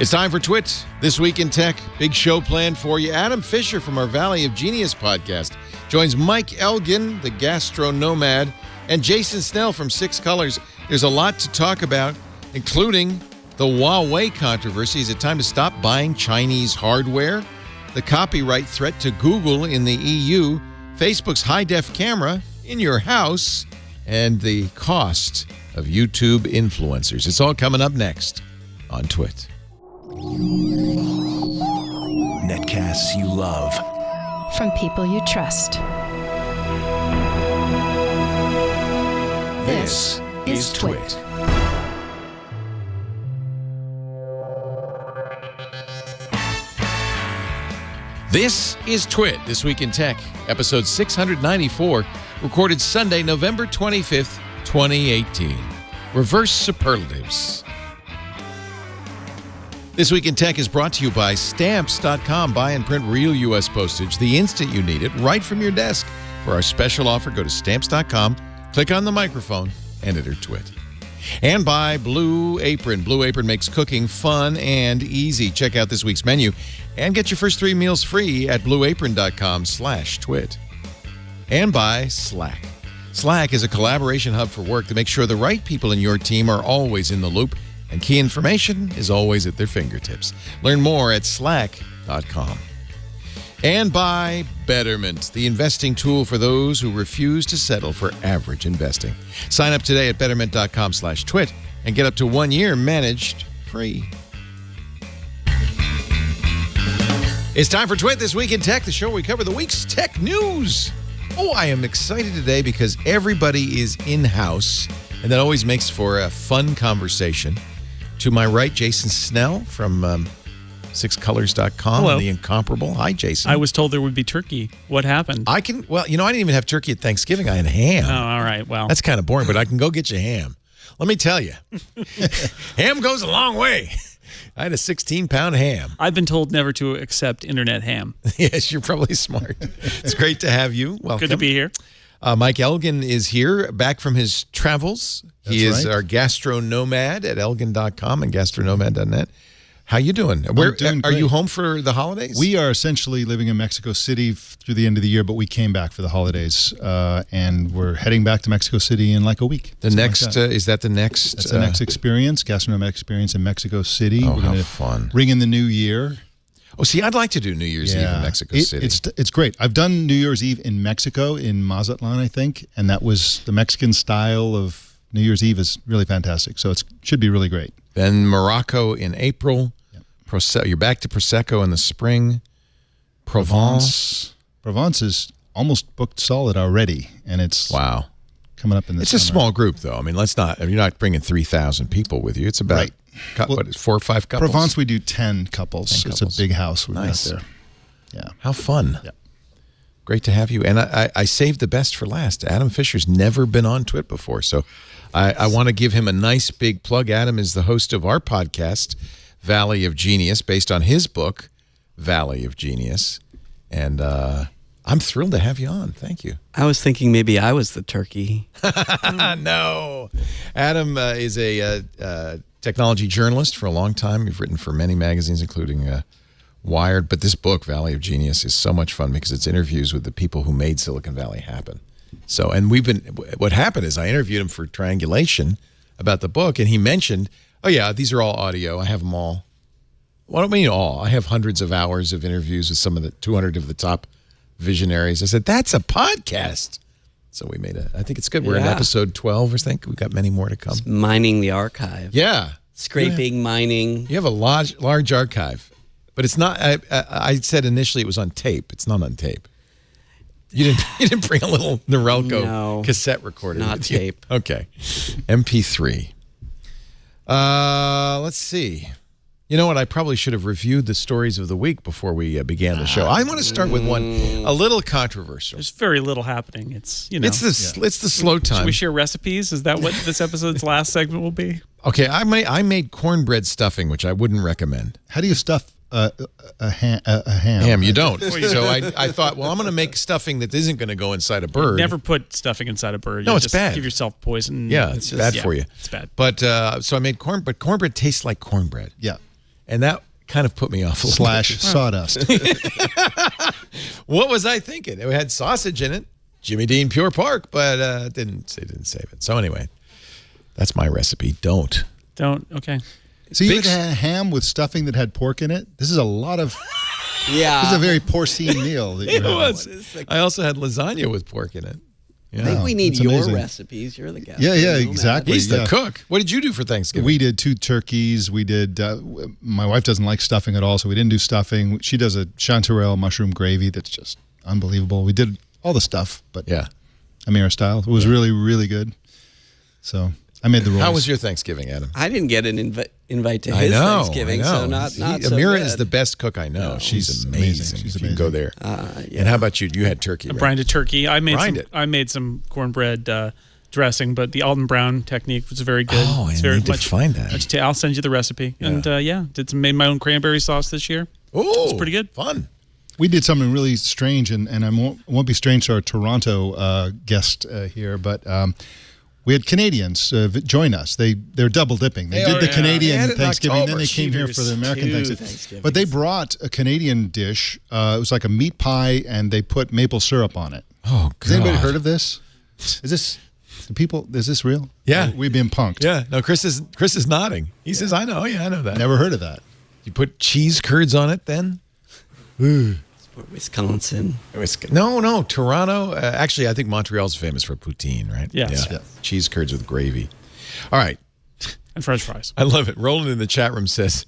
It's time for Twit, This Week in Tech. Big show planned for you. Adam Fisher from our Valley of Genius podcast joins Mike Elgan, the gastro nomad, and Jason Snell from Six Colors. There's a lot to talk about, including the Huawei controversy. Is it time to stop buying Chinese hardware? The copyright threat to Google in the EU, Facebook's high-def camera in your house, and the cost of YouTube influencers. It's all coming up next on Twit. Netcasts you love. From people you trust. This is Twit. This is Twit, This Week in Tech, episode 694, recorded Sunday, November 25th, 2018. Reverse Superlatives. This Week in Tech is brought to you by Stamps.com. Buy and print real U.S. postage the instant you need it, right from your desk. For our special offer, go to Stamps.com, click on the microphone, and enter Twit. And by Blue Apron. Blue Apron makes cooking fun and easy. Check out this week's menu and get your first 3 meals free at blueapron.com/twit. And by Slack. Slack is a collaboration hub for work to make sure the right people in your team are always in the loop and key information is always at their fingertips. Learn more at slack.com. And by Betterment, the investing tool for those who refuse to settle for average investing. Sign up today at betterment.com/twit and get up to 1 year managed free. It's time for Twit, This Week in Tech, the show where we cover the week's tech news. Oh, I am excited today because everybody is in-house, and that always makes for a fun conversation. To my right, Jason Snell from sixcolors.com. Hello. The incomparable. Hi, Jason. I was told there would be turkey. What happened? I didn't even have turkey at Thanksgiving. I had ham. Oh, all right. Well, That's kind of boring, but I can go get you ham. Let me tell you, ham goes a long way. I had a 16-pound ham. I've been told never to accept internet ham. Yes, you're probably smart. It's great to have you. Welcome. Good to be here. Mike Elgan is here, back from his travels. He is right. our gastro nomad at elgan.com and gastronomad.net. How you doing? I'm doing are you great. home for the holidays? We are essentially living in Mexico City through the end of the year, but we came back for the holidays, and we're heading back to Mexico City in like a week. The next is that the next? That's the next experience, gastronomic experience in Mexico City. Oh, we're how gonna fun! Ring in the new year. Oh, see, I'd like to do New Year's Eve in Mexico City. It's great. I've done New Year's Eve in Mexico, in Mazatlan, I think, and that was the Mexican style of New Year's Eve is really fantastic. So it should be really great. Then Morocco in April. You're back to Prosecco in the spring. Provence is almost booked solid already, and it's coming up in the It's summer. a small group, though. I mean, you're not bringing 3,000 people with you. It's about what is 4 or 5 couples? Provence, we do 10 couples. It's a big house we've got there. Yeah. How fun. Yeah. Great to have you. And I saved the best for last. Adam Fisher's never been on Twit before, so I want to give him a nice big plug. Adam is the host of our podcast, Valley of Genius, based on his book, Valley of Genius. And I'm thrilled to have you on. Thank you. I was thinking maybe I was the turkey. No. Adam is a technology journalist for a long time. You've written for many magazines, including Wired. But this book, Valley of Genius, is so much fun because it's interviews with the people who made Silicon Valley happen. So, and what happened is I interviewed him for Triangulation about the book, and he mentioned, oh, yeah, these are all audio. I have them all. What do I mean all? I have hundreds of hours of interviews with some of the 200 of the top visionaries. I said, that's a podcast. So we made I think it's good. We're in episode 12, I think. We've got many more to come. It's mining the archive. Yeah. Scraping, mining. You have a large archive. But it's not, I said initially it was on tape. It's not on tape. You didn't bring a little Norelco cassette recorder not with you. Tape. Okay. MP3. Let's see. You know what? I probably should have reviewed the stories of the week before we began the show. I want to start with one a little controversial. There's very little happening. It's It's the slow time. Should we share recipes? Is that what this episode's last segment will be? Okay, I made cornbread stuffing, which I wouldn't recommend. How do you stuff a ham? Ham, you don't. So I thought, well, I'm going to make stuffing that isn't going to go inside a bird. Never put stuffing inside a bird. No, You it's just bad. Give yourself poison. Yeah, it's bad for you. It's bad. But so I made cornbread. Cornbread tastes like cornbread. Yeah. And that kind of put me off a little bit. / sawdust. What was I thinking? It had sausage in it. Jimmy Dean Pure Pork, but it didn't save it. So anyway, that's my recipe. Don't. Okay. So you had ham with stuffing that had pork in it? This is a lot of... Yeah. This is a very porcine meal. That It was. I also had lasagna with pork in it. I think we need It's your amazing. recipes. You're the guy. Yeah, exactly. He's the yeah. cook. What did you do for Thanksgiving? We did 2 turkeys. We did, my wife doesn't like stuffing at all, so we didn't do stuffing. She does a chanterelle mushroom gravy that's just unbelievable. We did all the stuff, but Amira style. It was really, really good. So I made the rolls. How was your Thanksgiving, Adam? I didn't get an invite to his Thanksgiving, so not so Amira good. is the best cook I know. No, she's amazing. She's You amazing. can go there. Yeah. And how about you? You had turkey, right? Brined a turkey. I Brined made some cornbread dressing, but the Alton Brown technique was very good. Oh, it's I very need to find that. I'll send you the recipe. Yeah. And made my own cranberry sauce this year. Oh, it's pretty good. Fun. We did something really strange, and I won't be strange to our Toronto guest here, but we had Canadians join us. They're double dipping. They did the Canadian They had it in Thanksgiving, and then October. they came here for the American Two Thanksgiving. Thanksgivings. But they brought a Canadian dish. It was like a meat pie, and they put maple syrup on it. Oh, God. Has anybody heard of this? Is this real? Yeah. We've been punked. Yeah. No, Chris is nodding. He says, I know. Yeah, I know that. Never heard of that. You put cheese curds on it then? Wisconsin. No, Toronto. Actually, I think Montreal's famous for poutine, right? Yes. Yeah. Cheese curds with gravy. All right. And French fries. I love it. Roland in the chat room says,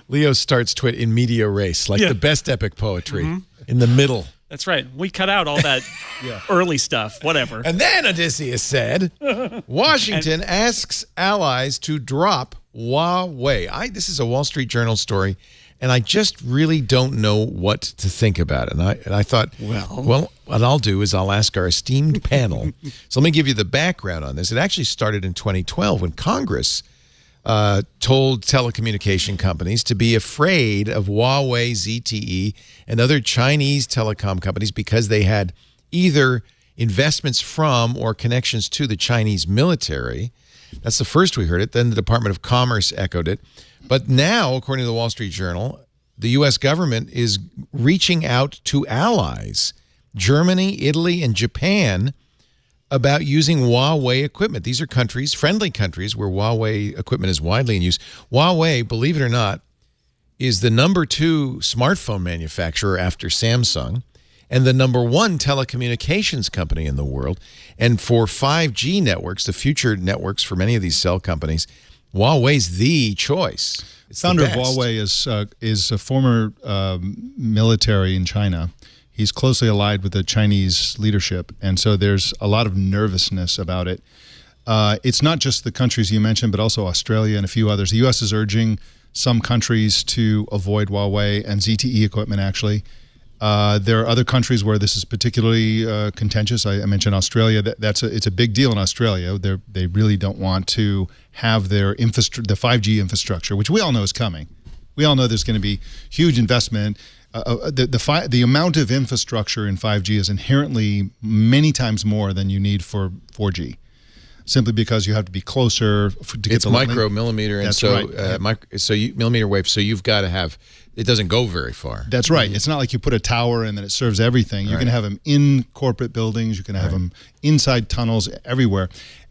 Leo starts twit in media res, like the best epic poetry in the middle. That's right. We cut out all that early stuff, whatever. And then Odysseus said, Washington asks allies to drop Huawei. This is a Wall Street Journal story, and I just really don't know what to think about it. And I thought, well, what I'll do is I'll ask our esteemed panel. So let me give you the background on this. It actually started in 2012 when Congress told telecommunication companies to be afraid of Huawei, ZTE, and other Chinese telecom companies because they had either investments from or connections to the Chinese military. That's the first we heard it. Then the Department of Commerce echoed it. But now, according to the Wall Street Journal, the U.S. government is reaching out to allies, Germany, Italy, and Japan, about using Huawei equipment. These are countries, friendly countries, where Huawei equipment is widely in use. Huawei, believe it or not, is the #2 smartphone manufacturer after Samsung and the #1 telecommunications company in the world. And for 5G networks, the future networks for many of these cell companies, Huawei's the choice. It's the Founder of best. Huawei is a former military in China. He's closely allied with the Chinese leadership, and so there's a lot of nervousness about it. It's not just the countries you mentioned, but also Australia and a few others. The U.S. is urging some countries to avoid Huawei and ZTE equipment, actually. There are other countries where this is particularly contentious. I mentioned Australia. It's a big deal in Australia. They really don't want to have their the 5G infrastructure, which we all know is coming. We all know there's going to be huge investment. The amount of infrastructure in 5G is inherently many times more than you need for 4G, simply because you have to be closer to get It's the micro, millimeter, and That's so right. millimeter wave. So you've got to have it doesn't go very far. That's right. It's not like you put a tower and then it serves everything. You can have them in corporate buildings. You can have them inside tunnels everywhere.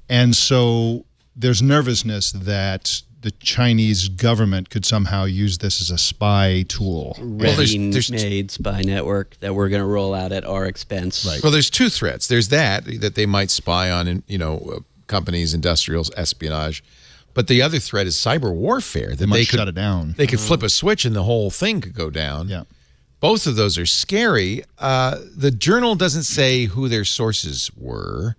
And so there's nervousness that the Chinese government could somehow use this as a spy tool. Ready-made spy network that we're going to roll out at our expense. Right. Well, there's two threats. There's that they might spy on, companies, industrials, espionage. But the other threat is cyber warfare. That They might could shut it down. They could flip a switch and the whole thing could go down. Yeah. Both of those are scary. The Journal doesn't say who their sources were,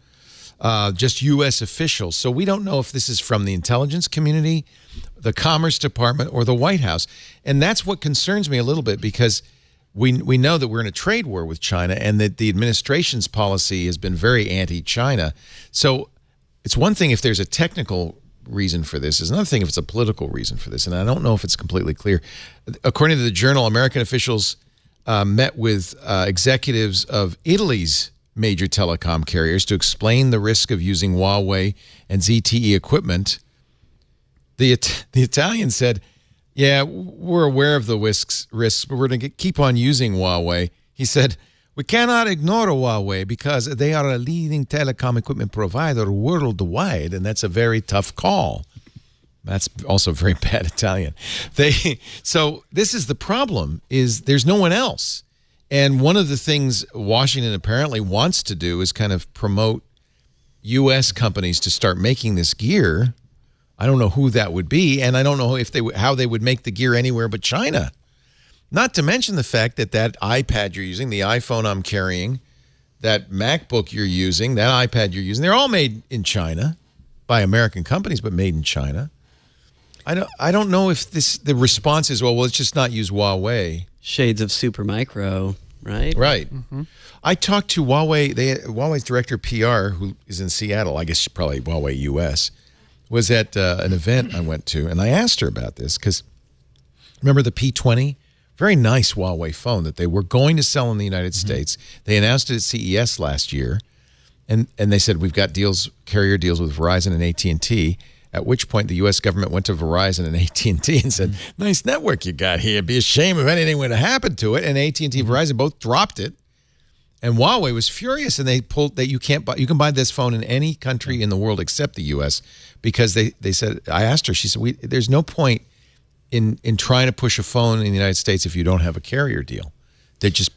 just U.S. officials. So we don't know if this is from the intelligence community, the Commerce Department, or the White House. And that's what concerns me a little bit, because we know that we're in a trade war with China and that the administration's policy has been very anti-China. So it's one thing if there's a technical reason for this. It's another thing if it's a political reason for this. And I don't know if it's completely clear. According to the Journal, American officials met with executives of Italy's major telecom carriers to explain the risk of using Huawei and ZTE equipment. The Italian said, Yeah, we're aware of the risks, but we're going to keep on using Huawei. He said, we cannot ignore Huawei because they are a leading telecom equipment provider worldwide, and that's a very tough call. That's also very bad Italian. So this is the problem, is there's no one else. And one of the things Washington apparently wants to do is kind of promote U.S. companies to start making this gear. I don't know who that would be, and I don't know how they would make the gear anywhere but China. Not to mention the fact that iPad you're using, the iPhone I'm carrying, that MacBook you're using, that iPad you're using, they're all made in China by American companies, but made in China. I don't know if the response is, well, let's just not use Huawei. Shades of Supermicro, right? Right. Mm-hmm. I talked to Huawei's director of PR, who is in Seattle, I guess probably Huawei US, was at an event I went to, and I asked her about this because remember the P20? Very nice Huawei phone that they were going to sell in the United States. They announced it at CES last year, and they said, we've got carrier deals with Verizon and AT&T, at which point the U.S. government went to Verizon and AT&T and said, nice network you got here. It'd be a shame if anything were to happen to it. And AT&T and Verizon both dropped it. And Huawei was furious, and they pulled that you can buy this phone in any country in the world except the U.S. because they said, I asked her, she said, there's no point in trying to push a phone in the United States if you don't have a carrier deal.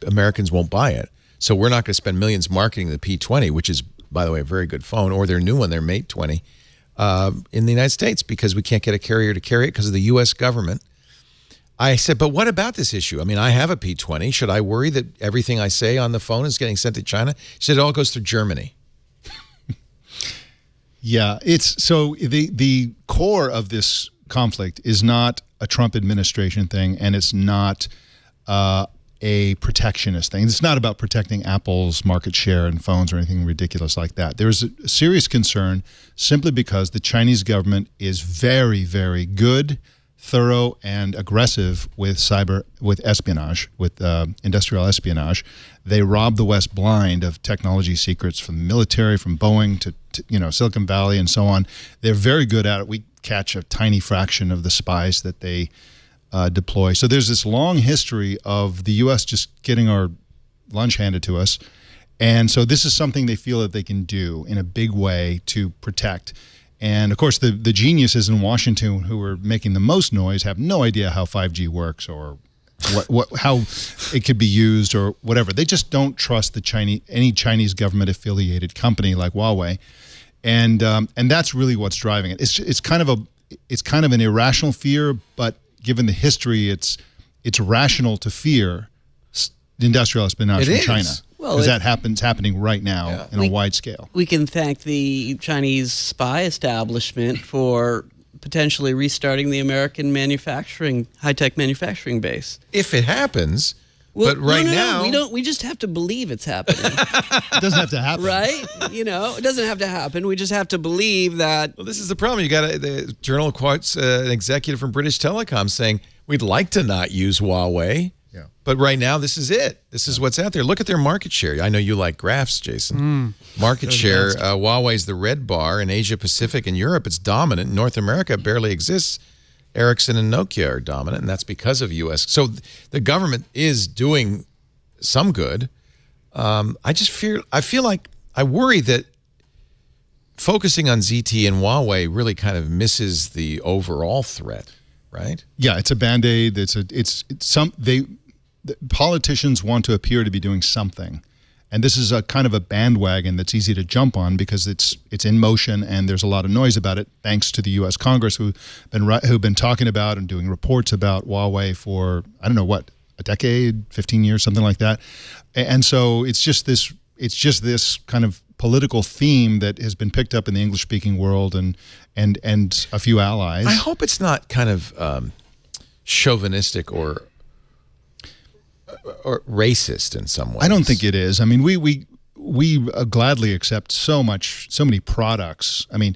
Americans won't buy it. So we're not going to spend millions marketing the P20, which is, by the way, a very good phone, or their new one, their Mate 20, in the United States because we can't get a carrier to carry it because of the U.S. government. I said, but what about this issue? I mean, I have a P20. Should I worry that everything I say on the phone is getting sent to China? She said, it all goes through Germany. Yeah, so the core of this conflict is not a Trump administration thing, and it's not a protectionist thing. It's not about protecting Apple's market share in phones or anything ridiculous like that. There's a serious concern simply because the Chinese government is very, very good, thorough, and aggressive with espionage, with industrial espionage. They rob the West blind of technology secrets from the military, from Boeing to Silicon Valley and so on. They're very good at it. We catch a tiny fraction of the spies that they deploy. So there's this long history of the U.S. just getting our lunch handed to us. And so this is something they feel that they can do in a big way to protect. And, of course, the geniuses in Washington who are making the most noise have no idea how 5G works or how it could be used or whatever. They just don't trust any Chinese government-affiliated company like Huawei. And that's really what's driving it. It's kind of an irrational fear, but given the history, it's rational to fear industrial espionage from China. Well, because that happening right now in a wide scale. We can thank the Chinese spy establishment for potentially restarting the American high-tech manufacturing base. If it happens, well, but right now... We just have to believe it's happening. It doesn't have to happen. Right? It doesn't have to happen. We just have to believe that... Well, this is the problem. The Journal quotes an executive from British Telecom saying, we'd like to not use Huawei. Yeah. But right now, this is it. This is what's out there. Look at their market share. I know you like graphs, Jason. Market share, Huawei's the red bar. In Asia Pacific and Europe, it's dominant. In North America, it barely exists. Ericsson and Nokia are dominant, and that's because of U.S. So the government is doing some good. I worry that focusing on ZTE and Huawei really kind of misses the overall threat, right? Yeah, it's a Band-Aid. Politicians want to appear to be doing something, and this is a kind of a bandwagon that's easy to jump on because it's in motion and there's a lot of noise about it, thanks to the U.S. Congress who've been talking about and doing reports about Huawei for a decade, 15 years, something like that, and so it's just this kind of political theme that has been picked up in the English-speaking world and a few allies. I hope it's not kind of chauvinistic or racist in some ways. I don't think it is. I mean, we gladly accept so many products. I mean,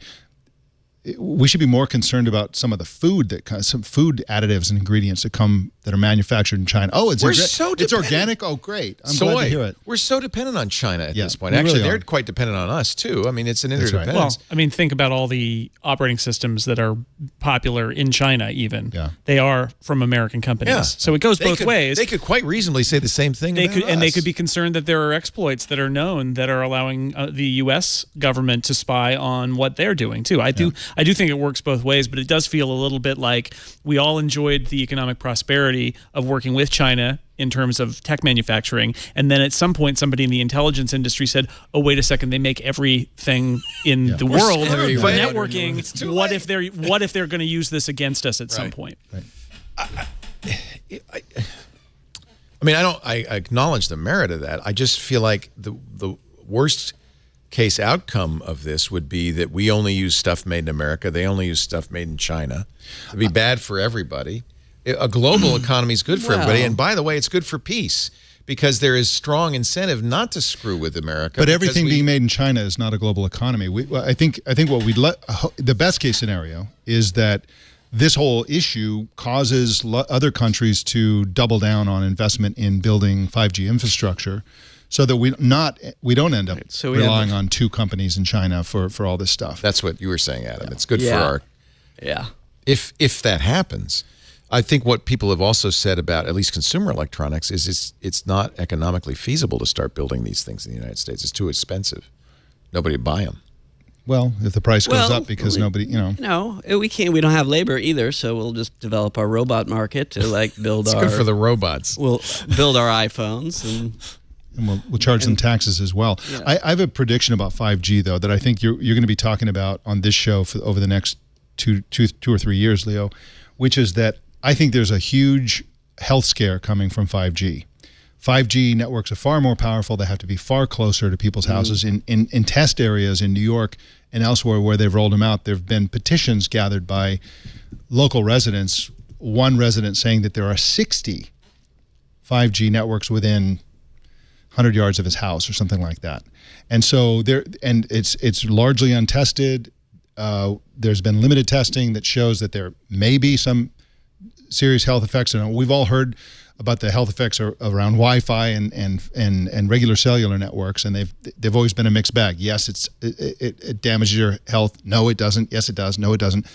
we should be more concerned about some of the food some food additives and ingredients that come that are manufactured in China. Oh, it's dependent. organic. Oh, great! I'm glad to hear it. We're so dependent on China at this point. we Actually, really they're are. quite dependent on us too. I mean, it's an That's right. interdependence. Well, I mean, think about all the operating systems that are popular in China. Even they are from American companies. Yeah. So it goes both ways. They could quite reasonably say the same thing. They about could, and they us. could be concerned that there are exploits that are known that are allowing the U.S. government to spy on what they're doing too. I do think it works both ways, but it does feel a little bit like we all enjoyed the economic prosperity of working with China in terms of tech manufacturing, and then at some point somebody in the intelligence industry said, oh, wait a second, they make everything in the world for networking. What if they're going to use this against us at some point? I mean, I acknowledge the merit of that. I just feel like the worst case outcome of this would be that we only use stuff made in America. They only use stuff made in China. It'd be bad for everybody. A global economy is good for everybody. And by the way, it's good for peace because there is strong incentive not to screw with America. But everything being made in China is not a global economy. I think what the best case scenario is that this whole issue causes other countries to double down on investment in building 5G infrastructure, so that we don't end up relying on two companies in China for all this stuff. That's what you were saying, Adam. It's good for our. Yeah. If that happens, I think what people have also said about at least consumer electronics is it's not economically feasible to start building these things in the United States. It's too expensive. Nobody would buy them. Well, if the price goes up because nobody, No, we can't. We don't have labor either, so we'll just develop our robot market to build it's good for the robots. We'll build our iPhones and we'll charge them taxes as well. Yeah. I have a prediction about 5G though that I think you're going to be talking about on this show over the next two or 3 years, Leo, which is that I think there's a huge health scare coming from 5G. 5G networks are far more powerful. They have to be far closer to people's houses. In test areas in New York and elsewhere where they've rolled them out, there have been petitions gathered by local residents, one resident saying that there are 60 5G networks within 100 yards of his house or something like that. And so it's largely untested. There's been limited testing that shows that there may be some serious health effects. And we've all heard about the health effects around Wi-Fi and regular cellular networks, and they've always been a mixed bag. Yes, it damages your health. No, it doesn't. Yes, it does. No, it doesn't.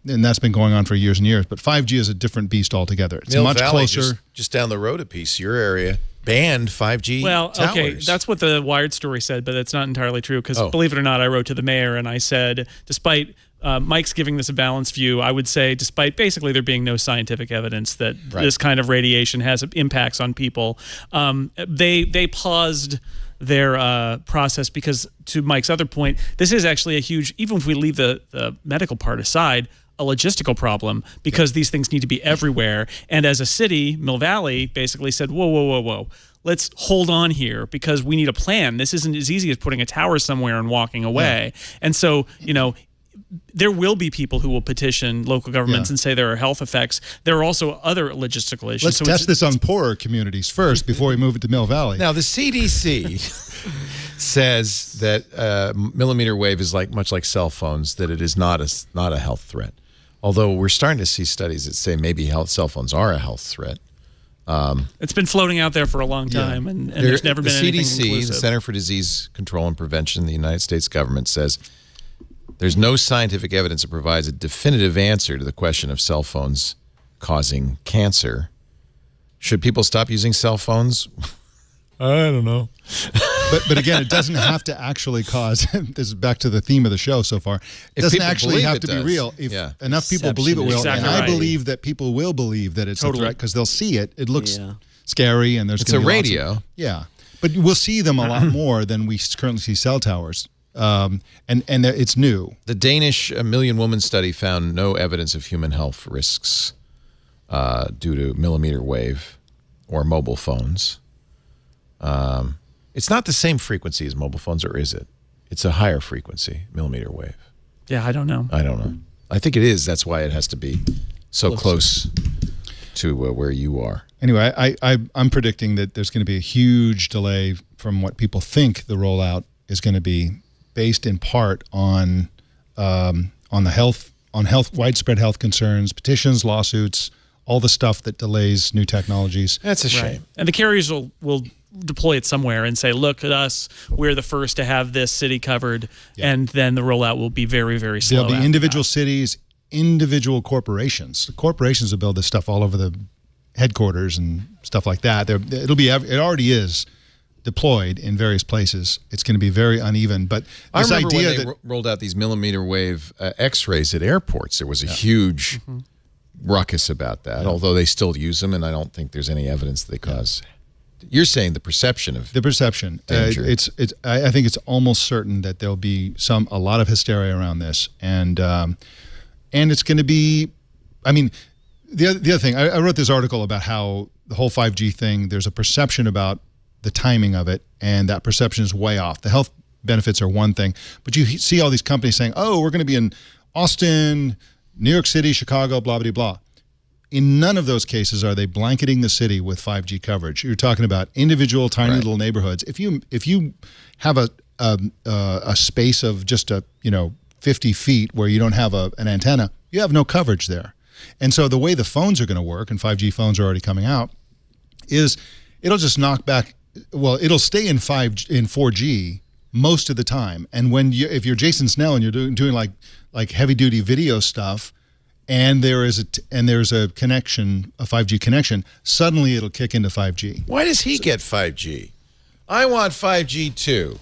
And that's been going on for years and years. But 5G is a different beast altogether. It's much closer. Just down the road a piece, your area banned 5G towers. Okay, that's what the Wired story said, but that's not entirely true because, believe it or not, I wrote to the mayor and I said, despite Mike's giving this a balanced view, I would say, despite basically there being no scientific evidence that this kind of radiation has impacts on people, they paused their process because, to Mike's other point, this is actually a huge, even if we leave the medical part aside, a logistical problem because these things need to be everywhere. And as a city, Mill Valley basically said, whoa. Let's hold on here because we need a plan. This isn't as easy as putting a tower somewhere and walking away. And so, there will be people who will petition local governments and say there are health effects. There are also other logistical issues. Let's test this on poorer communities first before we move it to Mill Valley. Now, the CDC says that millimeter wave is much like cell phones, that it is not a health threat. Although we're starting to see studies that say maybe cell phones are a health threat. It's been floating out there for a long time, and there's never been anything CDC, conclusive. the Center for Disease Control and Prevention, the United States government says there's no scientific evidence that provides a definitive answer to the question of cell phones causing cancer. Should people stop using cell phones? I don't know. But again, it doesn't have to actually cause, this is back to the theme of the show so far, it doesn't actually have to be real. If enough people believe it will, exactly and I believe that people will believe that it's a threat because they'll see it. It looks scary and it's a radio. But we'll see them a lot more than we currently see cell towers. And it's new. The Danish Million Woman study found no evidence of human health risks due to millimeter wave or mobile phones. It's not the same frequency as mobile phones, or is it? It's a higher frequency, millimeter wave. Yeah, I don't know. I think it is. That's why it has to be so close to where you are. Anyway, I'm predicting that there's going to be a huge delay from what people think the rollout is going to be, based in part on widespread health concerns, petitions, lawsuits, all the stuff that delays new technologies. That's a shame. Right. And the carriers will deploy it somewhere and say, look at us, we're the first to have this city covered, and then the rollout will be very, very slow. There'll be individual cities, individual corporations. The corporations will build this stuff all over the headquarters and stuff like that. It already is deployed in various places. It's going to be very uneven. But I this remember idea when they rolled out these millimeter wave X-rays at airports, there was a huge ruckus about that, although they still use them, and I don't think there's any evidence that they cause... You're saying the perception of danger. I think it's almost certain that there'll be a lot of hysteria around this, and it's going to be. I mean, the other thing, I wrote this article about how the whole 5G thing. There's a perception about the timing of it, and that perception is way off. The health benefits are one thing, but you see all these companies saying, "Oh, we're going to be in Austin, New York City, Chicago, blah blah blah." In none of those cases are they blanketing the city with 5G coverage. You're talking about individual tiny little neighborhoods. If you have a space of just 50 feet where you don't have an antenna, you have no coverage there. And so the way the phones are going to work, and 5G phones are already coming out, is it'll just knock back. Well, it'll stay in 4G most of the time. And if you're Jason Snell and you're doing like heavy duty video stuff, and there's a connection, a 5G connection, suddenly it'll kick into 5G. Why does he get 5G? I want 5G too.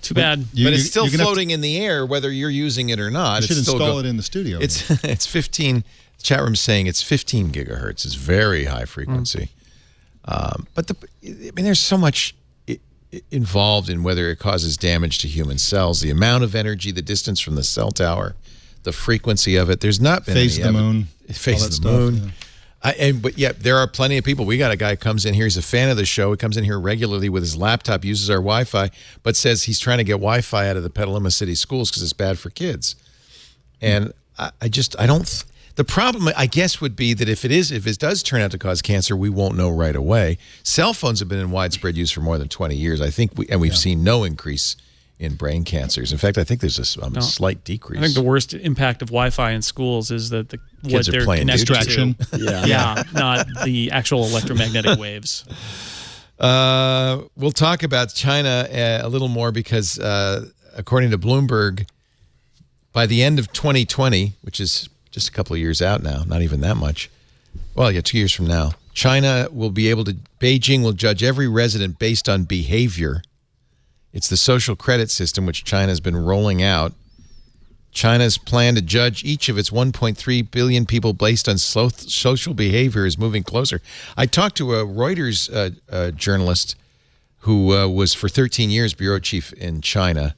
Too bad. But it's still floating in the air, whether you're using it or not. You should install it in the studio. It's 15. The chat room's saying it's 15 gigahertz. It's very high frequency. But there's so much involved in whether it causes damage to human cells, the amount of energy, the distance from the cell tower, the frequency of it. There's not been phase of the moon. Phase of the moon. But there are plenty of people. We got a guy who comes in here. He's a fan of the show. He comes in here regularly with his laptop, uses our Wi-Fi, but says he's trying to get Wi-Fi out of the Petaluma City schools because it's bad for kids. And I don't. The problem, I guess, would be that if it does turn out to cause cancer, we won't know right away. Cell phones have been in widespread use for more than 20 years. I think we've seen no increase in brain cancers. In fact, I think there's a slight decrease. I think the worst impact of Wi-Fi in schools is that kids are playing distraction. Yeah, not the actual electromagnetic waves. We'll talk about China a little more because, according to Bloomberg, by the end of 2020, which is just a couple of years out now, not even that much. Well, 2 years from now, Beijing will judge every resident based on behavior. It's the social credit system which China has been rolling out. China's plan to judge each of its 1.3 billion people based on social behavior is moving closer. I talked to a Reuters journalist who was for 13 years bureau chief in China.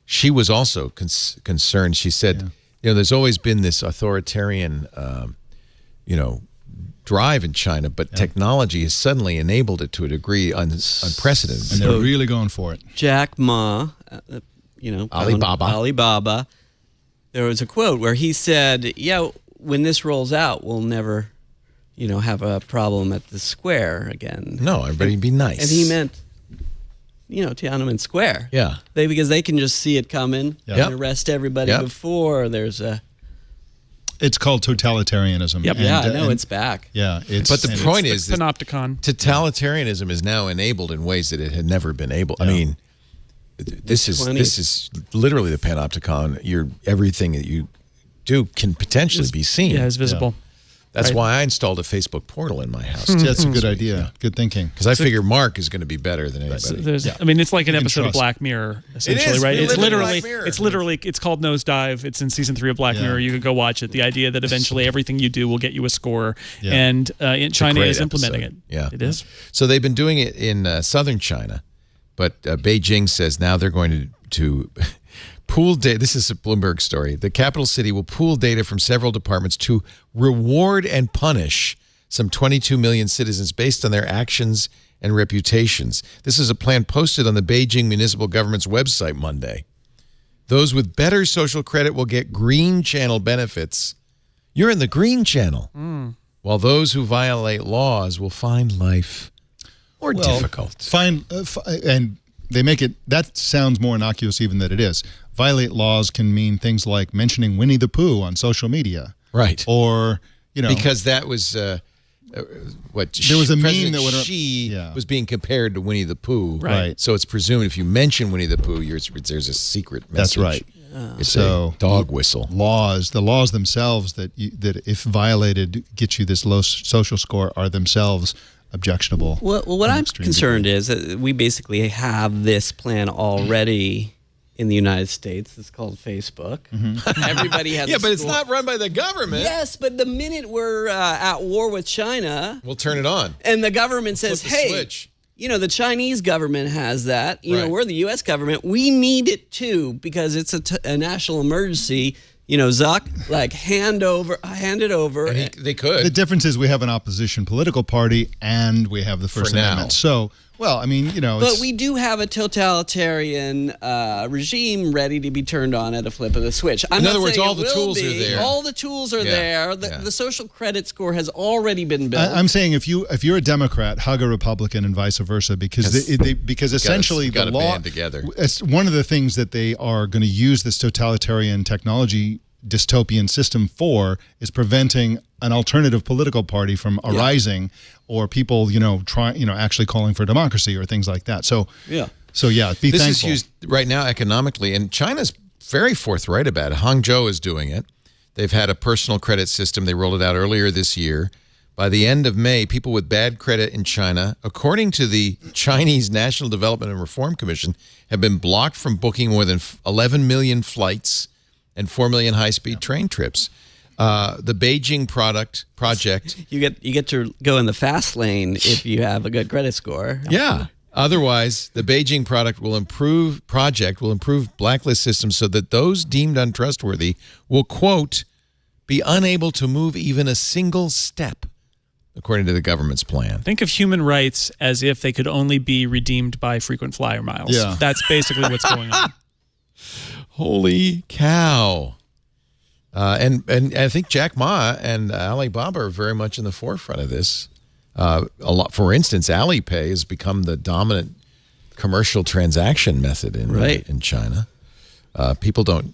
She was also concerned. She said, there's always been this authoritarian, drive in China, but technology has suddenly enabled it to a degree unprecedented. And they're really going for it. Jack Ma, Alibaba. There was a quote where he said, when this rolls out, we'll never, have a problem at the square again. No, everybody be nice. And he meant, Tiananmen Square. Yeah. Because they can just see it coming and arrest everybody before there's a... It's called totalitarianism. Yep. It's back. Yeah. But the point is that panopticon. Totalitarianism is now enabled in ways that it had never been able. I mean, this is literally the panopticon. Everything that you do can potentially be seen. Yeah, it's visible. That's why I installed a Facebook portal in my house. That's a good idea. Good thinking. Because I figure Mark is going to be better than anybody. I mean, it's like an episode of Black Mirror, essentially, right? It's literally, it's called Nosedive. It's in season 3 of Black Mirror. You could go watch it. The idea that eventually everything you do will get you a score, and China is implementing it. Yeah, it is. So they've been doing it in southern China, but Beijing says now they're going to pool data. This is a Bloomberg story. The capital city will pool data from several departments to reward and punish some 22 million citizens based on their actions and reputations. This is a plan posted on the Beijing municipal government's website Monday. Those with better social credit will get green channel benefits. You're in the green channel. While those who violate laws will find life more difficult. And they make it, that sounds more innocuous even than it is. Violate laws can mean things like mentioning Winnie the Pooh on social media. Right. Or, because that was what there was a President meme that would Xi was being compared to Winnie the Pooh. Right. So it's presumed if you mention Winnie the Pooh, there's a secret message. That's right. It's a dog whistle. The laws themselves that if violated get you this low social score are themselves objectionable. Well, what I'm concerned is that we basically have this plan already in the United States. It's called Facebook. Everybody has but it's not run by the government. Yes, but the minute we're at war with China, we'll turn it on. And the government says, hey, switch. The Chinese government has that. We're the U.S. government. We need it too because it's a national emergency. Zuck, hand it over. And they could. The difference is we have an opposition political party and we have the First Amendment. So, but we do have a totalitarian regime ready to be turned on at a flip of the switch. In other words, all the tools are there. All the tools are there. The social credit score has already been built. I'm saying if you're a Democrat, hug a Republican and vice versa because essentially the law. Band together. One of the things that they are going to use this totalitarian technology dystopian system for is preventing an alternative political party from arising or people actually calling for democracy or things like that. So be thankful. This is used right now economically, and China's very forthright about it. Hangzhou is doing it. They've had a personal credit system. They rolled it out earlier this year. By the end of May, people with bad credit in China, according to the Chinese National Development and Reform Commission, have been blocked from booking more than 11 million flights and 4 million high-speed train trips. The Beijing project. You get to go in the fast lane if you have a good credit score. Yeah. Otherwise, the Beijing project will improve blacklist systems so that those deemed untrustworthy will, quote, be unable to move even a single step, according to the government's plan. Think of human rights as if they could only be redeemed by frequent flyer miles. Yeah. That's basically what's going on. Holy cow. And I think Jack Ma and Alibaba are very much in the forefront of this. For instance, Alipay has become the dominant commercial transaction method in China. People don't,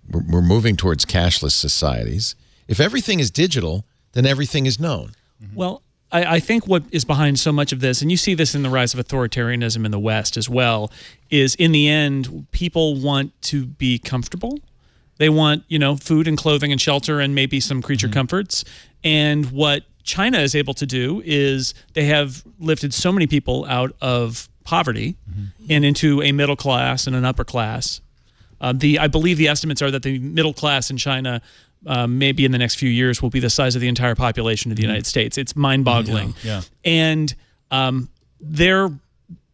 we're moving towards cashless societies. If everything is digital, then everything is known. Well, I think what is behind so much of this, and you see this in the rise of authoritarianism in the West as well, is in the end, people want to be comfortable. They want, food and clothing and shelter and maybe some creature comforts. And what China is able to do is they have lifted so many people out of poverty and into a middle class and an upper class. I believe the estimates are that the middle class in China maybe in the next few years will be the size of the entire population of the United States. It's mind-boggling. Yeah. And there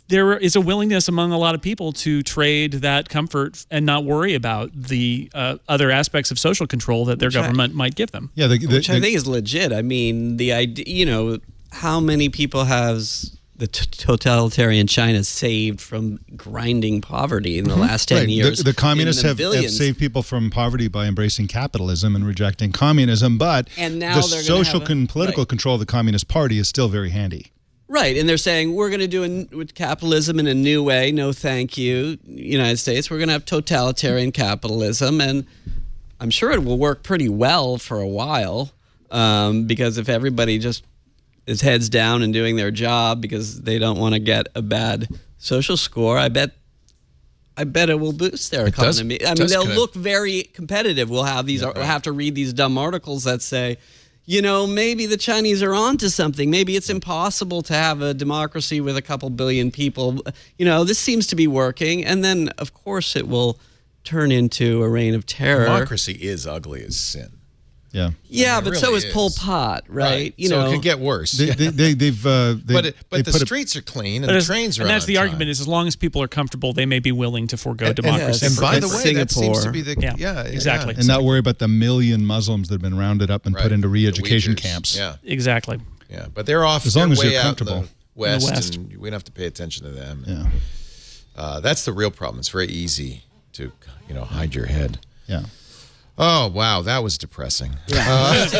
is a willingness among a lot of people to trade that comfort and not worry about the other aspects of social control that their government might give them. Yeah, which I think is legit. I mean, the idea, how many people has the totalitarian China saved from grinding poverty in the last 10 years? The communists have saved people from poverty by embracing capitalism and rejecting communism, but the social and political control of the Communist Party is still very handy. Right, and they're saying, we're going to do with capitalism in a new way. No, thank you, United States. We're going to have totalitarian capitalism, and I'm sure it will work pretty well for a while because if everybody just is heads down and doing their job because they don't want to get a bad social score, I bet it will boost their economy. They'll look very competitive. We'll have these. We'll have to read these dumb articles that say, maybe the Chinese are onto something. Maybe it's impossible to have a democracy with a couple billion people. This seems to be working. And then, of course, it will turn into a reign of terror. Democracy is ugly as sin. Yeah. Yeah, but really so is Pol Pot, right? So it can get worse. But the streets are clean and the trains are on. And that's the time. argument is as long as people are comfortable, they may be willing to forego democracy. And by the way, Singapore. that seems to be the exactly. And not worry about the million Muslims that have been rounded up and put into re-education camps. Yeah, exactly. Yeah, but they're off. As long as way you're out comfortable. in the West, and we don't have to pay attention to them. Yeah. That's the real problem. It's very easy to hide your head. Yeah. Oh, wow, that was depressing. Let's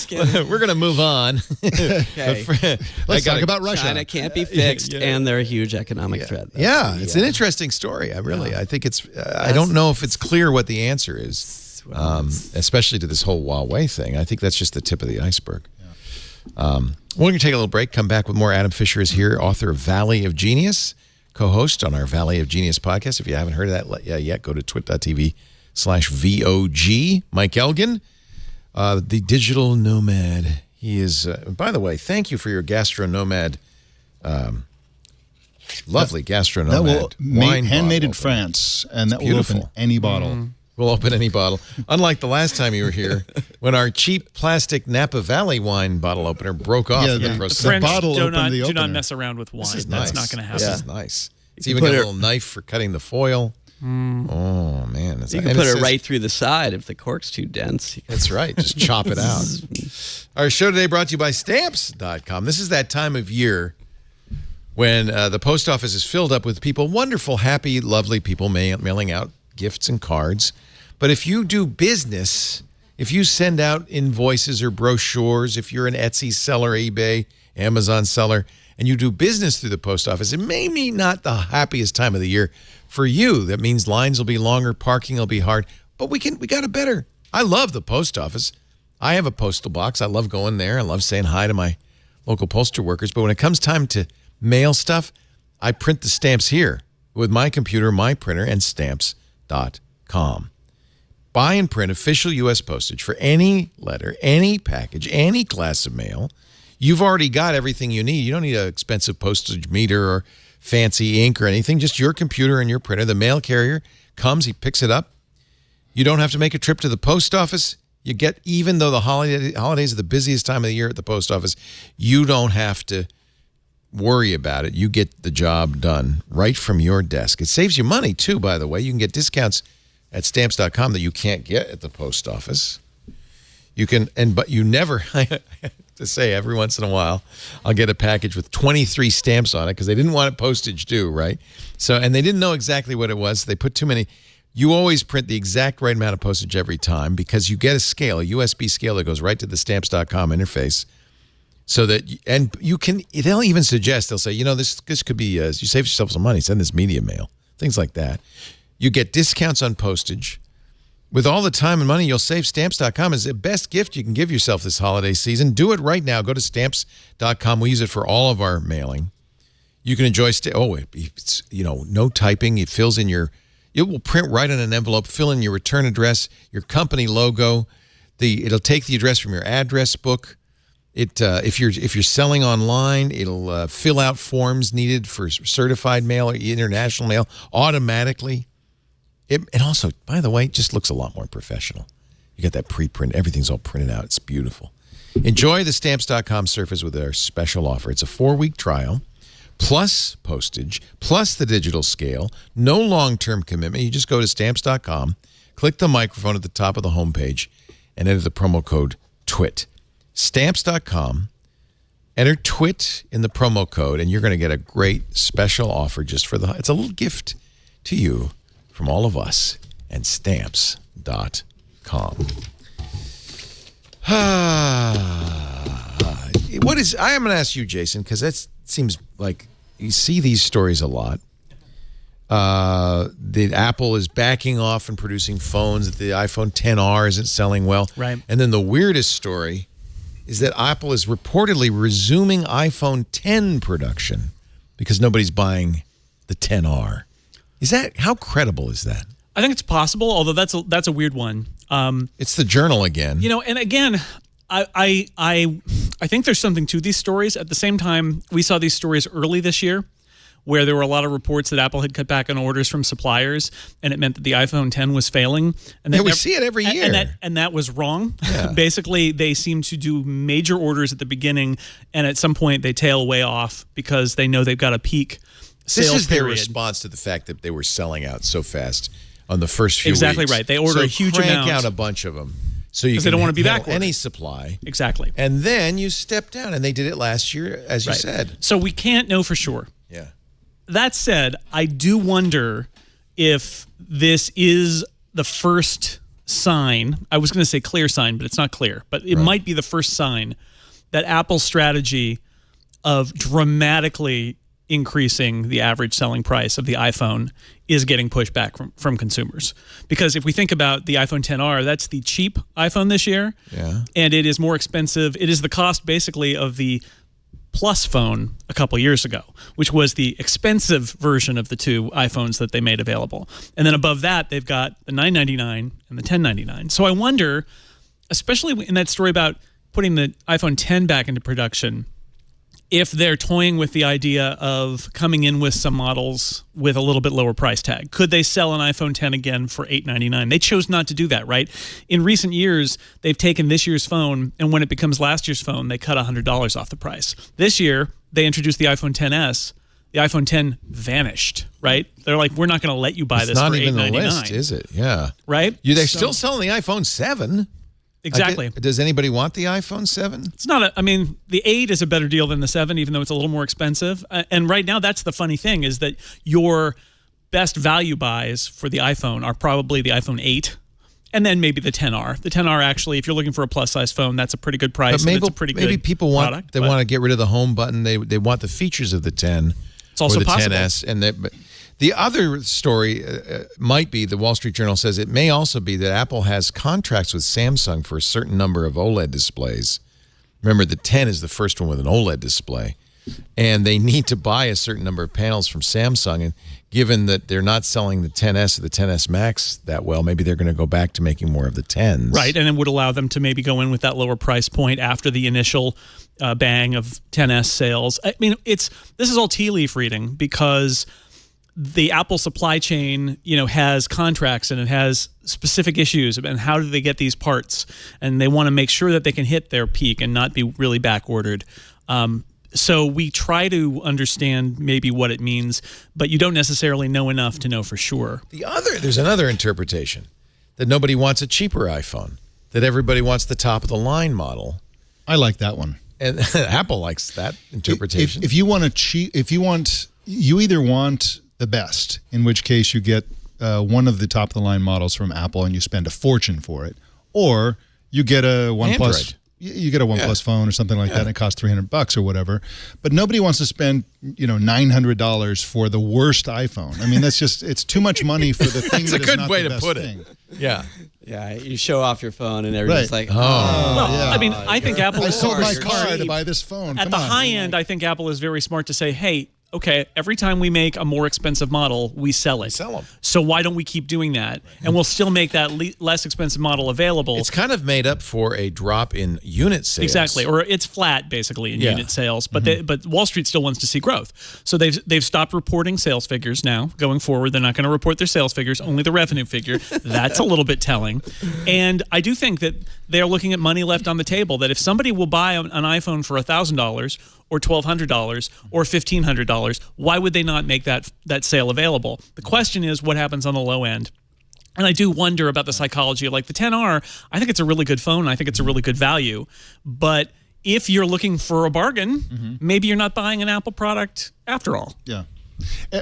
get We're going to move on. Okay. Let's talk about Russia. China can't be fixed, and they're a huge economic threat. It's an interesting story. I think it's. I don't know if it's clear what the answer is. especially to this whole Huawei thing. I think that's just the tip of the iceberg. We're going to take a little break, come back with more. Adam Fisher is here, author of Valley of Genius, co-host on our Valley of Genius podcast. If you haven't heard of that yet, go to twit.tv/VOG. Mike Elgan, the digital nomad. He is, by the way, thank you for your Gastro Nomad, lovely Gastro Nomad wine handmade in bottle France, and that beautiful. will open any bottle. We'll open any bottle. Unlike the last time you were here, when our cheap plastic Napa Valley wine bottle opener broke off. Yeah, in the the process. French bottle do opened the not opener. mess around with wine. This is That's nice. not going to happen. This is nice. It's even got a little knife for cutting the foil. Oh, man. You can put it right through the side if the cork's too dense. That's right. Just chop it out. Our show today brought to you by Stamps.com. This is that time of year when the post office is filled up with people, wonderful, happy, lovely people mailing out gifts and cards. But if you do business, if you send out invoices or brochures, if you're an Etsy seller, eBay, Amazon seller, and you do business through the post office, it may be not the happiest time of the year for you. That means lines will be longer, parking will be hard, but we got it better. I love the post office. I have a postal box. I love going there. I love saying hi to my local postal workers. But when it comes time to mail stuff, I print the stamps here with my computer, my printer, and Stamps.com. Buy and print official U.S. postage for any letter, any package, any class of mail. You've already got everything you need. You don't need an expensive postage meter or fancy ink or anything. Just your computer and your printer. The mail carrier comes, he picks it up. You don't have to make a trip to the post office. You get, even though the holidays are the busiest time of the year at the post office, you don't have to worry about it. You get the job done right from your desk. It saves you money, too, by the way. You can get discounts at Stamps.com that you can't get at the post office. You can, but you never, I have to say, every once in a while, I'll get a package with 23 stamps on it because they didn't want it postage due, right? So, and they didn't know exactly what it was. They put too many. You always print the exact right amount of postage every time because you get a scale, a USB scale that goes right to the Stamps.com interface. So that, and you can, they'll even suggest, they'll say, this could be, you save yourself some money, send this media mail, things like that. You get discounts on postage. With all the time and money you'll save, Stamps.com is the best gift you can give yourself this holiday season. Do it right now. Go to Stamps.com. We use it for all of our mailing. You can enjoy, it's, no typing. It fills in it will print right on an envelope, fill in your return address, your company logo. It'll take the address from your address book. If you're selling online, it'll fill out forms needed for certified mail or international mail automatically. It also, by the way, just looks a lot more professional. You got that pre-print. Everything's all printed out. It's beautiful. Enjoy the Stamps.com service with our special offer. It's a 4-week trial, plus postage, plus the digital scale. No long-term commitment. You just go to Stamps.com, click the microphone at the top of the homepage, and enter the promo code TWIT. Stamps.com, enter TWIT in the promo code, and you're going to get a great special offer just for it's a little gift to you from all of us and Stamps.com. I'm going to ask you, Jason, because that seems like you see these stories a lot. The Apple is backing off and producing phones. The iPhone XR isn't selling well. Right. And then the weirdest story is that Apple is reportedly resuming iPhone X production because nobody's buying the XR. How credible is that? I think it's possible, although that's a weird one. It's the Journal again. And again, I think there's something to these stories. At the same time, we saw these stories early this year where there were a lot of reports that Apple had cut back on orders from suppliers, and it meant that the iPhone X was failing. And we see it every year. And that was wrong. Yeah. Basically, they seem to do major orders at the beginning, and at some point they tail way off because they know they've got a peak sales This is their period. response to the fact that they were selling out so fast on the first few Exactly weeks. right. They order a huge amount. Crank out a bunch of them so you can they don't want to be handle backward. any supply. Exactly. And then you step down, and they did it last year, as you said. So we can't know for sure. Yeah. That said, I do wonder if this is the first sign. I was going to say clear sign, but it's not clear. But it might be the first sign that Apple's strategy of dramatically increasing the average selling price of the iPhone is getting pushed back from consumers. Because if we think about the iPhone XR, that's the cheap iPhone this year. Yeah. And it is more expensive. It is the cost basically of the Plus phone a couple years ago, which was the expensive version of the two iPhones that they made available. And then above that, they've got the $999 and the $1099. So I wonder, especially in that story about putting the iPhone X back into production, if they're toying with the idea of coming in with some models with a little bit lower price tag. Could they sell an iPhone X again for $899? They chose not to do that, right? In recent years, they've taken this year's phone, and when it becomes last year's phone, they cut $100 off the price. This year, they introduced the iPhone XS. The iPhone X vanished, right? They're like, we're not going to let you buy this for $899. It's not even the list, is it? Yeah. Right? They're still selling the iPhone 7. Exactly. Does anybody want the iPhone 7? It's not the 8 is a better deal than the 7, even though it's a little more expensive. And right now, that's the funny thing, is that your best value buys for the iPhone are probably the iPhone 8 and then maybe the XR. The XR, actually, if you're looking for a plus-size phone, that's a pretty good price. But it's a pretty maybe good people want to get rid of the home button. They want the features of the 10 it's also or the possible. XS. And the other story might be, the Wall Street Journal says it may also be that Apple has contracts with Samsung for a certain number of OLED displays. Remember, the 10 is the first one with an OLED display. And they need to buy a certain number of panels from Samsung. And given that they're not selling the XS or the XS Max that well, maybe they're going to go back to making more of the 10s. Right, and it would allow them to maybe go in with that lower price point after the initial bang of XS sales. I mean, this is all tea leaf reading, because the Apple supply chain, has contracts and it has specific issues, and how do they get these parts? And they want to make sure that they can hit their peak and not be really back ordered. So we try to understand maybe what it means, but you don't necessarily know enough to know for sure. There's another interpretation, that nobody wants a cheaper iPhone, that everybody wants the top of the line model. I like that one. And Apple likes that interpretation. If you want you either want the best, in which case you get one of the top of the line models from Apple and you spend a fortune for it, or you get a OnePlus. You get a OnePlus phone or something like that, and it costs $300 or whatever. But nobody wants to spend, $900 for the worst iPhone. I mean, it's too much money for the thing. That's a good way to put it. Yeah. Yeah, you show off your phone and everybody's like, I think Apple I is sold my smart car to buy this phone. At the high end, I think Apple is very smart to say, hey, okay, every time we make a more expensive model, we sell it. Sell them. So why don't we keep doing that? And we'll still make that less expensive model available. It's kind of made up for a drop in unit sales. Exactly, or it's flat basically in unit sales. But but Wall Street still wants to see growth. So they've stopped reporting sales figures now. Going forward, they're not going to report their sales figures, only the revenue figure. That's a little bit telling. And I do think that they're looking at money left on the table, that if somebody will buy an iPhone for $1,000 or $1,200 or $1,500, why would they not make that sale available? The question is, what happens on the low end? And I do wonder about the psychology of like the XR. I think it's a really good phone. I think it's a really good value. But if you're looking for a bargain, maybe you're not buying an Apple product after all. Yeah.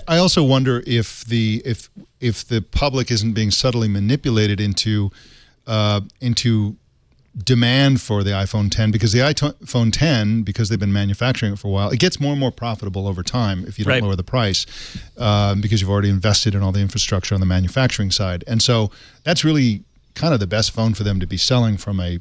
I also wonder if the public isn't being subtly manipulated into demand for the iPhone X, because the iPhone X, because they've been manufacturing it for a while, it gets more and more profitable over time if you don't lower the price, because you've already invested in all the infrastructure on the manufacturing side. And so that's really kind of the best phone for them to be selling from a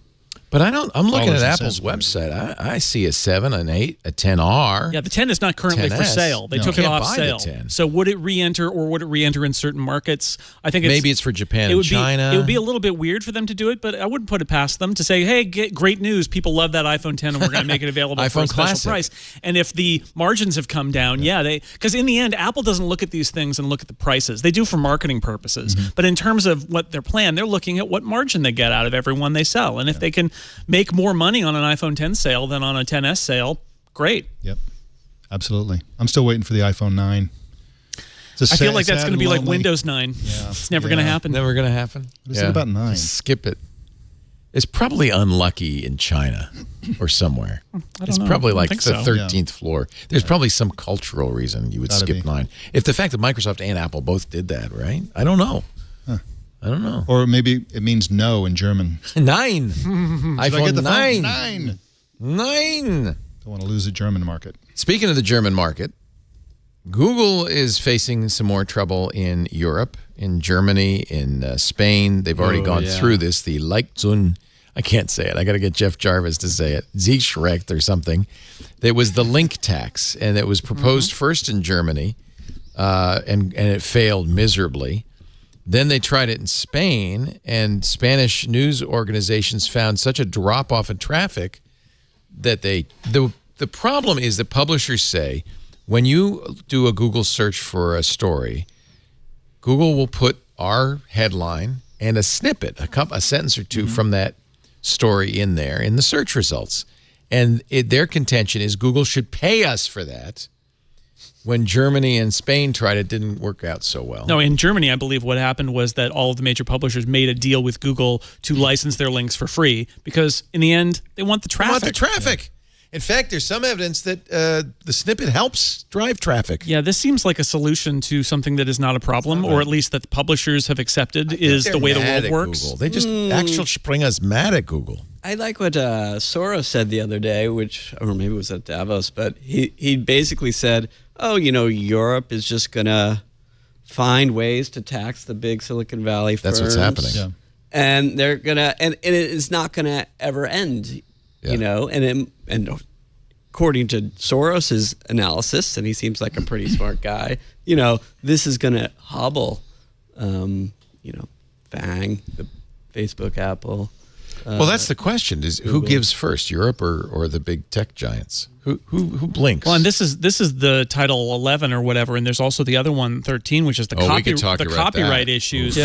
But I'm looking at Apple's website. I see a 7, an 8, a 10R. Yeah, the 10 is not currently for sale. They took it off sale. So would it re-enter, or would it re-enter in certain markets? I think maybe it's for Japan and China. It would be a little bit weird for them to do it, but I wouldn't put it past them to say, hey, great news. People love that iPhone 10 and we're going to make it available for a special price. And if the margins have come down, because in the end, Apple doesn't look at these things and look at the prices. They do for marketing purposes. But in terms of what their plan, they're looking at what margin they get out of every one they sell. And if they can make more money on an iPhone 10 sale than on a 10s sale, great. Yep, absolutely. I'm still waiting for the iPhone 9. I feel like that's going to be like Windows 9. Yeah. It's never going to happen. Never going to happen. What is it about 9? Just skip it. It's probably unlucky in China or somewhere. It's probably like the 13th floor. There's probably some cultural reason you would skip 9. If the fact that Microsoft and Apple both did that, right? I don't know. I don't know. Or maybe it means no in German. 9. iPhone 9. 9. 9. Don't want to lose the German market. Speaking of the German market, Google is facing some more trouble in Europe, in Germany, in Spain. They've already gone through this. The Leitzun, I can't say it. I got to get Jeff Jarvis to say it. Ziegrecht or something. It was the link tax, and it was proposed first in Germany, and it failed miserably. Then they tried it in Spain, and Spanish news organizations found such a drop-off in traffic that the problem is that publishers say, when you do a Google search for a story, Google will put our headline and a snippet, a sentence or two from that story in there in the search results. And their contention is Google should pay us for that. When Germany and Spain tried it, didn't work out so well. No, in Germany, I believe what happened was that all of the major publishers made a deal with Google to license their links for free because, in the end, they want the traffic. They want the traffic. In fact, there's some evidence that the snippet helps drive traffic. Yeah, this seems like a solution to something that is not a problem, or at least that the publishers have accepted is the way the world works. Google. They just actually bring us mad at Google. I like what Soros said the other day, or maybe it was at Davos, but he basically said, Europe is just going to find ways to tax the big Silicon Valley firms. That's what's happening. Yeah. And they're going to, and it is not going to ever end. And according to Soros's analysis, and he seems like a pretty smart guy, this is going to hobble, Fang, the Facebook, Apple. Well, that's the question: is Google. Who gives first, Europe or the big tech giants? Who blinks? Well, and this is the Title 11 or whatever, and there's also the other one, 13, which is the copyright issues,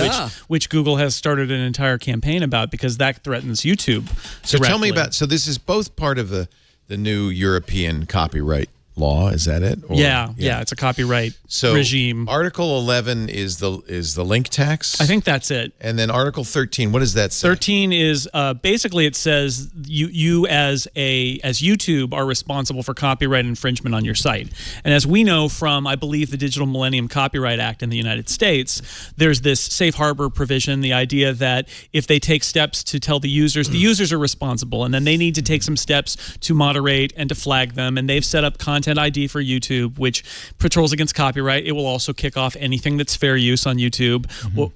which Google has started an entire campaign about because that threatens YouTube. So tell me about. So this is both part of the new European copyright law. Is that it? Yeah, it's a copyright regime. Article 11 is the link tax. I think that's it. And then Article 13, what does that say? 13 is basically it says you as YouTube are responsible for copyright infringement on your site. And as we know from, I believe, the Digital Millennium Copyright Act in the United States, there's this safe harbor provision, the idea that if they take steps to tell the users are responsible, and then they need to take some steps to moderate and to flag them, and they've set up content ID for YouTube, which patrols against copyright. It will also kick off anything that's fair use on YouTube.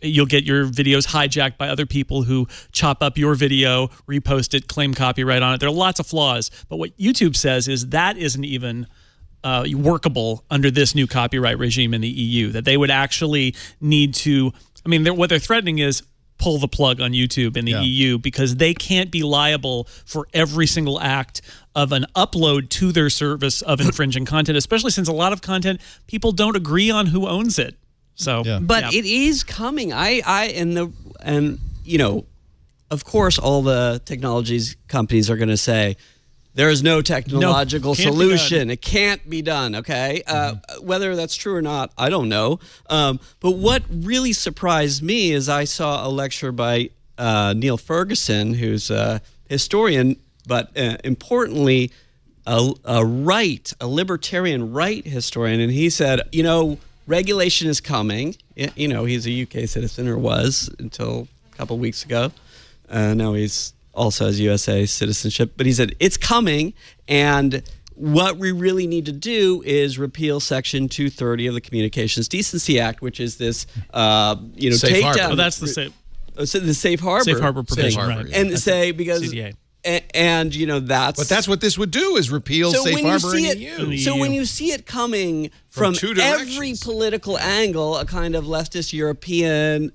You'll get your videos hijacked by other people who chop up your video, repost it, claim copyright on it. There are lots of flaws, but what YouTube says is that isn't even workable under this new copyright regime in the EU, that they would actually need to, what they're threatening is pull the plug on YouTube in the EU because they can't be liable for every single act of an upload to their service of infringing content, especially since a lot of content people don't agree on who owns it. So, it is coming. Of course, all the technologies companies are going to say there is no technological solution. It can't be done. Okay, whether that's true or not, I don't know. But what really surprised me is I saw a lecture by Neil Ferguson, who's a historian, but importantly, a libertarian right historian, and he said, regulation is coming. He's a UK citizen, or was until a couple weeks ago. Now he's also has USA citizenship, but he said it's coming, and what we really need to do is repeal Section 230 of the Communications Decency Act, which is this, safe harbor. Well, that's the safe. So the safe harbor provision, right? And say because. CDA. And that's... But that's what this would do, is repeal safe harbor in the EU. So when you see it coming from every political angle, a kind of leftist European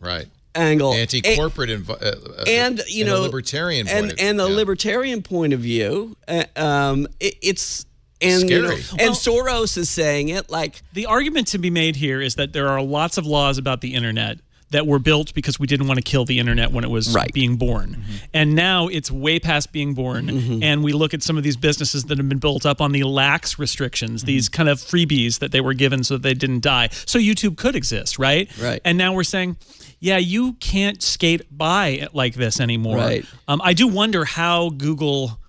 angle, anti-corporate and a libertarian point of view. And the libertarian point of view, it's... And, scary. And Soros is saying it like... The argument to be made here is that there are lots of laws about the internet that were built because we didn't want to kill the internet when it was being born. And now it's way past being born. And we look at some of these businesses that have been built up on the lax restrictions, these kind of freebies that they were given so that they didn't die. So YouTube could exist, right? And now we're saying, you can't skate by like this anymore. I do wonder how Google,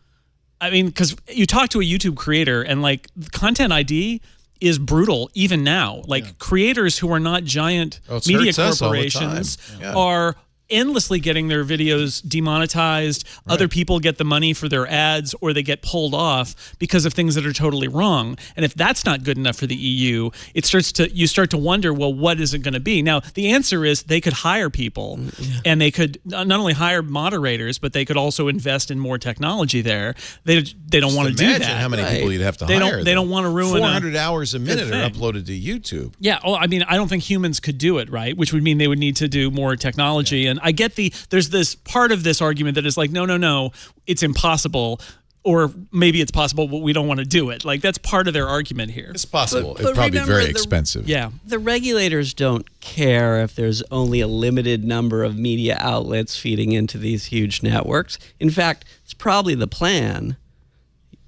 because you talk to a YouTube creator and like Content ID is brutal even now. Like creators who are not giant media corporations are endlessly getting their videos demonetized. Right. Other people get the money for their ads, or they get pulled off because of things that are totally wrong. And if that's not good enough for the EU, you start to wonder, well, what is it going to be? Now, the answer is they could hire people, and they could not only hire moderators, but they could also invest in more technology there. They don't want to do that. Imagine how many people you'd have to hire. They don't want to ruin 400 hours a minute are uploaded to YouTube. Yeah, well, I mean, I don't think humans could do it, right? Which would mean they would need to do more technology. Yeah. And I get there's this part of this argument that is like, no, it's impossible. Or maybe it's possible, but we don't want to do it. Like, that's part of their argument here. It's possible. It'd probably be very expensive. Yeah. The regulators don't care if there's only a limited number of media outlets feeding into these huge networks. In fact, it's probably the plan.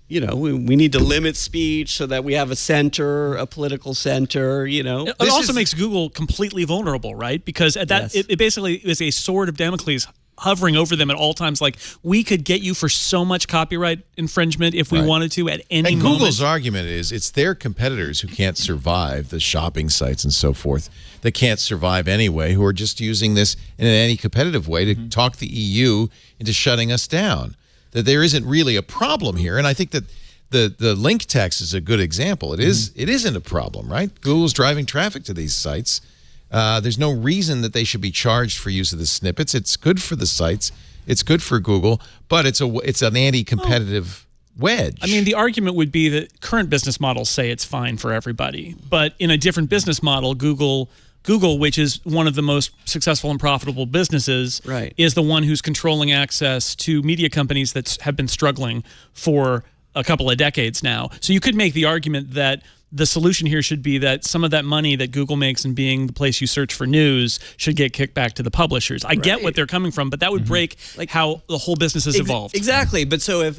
You know, we need to limit speech so that we have a political center, you know. It also makes Google completely vulnerable, right? Because at that, it basically is a sword of Damocles hovering over them at all times. Like, we could get you for so much copyright infringement if we wanted to at any moment. And Google's argument is it's their competitors who can't survive, the shopping sites and so forth, that can't survive anyway, who are just using this in an anti-competitive way to talk the EU into shutting us down. That there isn't really a problem here. And I think that the link tax is a good example. It isn't a problem, right? Google's driving traffic to these sites. There's no reason that they should be charged for use of the snippets. It's good for the sites. It's good for Google, but it's an anti-competitive wedge. I mean, the argument would be that current business models say it's fine for everybody, but in a different business model, Google, which is one of the most successful and profitable businesses, is the one who's controlling access to media companies that have been struggling for a couple of decades now. So you could make the argument that the solution here should be that some of that money that Google makes in being the place you search for news should get kicked back to the publishers. I get what they're coming from, but that would break how the whole business has evolved. Exactly. But so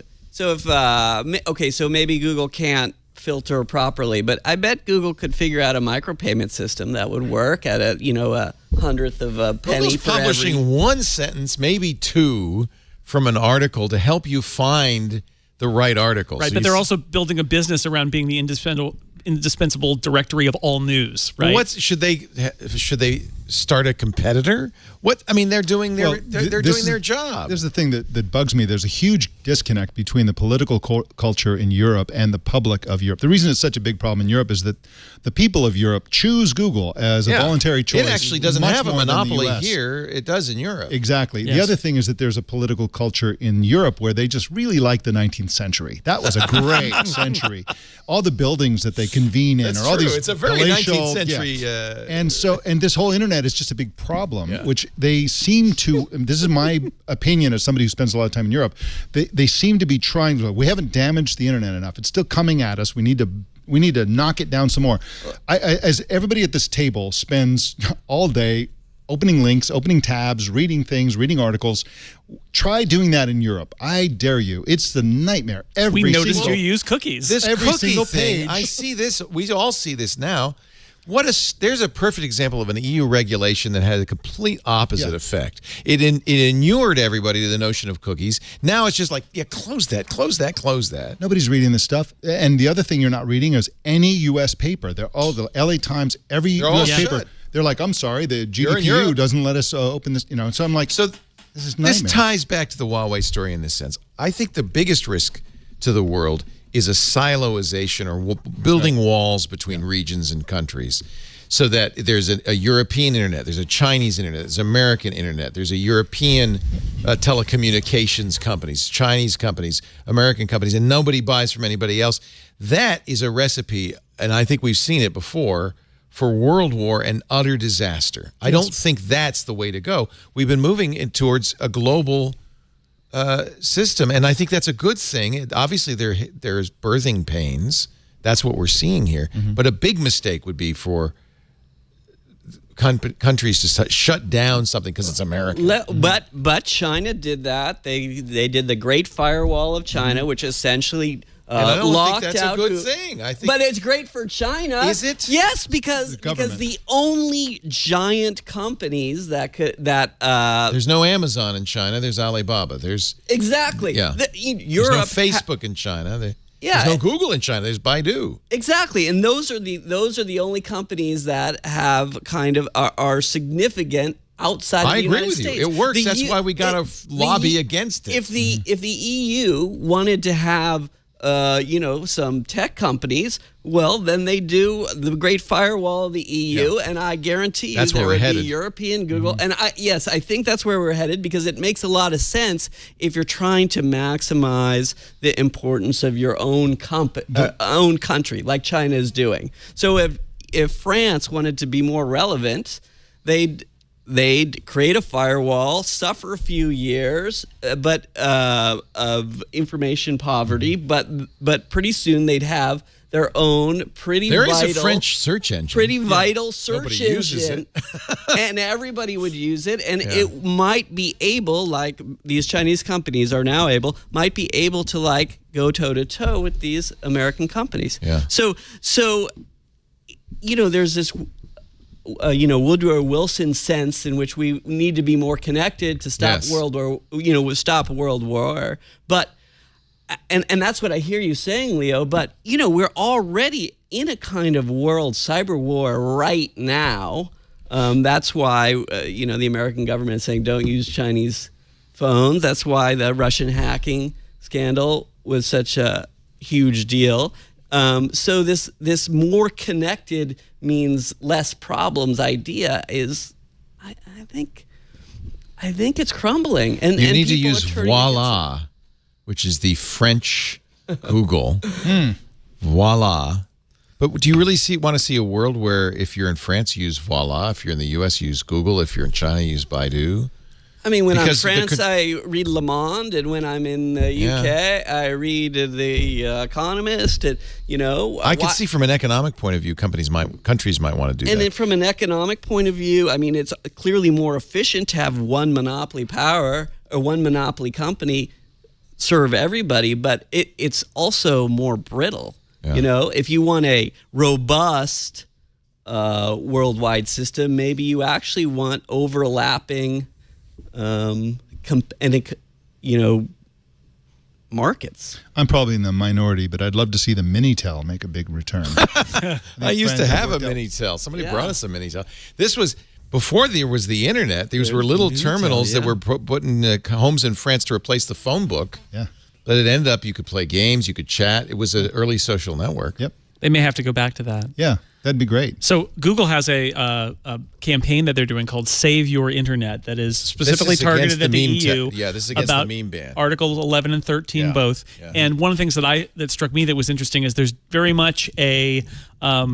maybe Google can't filter properly, but I bet Google could figure out a micropayment system that would work at a 100th of a penny. Google's publishing one sentence, maybe two, from an article to help you find the right article. Right, but they're also building a business around being the indispensable directory of all news, right? Well, should they start a competitor? What I mean, they're doing their doing their job. There's the thing that bugs me. There's a huge disconnect between the political culture in Europe and the public of Europe. The reason it's such a big problem in Europe is that the people of Europe choose Google as a voluntary choice. It actually doesn't have a monopoly here. It does in Europe. Exactly. Yes. The other thing is that there's a political culture in Europe where they just really like the 19th century. That was a great century. All the buildings that they convene in, That's all true. these it's a very palatial, 19th century. And this whole internet is just a big problem, which they seem to. This is my opinion as somebody who spends a lot of time in Europe. They seem to be trying to. We haven't damaged the internet enough. It's still coming at us. We need to knock it down some more. As everybody at this table spends all day opening links, opening tabs, reading things, reading articles. Try doing that in Europe. I dare you. It's the nightmare. We noticed you use cookies. This every cookie single thing, page. I see this. We all see this now. There's a perfect example of an EU regulation that had a complete opposite effect. It inured everybody to the notion of cookies. Now it's just like, close that, close that, close that. Nobody's reading this stuff. And the other thing you're not reading is any U.S. paper. They're all the LA Times, every U.S. paper. Shut. They're like, I'm sorry, the GDPR doesn't let us open this. So I'm like, this is nightmare. This ties back to the Huawei story in this sense. I think the biggest risk to the world is a siloization or building walls between regions and countries, so that there's a European internet, there's a Chinese internet, there's American internet, there's a European telecommunications companies, Chinese companies, American companies, and nobody buys from anybody else. That is a recipe, and I think we've seen it before, for world war and utter disaster. I don't think that's the way to go. We've been moving towards a global system, and I think that's a good thing. Obviously, there's birthing pains. That's what we're seeing here. But a big mistake would be for countries to shut down something because it's American. But China did that. They did the Great Firewall of China, which essentially and I don't locked think that's out a good thing. I think, but it's great for China. Is it? Yes, because the only giant companies that there's no Amazon in China. There's Alibaba. There's exactly Europe. There's no Facebook in China. There's no Google in China. There's Baidu. Exactly, and those are the only companies that have kind of are significant outside of the United States. I agree with you. It works. That's why we got to lobby against it. If the EU wanted to have some tech companies, well, then they do the Great Firewall of the EU, and I guarantee you there would be European Google. And I think that's where we're headed, because it makes a lot of sense if you're trying to maximize the importance of your own own country, like China is doing. So if France wanted to be more relevant, they'd create a firewall, suffer a few years, but of information poverty, but pretty soon they'd have their own pretty vital French search engine. Vital search engine. And everybody would use it, and it might be able, like these Chinese companies are now able, might be able to like go toe-to-toe with these American companies. Yeah. So there's this Woodrow Wilson sense in which we need to be more connected to stop stop World War. But and that's what I hear you saying, Leo. But we're already in a kind of world cyber war right now. That's why the American government is saying don't use Chinese phones. That's why the Russian hacking scandal was such a huge deal. So this more connected means less problems idea is, I think it's crumbling. And you need to use Voila, which is the French Google. Voila. But do you really want to see a world where if you're in France, you use Voila, if you're in the U.S., you use Google, if you're in China, you use Baidu? I mean, when I'm in France, I read Le Monde, and when I'm in the UK, I read The Economist. And, I can see from an economic point of view, countries might want to do that. And then from an economic point of view, I mean, it's clearly more efficient to have one monopoly power or one monopoly company serve everybody, but it's also more brittle. Yeah. If you want a robust worldwide system, maybe you actually want overlapping markets. I'm probably in the minority, but I'd love to see the Minitel make a big return. I used to have a Minitel. Somebody brought us a Minitel. This was before there was the internet. These were little terminals that were put in homes in France to replace the phone book. Yeah. But it ended up you could play games, you could chat. It was an early social network. Yep. They may have to go back to that. Yeah. That'd be great. So Google has a campaign that they're doing called Save Your Internet that is specifically targeted at the EU. This is against about the meme ban. Articles 11 and 13 both. Yeah. And one of the things that struck me that was interesting is there's very much a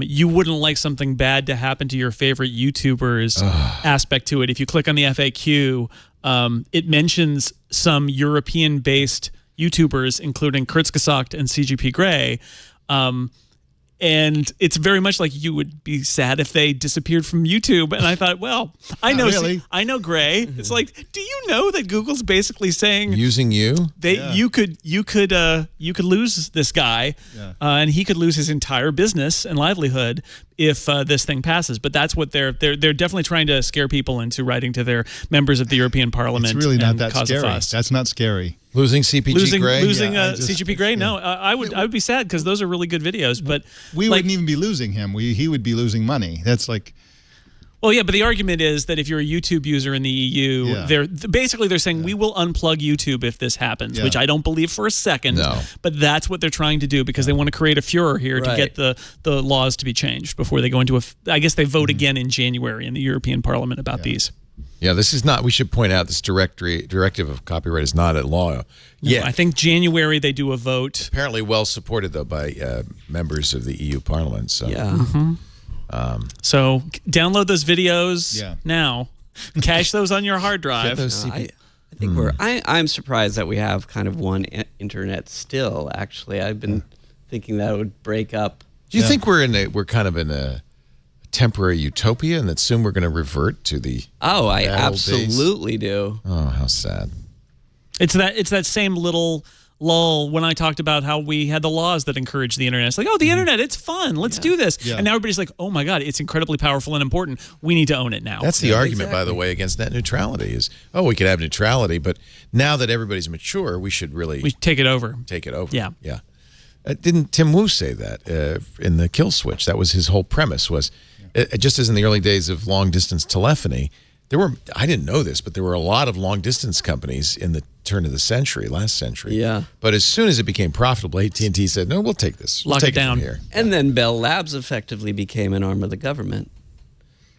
you wouldn't like something bad to happen to your favorite YouTubers aspect to it. If you click on the FAQ, it mentions some European-based YouTubers, including Kurzgesagt and CGP Grey. And it's very much like you would be sad if they disappeared from YouTube. And I thought, well, I know Gray. It's like, do you know that Google's basically saying using you? You could lose this guy, and he could lose his entire business and livelihood if this thing passes. But that's what they're definitely trying to scare people into writing to their members of the European Parliament. It's really not that cause scary. A fuss. That's not scary. Losing CPG Grey? Losing CGP Grey? No, I would be sad because those are really good videos. But we wouldn't even be losing him. He would be losing money. That's like... Well, yeah, but the argument is that if you're a YouTube user in the EU, they're saying we will unplug YouTube if this happens, which I don't believe for a second. No. But that's what they're trying to do because they want to create a furor here to get the laws to be changed before they go into I guess they vote again in January in the European Parliament about these. Yeah, this is not, we should point out this directive of copyright is not a law. Yeah, I think January they do a vote. Apparently well supported, though, by members of the EU Parliament. So. Yeah. Mm-hmm. So download those videos now. Cache those on your hard drive. I think I'm surprised that we have kind of one internet still, actually. I've been thinking that it would break up. Do you think we're kind of in a temporary utopia and that soon we're going to revert to the I absolutely do. Oh, how sad. It's that same little lull when I talked about how we had the laws that encourage the internet. It's like, the internet, it's fun. Let's do this. Yeah. And now everybody's like, oh my God, it's incredibly powerful and important. We need to own it now. That's the argument, by the way, against net neutrality is, we could have neutrality, but now that everybody's mature, we should take it over. Yeah. Yeah. Didn't Tim Wu say that in the kill switch? That was his whole premise was, just as in the early days of long-distance telephony, I didn't know this, but there were a lot of long-distance companies in the turn of the century, last century. Yeah. But as soon as it became profitable, AT&T said, no, we'll take this. We'll Lock take it down. from here. And then Bell Labs effectively became an arm of the government.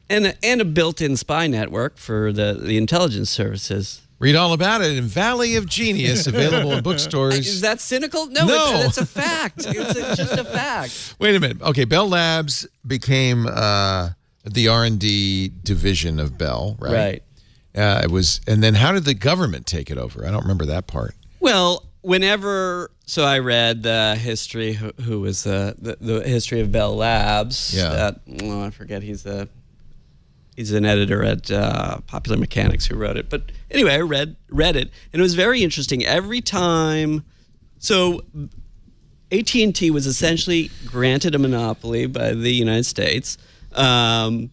And a built-in spy network for the intelligence services. Read all about it in Valley of Genius, available in bookstores. Is that cynical? No. It's a fact. It's just a fact. Wait a minute. Okay, Bell Labs became the R&D division of Bell, right? Right. It was, and then how did the government take it over? I don't remember that part. Well, so I read the history. Who was the history of Bell Labs? Yeah. I forget. He's an editor at Popular Mechanics who wrote it. But anyway, I read it, and it was very interesting. Every time, so AT&T was essentially granted a monopoly by the United States, and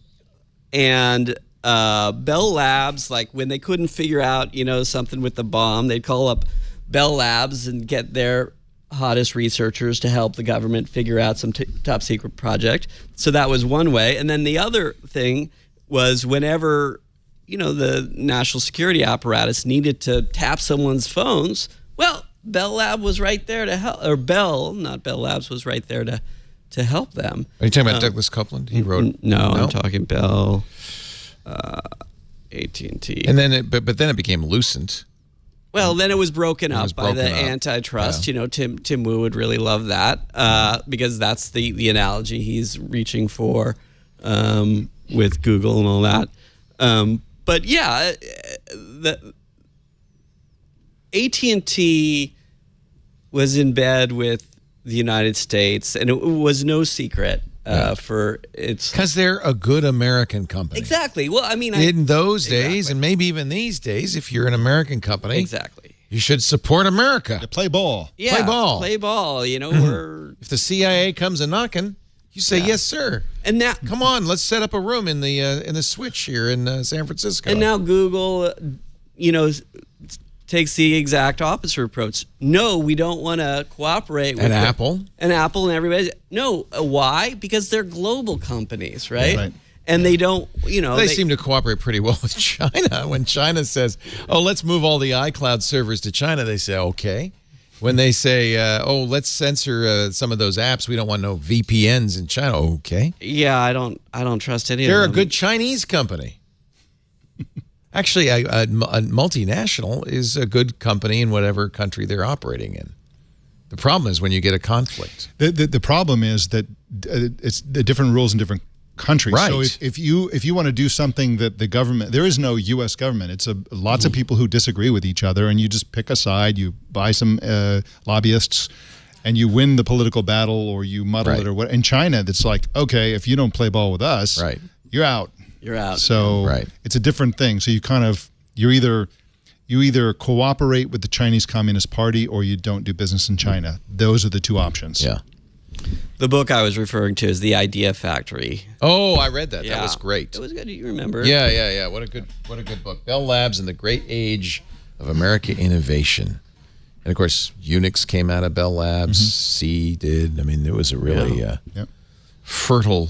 Bell Labs, like when they couldn't figure out, something with the bomb, they'd call up Bell Labs and get their hottest researchers to help the government figure out some top secret project. So that was one way. And then the other thing was whenever, the national security apparatus needed to tap someone's phones, well, Bell Lab was right there to help, or Bell, not Bell Labs, was right there to help them. Are you talking about Douglas Copeland? He wrote. No, I'm talking Bell, AT&T. And then, but then it became Lucent. Well, then it was broken up by the antitrust. Yeah. Tim Wu would really love that because that's the analogy he's reaching for with Google and all that. But yeah, the AT&T was in bed with the United States, and it was no secret for its... Because they're a good American company. Exactly. Well, I mean... In those days, and maybe even these days, if you're an American company... Exactly. You should support America. To play ball. Yeah, play ball. Play ball. We're... If the CIA comes a knocking, you say, yes, sir. And now... Come on, let's set up a room in the Switch here in San Francisco. And now Google, takes the exact opposite approach. No, we don't want to cooperate with Apple. And Apple and everybody. No, why? Because they're global companies, right? Right. And they don't, They seem to cooperate pretty well with China. When China says, oh, let's move all the iCloud servers to China, they say, okay. When they say, let's censor some of those apps, we don't want no VPNs in China, okay. Yeah, I don't trust any of them. They're a good Chinese company. Actually, a multinational is a good company in whatever country they're operating in. The problem is when you get a conflict. The problem is that it's the different rules in different countries. Right. So if you want to do something that the government, there is no U.S. government. It's lots of people who disagree with each other, and you just pick a side. You buy some lobbyists, and you win the political battle, or you muddle it, or what. In China, it's like, okay, if you don't play ball with us, you're out. You're out. So it's a different thing. So you either cooperate with the Chinese Communist Party or you don't do business in China. Those are the two options. Yeah. The book I was referring to is The Idea Factory. Oh, I read that. Yeah. That was great. It was good. You remember? Yeah. What a good book. Bell Labs and the Great Age of American Innovation. And of course, Unix came out of Bell Labs. C did. I mean, it was a really fertile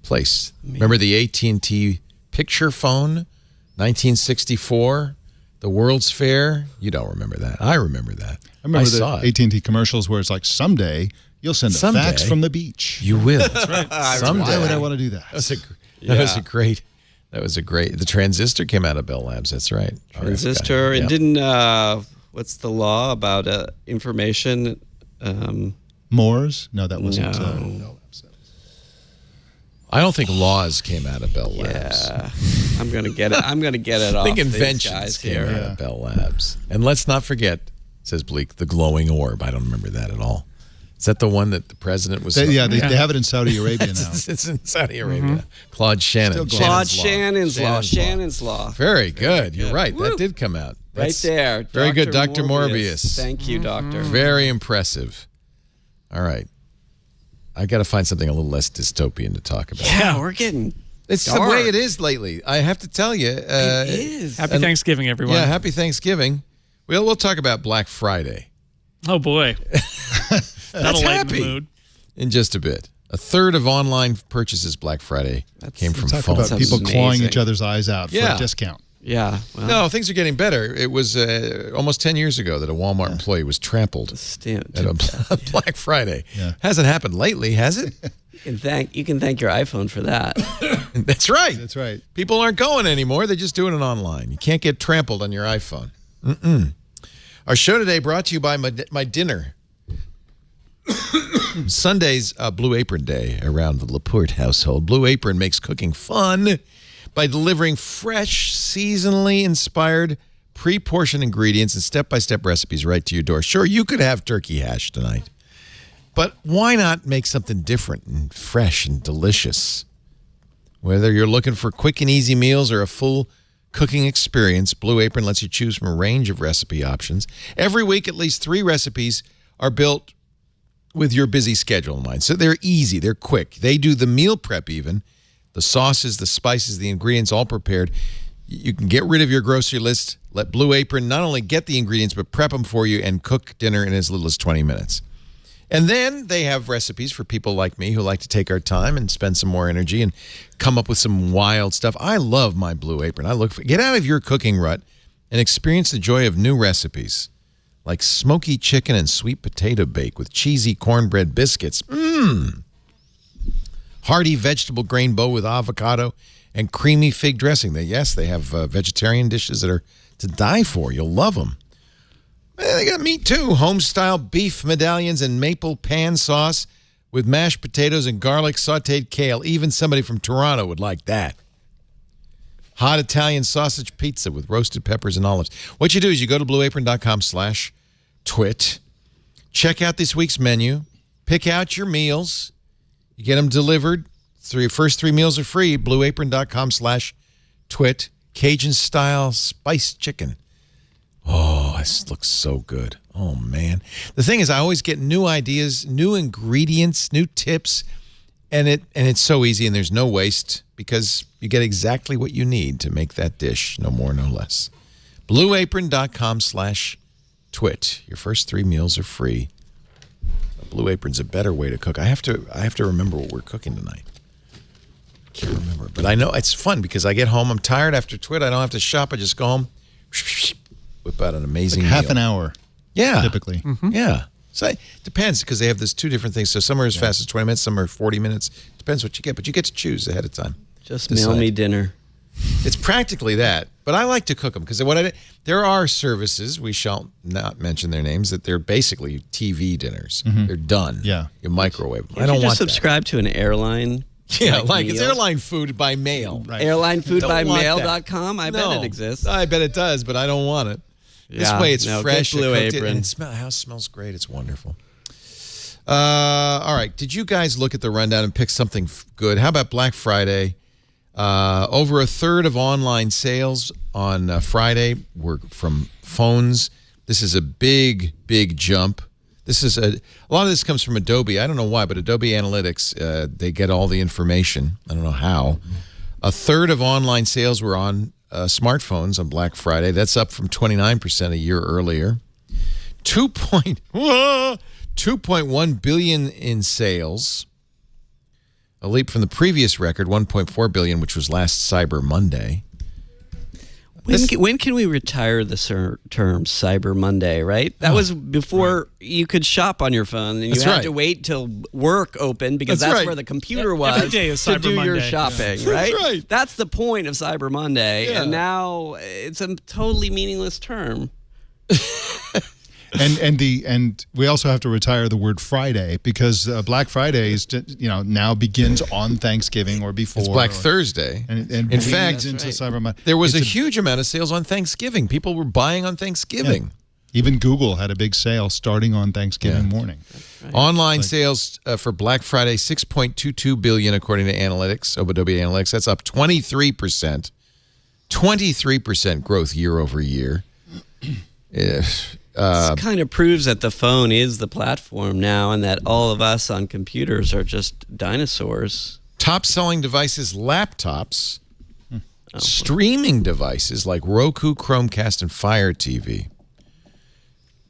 place. Remember the AT&T picture phone, 1964, the World's Fair? You don't remember that. I remember that. I remember saw the it. AT&T commercials where it's like, someday you'll send a fax from the beach. You will. That's right. Someday. Why would I want to do that? That was a great. The transistor came out of Bell Labs. That's right. Transistor. It didn't. What's the law about information? Moore's? No, that wasn't. No. I don't think laws came out of Bell Labs. Yeah, I'm gonna get it. I think inventions came out of Bell Labs. And let's not forget, says Bleak, the glowing orb. I don't remember that at all. Is that the one that the president was? They have it in Saudi Arabia now. It's in Saudi Arabia. Claude Shannon. Shannon's law. Very good. You're right. That did come out. That's right there. Very good, Dr. Morbius. Thank you, Doctor. Very impressive. All right. I got to find something a little less dystopian to talk about. Yeah, we're getting It's dark. the way it is lately. I have to tell you. It is. Happy Thanksgiving, everyone. Yeah, happy Thanksgiving. We'll talk about Black Friday. Oh, boy. That'll lighten the mood. In just a bit. A third of online purchases Black Friday came from Talk phones. about people amazing. clawing each other's eyes out for Yeah. a discount. Yeah. Well, No, things are getting better. It was almost 10 years ago that a Walmart employee was trampled at a Black Friday. Yeah. Hasn't happened lately, has it? you can thank your iPhone for that. That's right. That's right. People aren't going anymore. They're just doing it online. You can't get trampled on your iPhone. Our show today brought to you by my dinner. Sunday's Blue Apron Day around the Laporte household. Blue Apron makes cooking fun by delivering fresh, seasonally inspired, pre-portioned ingredients and step-by-step recipes right to your door. Sure, you could have turkey hash tonight, but why not make something different and fresh and delicious? Whether you're looking for quick and easy meals or a full cooking experience, Blue Apron lets you choose from a range of recipe options. Every week, at least 3 recipes are built with your busy schedule in mind. So they're easy, they're quick. They do the meal prep even. The sauces, the spices, the ingredients all prepared. You can get rid of your grocery list. Let Blue Apron not only get the ingredients, but prep them for you and cook dinner in as little as 20 minutes. And then they have recipes for people like me who like to take our time and spend some more energy and come up with some wild stuff. I love my Blue Apron. Get out of your cooking rut and experience the joy of new recipes like smoky chicken and sweet potato bake with cheesy cornbread biscuits. Hearty vegetable grain bowl with avocado and creamy fig dressing. They have vegetarian dishes that are to die for. You'll love them. They got meat too. Home-style beef medallions and maple pan sauce with mashed potatoes and garlic sautéed kale. Even somebody from Toronto would like that. Hot Italian sausage pizza with roasted peppers and olives. What you do is you go to blueapron.com/twit. Check out this week's menu. Pick out your meals. You get them delivered. Your first 3 meals are free. Blueapron.com/twit. Cajun-style spiced chicken. Oh, this looks so good. Oh, man. The thing is, I always get new ideas, new ingredients, new tips, and it's so easy, and there's no waste because you get exactly what you need to make that dish, no more, no less. Blueapron.com/twit. Your first 3 meals are free. Blue Apron's a better way to cook. I have to remember what we're cooking tonight. Can't remember, but I know it's fun because I get home. I'm tired after Twit. I don't have to shop. I just go home, whip out an amazing half meal. an hour. Yeah, typically. Yeah. So it depends because they have those 2 different things. So some are as fast as 20 minutes, some are 40 minutes. Depends what you get, but you get to choose ahead of time. Just mail me dinner. It's practically that, but I like to cook them because there are services, we shall not mention their names, that they're basically TV dinners. They're done. Yeah. You microwave them. Can't I don't you want just subscribe to an airline? Yeah, like it's meal? airline food by mail. Right. Airlinefoodbymail.com? I bet it exists. I bet it does, but I don't want it. This Yeah, way it's no, fresh. get Blue I cooked it, Apron. and the house smells great. It's wonderful. All right. Did you guys look at the rundown and pick something good? How about Black Friday? Over a third of online sales on Friday were from phones. This is a big, big jump. This is a lot of this comes from Adobe. I don't know why, but Adobe Analytics, they get all the information. I don't know how. A third of online sales were on smartphones on Black Friday. That's up from 29% a year earlier. 2.1 billion in sales. A leap from the previous record, 1.4 billion, which was last Cyber Monday. When can we retire the term Cyber Monday, right? That was before you could shop on your phone, and you had to wait till work opened because that's where the computer was Every day is to Cyber do your Monday. shopping, That's right? right. That's the point of Cyber Monday, Yeah. and now it's a totally meaningless term. And we also have to retire the word Friday because Black Friday is now begins on Thanksgiving or before. It's Black Thursday. And in bleeds fact, into Cyber Monday. there was It's a huge amount of sales on Thanksgiving. People were buying on Thanksgiving. Even Google had a big sale starting on Thanksgiving morning. Online sales for Black Friday, 6.22 billion according to Analytics, Adobe Analytics. That's up 23%. 23% growth year over year. This kind of proves that the phone is the platform now and that all of us on computers are just dinosaurs. Top selling devices, laptops, streaming devices like Roku, Chromecast, and Fire TV.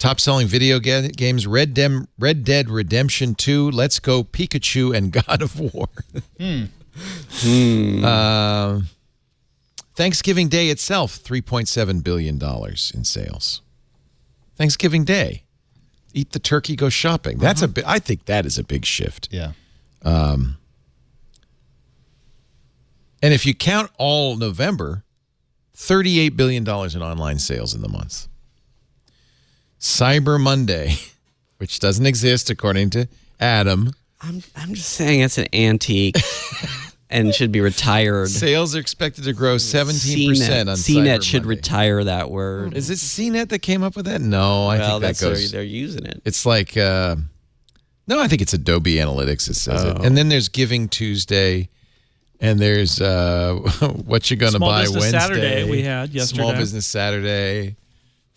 Top-selling video games, Red Dead Redemption 2, Let's Go Pikachu, and God of War. Thanksgiving Day itself, $3.7 billion in sales. Thanksgiving Day. Eat the turkey, go shopping. That's I think that is a big shift. Yeah. And if you count all November, $38 billion in online sales in the month. Cyber Monday, which doesn't exist according to Adam. I'm just saying it's an antique and should be retired. Sales are expected to grow 17% on Cyber CNET should Monday. retire that word. Is it CNET that came up with that? No, I think that goes. They're using it. It's like, no, I think it's Adobe Analytics that says it. And then there's Giving Tuesday, and there's What You Gonna Buy Wednesday. Small Business Saturday we had yesterday. Small Business Saturday.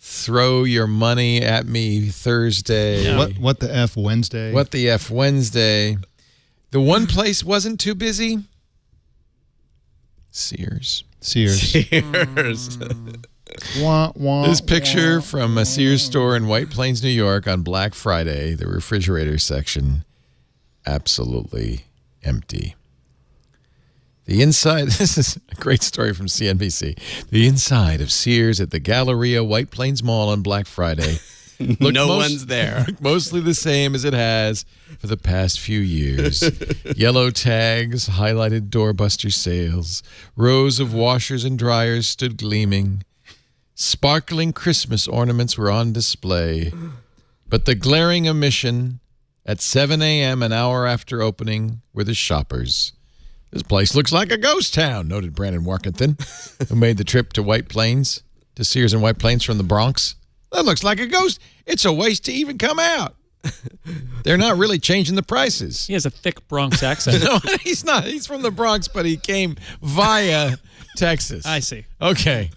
Throw Your Money at Me Thursday. Yeah. What the F Wednesday? What the F Wednesday. The one place wasn't too busy. Sears. Wah, wah, This picture from a Sears store in White Plains, New York on Black Friday, the refrigerator section, absolutely empty. The inside, this is a great story from CNBC. The inside of Sears at the Galleria White Plains Mall on Black Friday. One's there. Looked mostly the same as it has for the past few years. Yellow tags highlighted doorbuster sales. Rows of washers and dryers stood gleaming. Sparkling Christmas ornaments were on display. But the glaring omission at 7 a.m., an hour after opening, were the shoppers. This place looks like a ghost town, noted Brandon Workington, who made the trip to White Plains, to Sears in White Plains from the Bronx. That looks like a ghost. It's a waste to even come out. They're not really changing the prices. He has a thick Bronx accent. No, he's not. He's from the Bronx, but he came via Texas. I see. Okay.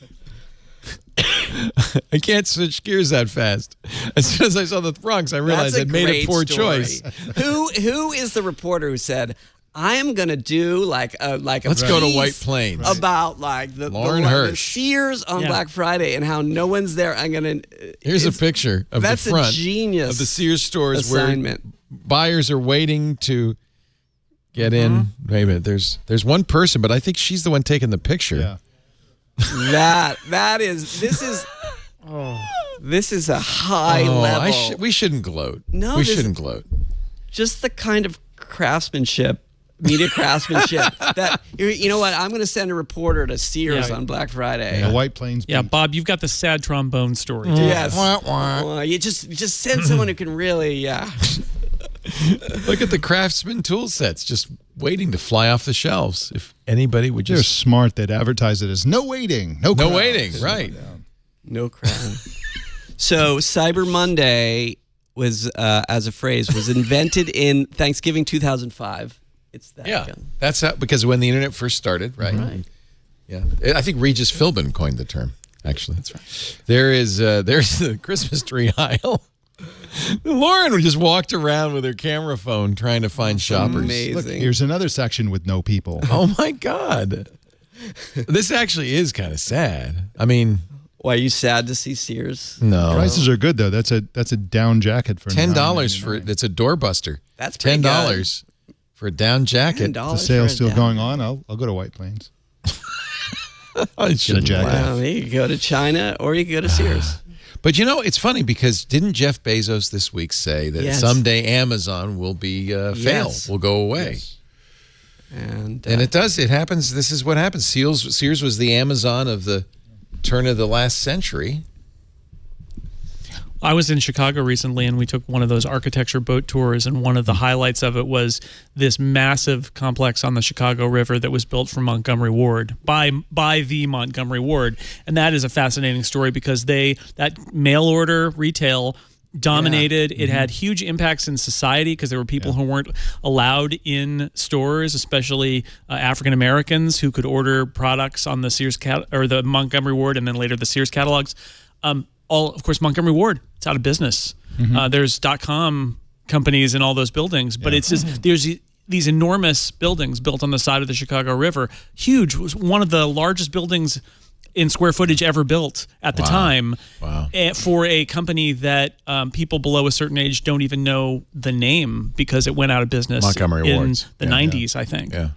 I can't switch gears that fast. As soon as I saw the Bronx, I realized I'd made a poor choice. Who is the reporter who said, I'm gonna do like a Let's go to White Plains about like the Hirsch. Sears on Black Friday and how no one's there. I'm gonna. Here's a picture of the front a genius of the Sears stores assignment. where buyers are waiting to get in. Wait a minute. There's one person, but I think she's the one taking the picture. Yeah. This is a high level. We shouldn't gloat. No, we shouldn't gloat. Just the kind of craftsmanship. Media craftsmanship. That you know what? I'm going to send a reporter to Sears on Black Friday. The White Plains. Yeah, Bob, you've got the sad trombone story. Too. Yes. You just send someone who can really. Look at the Craftsman tool sets, just waiting to fly off the shelves. If anybody would They're just smart. They'd advertise it as no waiting, no crowds. waiting, right? No crowd. So Cyber Monday was, as a phrase, was invented in Thanksgiving 2005. It's that. Yeah, that's how, because when the internet first started, right? Right. Yeah, I think Regis Philbin coined the term. Actually, that's right. There's the Christmas tree aisle. Lauren just walked around with her camera phone trying to find shoppers. Amazing. Look, here's another section with no people. Oh my God, this actually is kind of sad. I mean, Why, are you sad to see Sears? no. Prices are good though. That's a down jacket for $10 for it's a doorbuster. That's pretty $10 for a down jacket. The sale's still going on. I'll go to White Plains. I shouldn't jacket. laugh. Wow, you could go to China or you could go to Sears. But you know, it's funny because didn't Jeff Bezos this week say that Yes. someday Amazon will be fail, Yes. will go away? Yes. And And it happens. This is what happens. Sears was the Amazon of the turn of the last century. I was in Chicago recently, and we took one of those architecture boat tours, and one of the highlights of it was this massive complex on the Chicago River that was built for Montgomery Ward by the Montgomery Ward, and that is a fascinating story because that mail order retail dominated. It had huge impacts in society because there were people who weren't allowed in stores, especially African Americans who could order products on the Sears or the Montgomery Ward, and then later the Sears catalogs. Of course, Montgomery Ward, it's out of business. There's .com companies in all those buildings, but it's just there's these enormous buildings built on the side of the Chicago River. Huge. It was one of the largest buildings in square footage ever built at the time. Wow. For a company that people below a certain age don't even know the name because it went out of business Montgomery in Ward's. the 90s, I think. Yeah.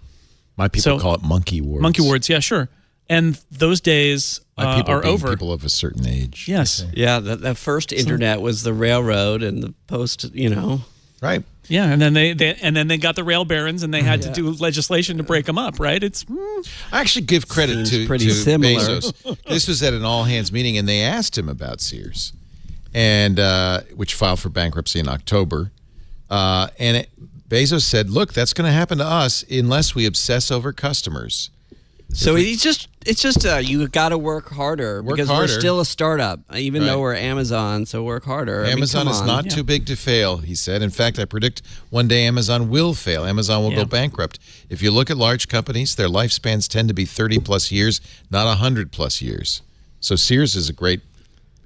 My people call it monkey wards. Monkey wards, yeah, sure. And those days My people are being over. people of a certain age. Yes. Yeah, the first internet was the railroad and the post, Right. Yeah, and then they got the rail barons, and they had to do legislation to break them up. Right? It's I actually give credit to similar. Bezos. This was at an all-hands meeting, and they asked him about Sears, and which filed for bankruptcy in October. Bezos said, "Look, that's going to happen to us unless we obsess over customers." So it's just you got to work harder because we're still a startup, even though we're Amazon. So work harder. Amazon is not too big to fail, he said. In fact, I predict one day Amazon will fail. Amazon will go bankrupt. If you look at large companies, their lifespans tend to be 30-plus years, not 100-plus years. So Sears is a great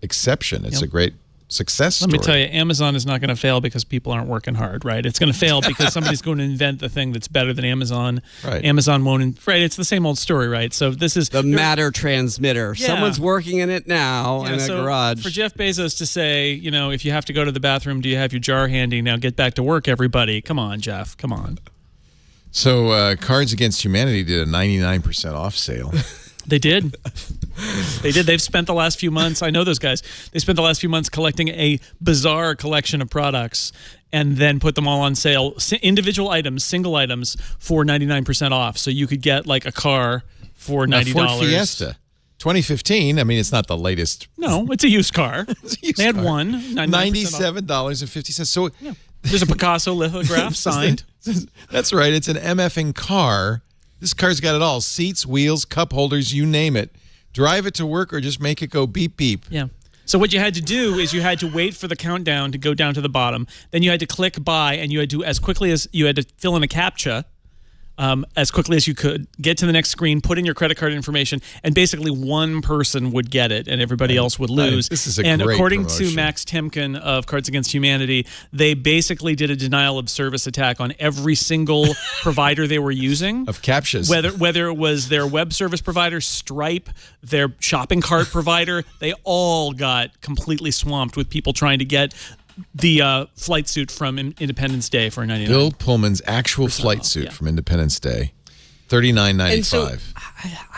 exception. It's a great success story. Let me tell you, Amazon is not going to fail because people aren't working hard, right? It's going to fail because somebody's going to invent the thing that's better than Amazon. Right. Amazon won't. Right. It's the same old story, right? So this is the matter transmitter. Yeah. Someone's working in it now in a garage. For Jeff Bezos to say, if you have to go to the bathroom, do you have your jar handy? Now get back to work, everybody. Come on, Jeff. Come on. So Cards Against Humanity did a 99% off sale. They did. They did. They've spent the last few months, I know those guys, they spent the last few months collecting a bizarre collection of products and then put them all on sale, individual items, single items for 99% off. So you could get like a car for $90. Ford Fiesta. 2015, I mean, it's not the latest. No, it's a used car. They had one. $97.50. So there's a Picasso lithograph signed. That's right. It's an MFing car. This car's got it all. Seats, wheels, cup holders, you name it. Drive it to work or just make it go beep, beep. Yeah. So what you had to do is you had to wait for the countdown to go down to the bottom. Then you had to click buy, and you had to, as quickly as you had to fill in a CAPTCHA, as quickly as you could, get to the next screen, put in your credit card information, and basically one person would get it and everybody else would lose. This is a and great according promotion. to Max Temkin of Cards Against Humanity, they basically did a denial of service attack on every single provider they were using. Of CAPTCHAs. Whether it was their web service provider, Stripe, their shopping cart provider, they all got completely swamped with people trying to get the flight suit from Independence Day for $99. Bill Pullman's actual flight suit from Independence Day, $39.95. And so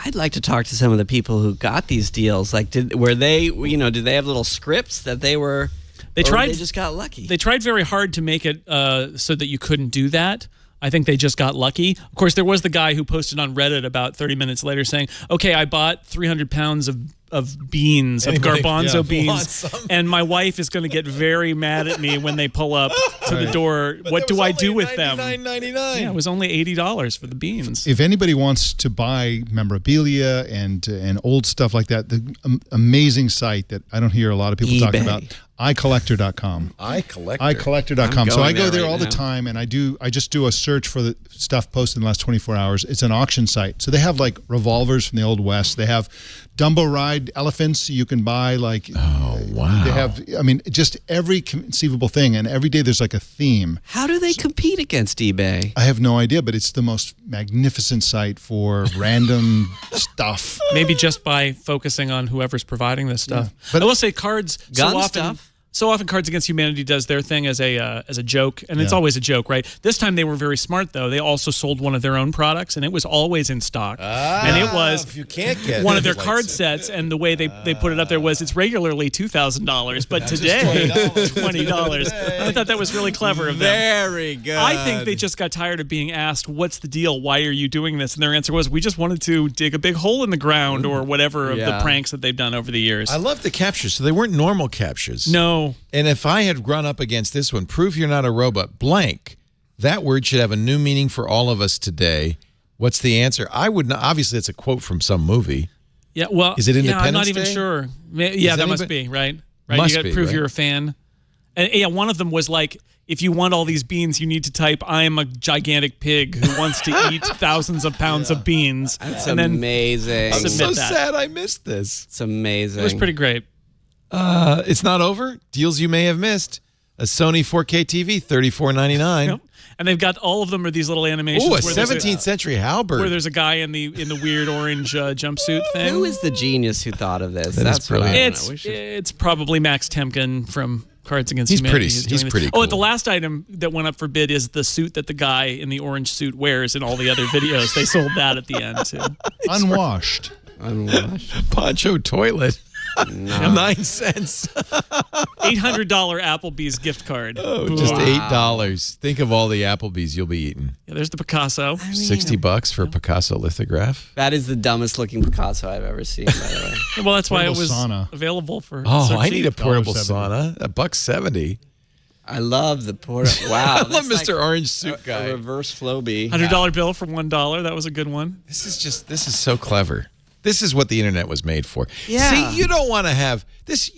I'd like to talk to some of the people who got these deals. Like, did they have little scripts that they were? They just got lucky. They tried very hard to make it so that you couldn't do that. I think they just got lucky. Of course, there was the guy who posted on Reddit about 30 minutes later saying, okay, I bought 300 pounds of beans, of garbanzo beans, and my wife is going to get very mad at me when they pull up to the door. What do I do with them? $99.99. Yeah, it was only $80 for the beans. If anybody wants to buy memorabilia and old stuff like that, the amazing site that I don't hear a lot of people talking about, iCollector.com. iCollector.com. So I go there all the time, and I just do a search for the stuff posted in the last 24 hours. It's an auction site. So they have like revolvers from the Old West. They have Dumbo ride elephants you can buy. Like, oh, wow. They have, I mean, just every conceivable thing, and every day there's like a theme. How do they compete against eBay? I have no idea, but it's the most magnificent site for random stuff. Maybe just by focusing on whoever's providing this stuff. Yeah. But I will say cards So often Cards Against Humanity does their thing as a joke, and it's always a joke, right? This time they were very smart, though. They also sold one of their own products, and it was always in stock. And it was if you can't get one of their card sets, and the way they put it up there was it's regularly $2,000, but today $20. I thought that was really clever of them. Very good. I think they just got tired of being asked, what's the deal? Why are you doing this? And their answer was, we just wanted to dig a big hole in the ground or whatever of the pranks that they've done over the years. I love the captures. So they weren't normal captures. No. And if I had run up against this one, prove you're not a robot, blank, that word should have a new meaning for all of us today. What's the answer? I would not. Obviously, it's a quote from some movie. Yeah, well, is it Independence I'm not even Day? sure. Yeah, that must be, right? Must you got to be, prove right? you're a fan. And yeah, one of them was like, if you want all these beans, you need to type, I am a gigantic pig who wants to eat thousands of pounds of beans. That's and amazing. I'm so submit that. sad I missed this. It's amazing. It was pretty great. It's not over. Deals you may have missed. A Sony 4K TV, $34.99. Yep. And they've got all of them are these little animations. Oh, a where there's 17th century halberd. where there's a guy in the weird orange jumpsuit thing. Who is the genius who thought of this? That's brilliant. It's probably Max Temkin from Cards Against He's Humanity. he's pretty cool. Oh, the last item that went up for bid is the suit that the guy in the orange suit wears in all the other videos. They sold that at the end too. Unwashed. Poncho toilet. No. 9 cents. $800 Applebee's gift card. Oh, just $8. Think of all the Applebee's you'll be eating. Yeah, there's the Picasso. $60 for a Picasso lithograph. That is the dumbest looking Picasso I've ever seen, by the way. Well, that's why it Portable was sauna. available for. Oh, so I cheap. need a portable $1.70. sauna. $1.70. I love the Wow. I love Mr. Orange Suit guy. A reverse Flowbee. $100 bill for $1. That was a good one. This is so clever. This is what the internet was made for. Yeah. See, you don't want to have this.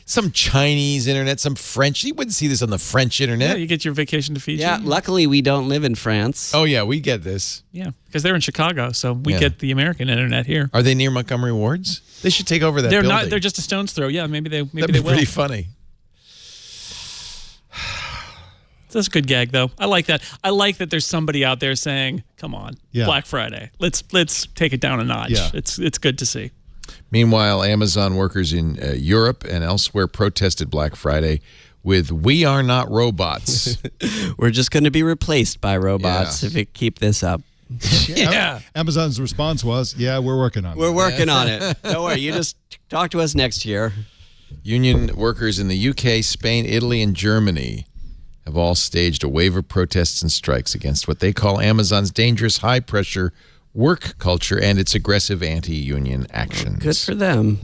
Some Chinese internet, some French. You wouldn't see this on the French Yeah, internet. you get your vacation to Fiji. Yeah, luckily we don't live in France. Oh yeah, we get this. Yeah, because they're in Chicago, so we Yeah. get the American internet here. Are they near Montgomery Wards? They should take over that They're building. not. They're just a stone's throw. Yeah, maybe they That'd be will. pretty funny. That's a good gag, though. I like that. I like that there's somebody out there saying, "Come on, Yeah. Black Friday. Let's take it down a notch." Yeah. It's good to see. Meanwhile, Amazon workers in Europe and elsewhere protested Black Friday with "We are not robots." We're just going to be replaced by robots Yeah. if we keep this up. Yeah. Amazon's response was, "Yeah, we're working on it." We're working on it. Don't worry. You just talk to us next year. Union workers in the UK, Spain, Italy, and Germany have all staged a wave of protests and strikes against what they call Amazon's dangerous high-pressure work culture and its aggressive anti-union actions. Good for them.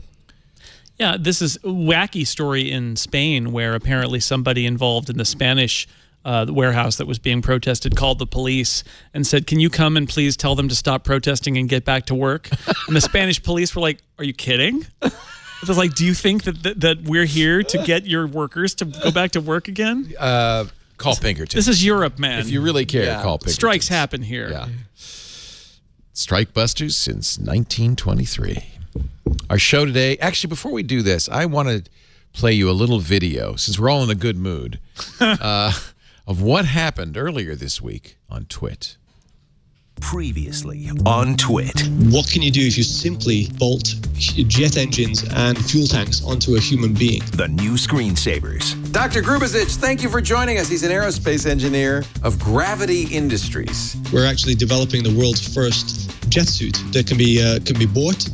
Yeah, this is a wacky story in Spain where apparently somebody involved in the Spanish warehouse that was being protested called the police and said, "Can you come and please tell them to stop protesting and get back to work?" And the Spanish police were like, "Are you kidding?" It was like, "Do you think that we're here to get your workers to go back to work again?" Call Pinkerton. This is Europe, man. If you really care, call Pinkerton. Strikes happen here. Yeah. Strike busters since 1923. Our show today, actually, before we do this, I want to play you a little video, since we're all in a good mood, of what happened earlier this week on Twit. Previously on Twit. What can you do if you simply bolt jet engines and fuel tanks onto a human being? The new screensavers. Dr. Grubasic, thank you for joining us. He's an aerospace engineer of Gravity Industries. We're actually developing the world's first jet suit that can be bought,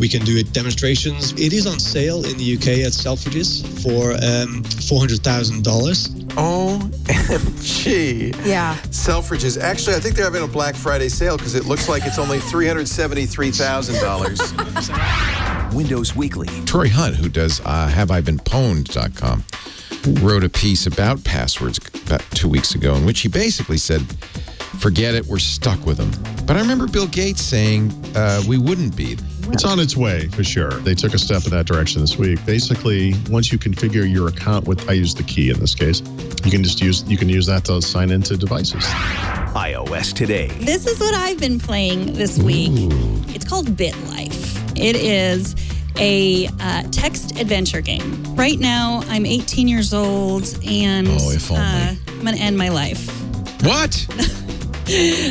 we can do it demonstrations. It is on sale in the UK at Selfridges for $400,000. OMG. Yeah. Selfridges. Actually, I think they're having a Black Friday sale because it looks like it's only $373,000. Windows Weekly. Troy Hunt, who does HaveIBeenPwned.com, wrote a piece about passwords about 2 weeks ago in which he basically said, forget it, we're stuck with them. But I remember Bill Gates saying we wouldn't be. It's on its way, for sure. They took a step in that direction this week. Basically, once you configure your account with, I use the key in this case, you can use that to sign into devices. iOS Today. This is what I've been playing this week. It's called BitLife. It is a text adventure game. Right now, I'm 18 years old, and if only. I'm going to end my life. What?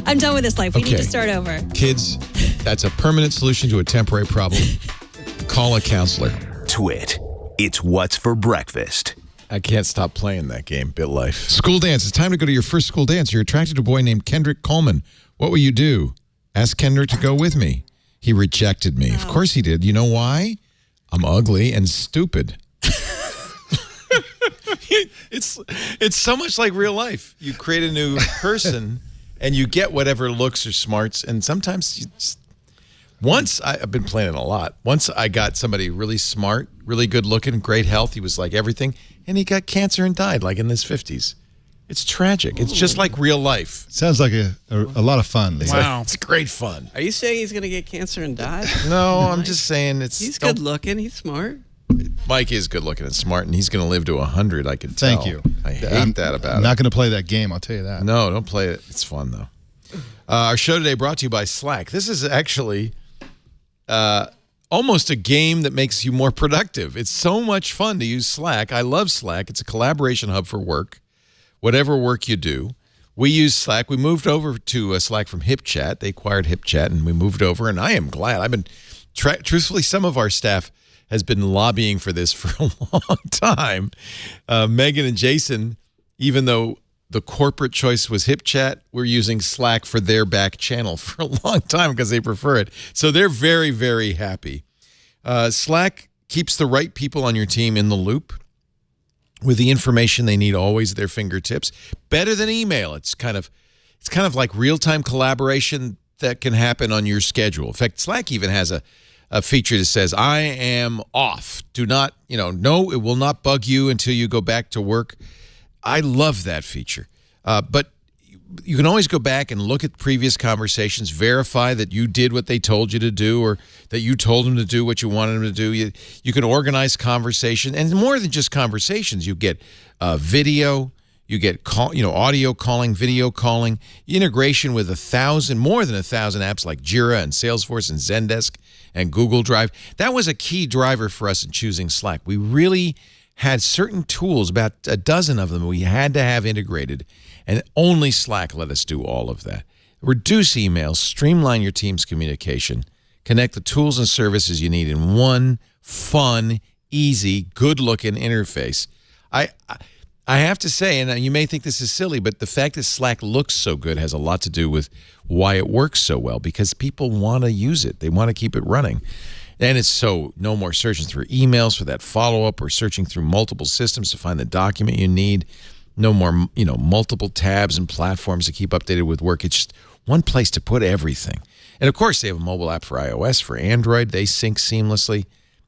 I'm done with this life. We need Okay. to start over. Kids, that's a permanent solution to a temporary problem. Call a counselor. Twit. It's what's for breakfast. I can't stop playing that game, BitLife. School dance. It's time to go to your first school dance. You're attracted to a boy named Kendrick Coleman. What will you do? Ask Kendrick to go with me. He rejected me. Of course he did. You know why? I'm ugly and stupid. It's so much like real life. You create a new person and you get whatever looks or smarts. And sometimes you just, I've been playing it a lot. Once I got somebody really smart, really good looking, great health. He was like everything. And he got cancer and died like in his 50s. It's tragic. It's just like real life. Sounds like a lot of fun. Wow. It's great fun. Are you saying he's going to get cancer and die? No, I'm just saying it's. He's good looking. He's smart. Mike is good looking and smart, and he's going to live to 100. I can tell. Thank you. I hate that about I'm it. not going to play that game, I'll tell you that. No, don't play it. It's fun though. Our show today brought to you by Slack. This is actually almost a game that makes you more productive. It's so much fun to use Slack. I love Slack. It's a collaboration hub for work, whatever work you do. We use Slack. We moved over to Slack from HipChat. They acquired HipChat, and we moved over, and I am glad. I've been, truthfully, some of our staff has been lobbying for this for a long time. Megan and Jason, even though the corporate choice was HipChat, we're using Slack for their back channel for a long time because they prefer it. So they're very, very happy. Slack keeps the right people on your team in the loop with the information they need always at their fingertips. Better than email. It's kind of like real-time collaboration that can happen on your schedule. In fact, Slack even has a feature that says, I am off. Do not, no, it will not bug you until you go back to work. I love that feature. But you can always go back and look at previous conversations, verify that you did what they told you to do or that you told them to do what you wanted them to do. You can organize conversation, and more than just conversations. You get video, you get audio calling, video calling, integration with more than 1,000 apps like Jira and Salesforce and Zendesk and Google Drive. That was a key driver for us in choosing Slack. We really had certain tools, about a dozen of them, we had to have integrated, and only Slack let us do all of that. Reduce emails, streamline your team's communication, connect the tools and services you need in one fun, easy, good-looking interface. I have to say, and you may think this is silly, but the fact that Slack looks so good has a lot to do with why it works so well, because people want to use it. They want to keep it running. And it's so no more searching through emails for that follow-up or searching through multiple systems to find the document you need. No more, multiple tabs and platforms to keep updated with work. It's just one place to put everything. And, of course, they have a mobile app for iOS, for Android. They sync seamlessly.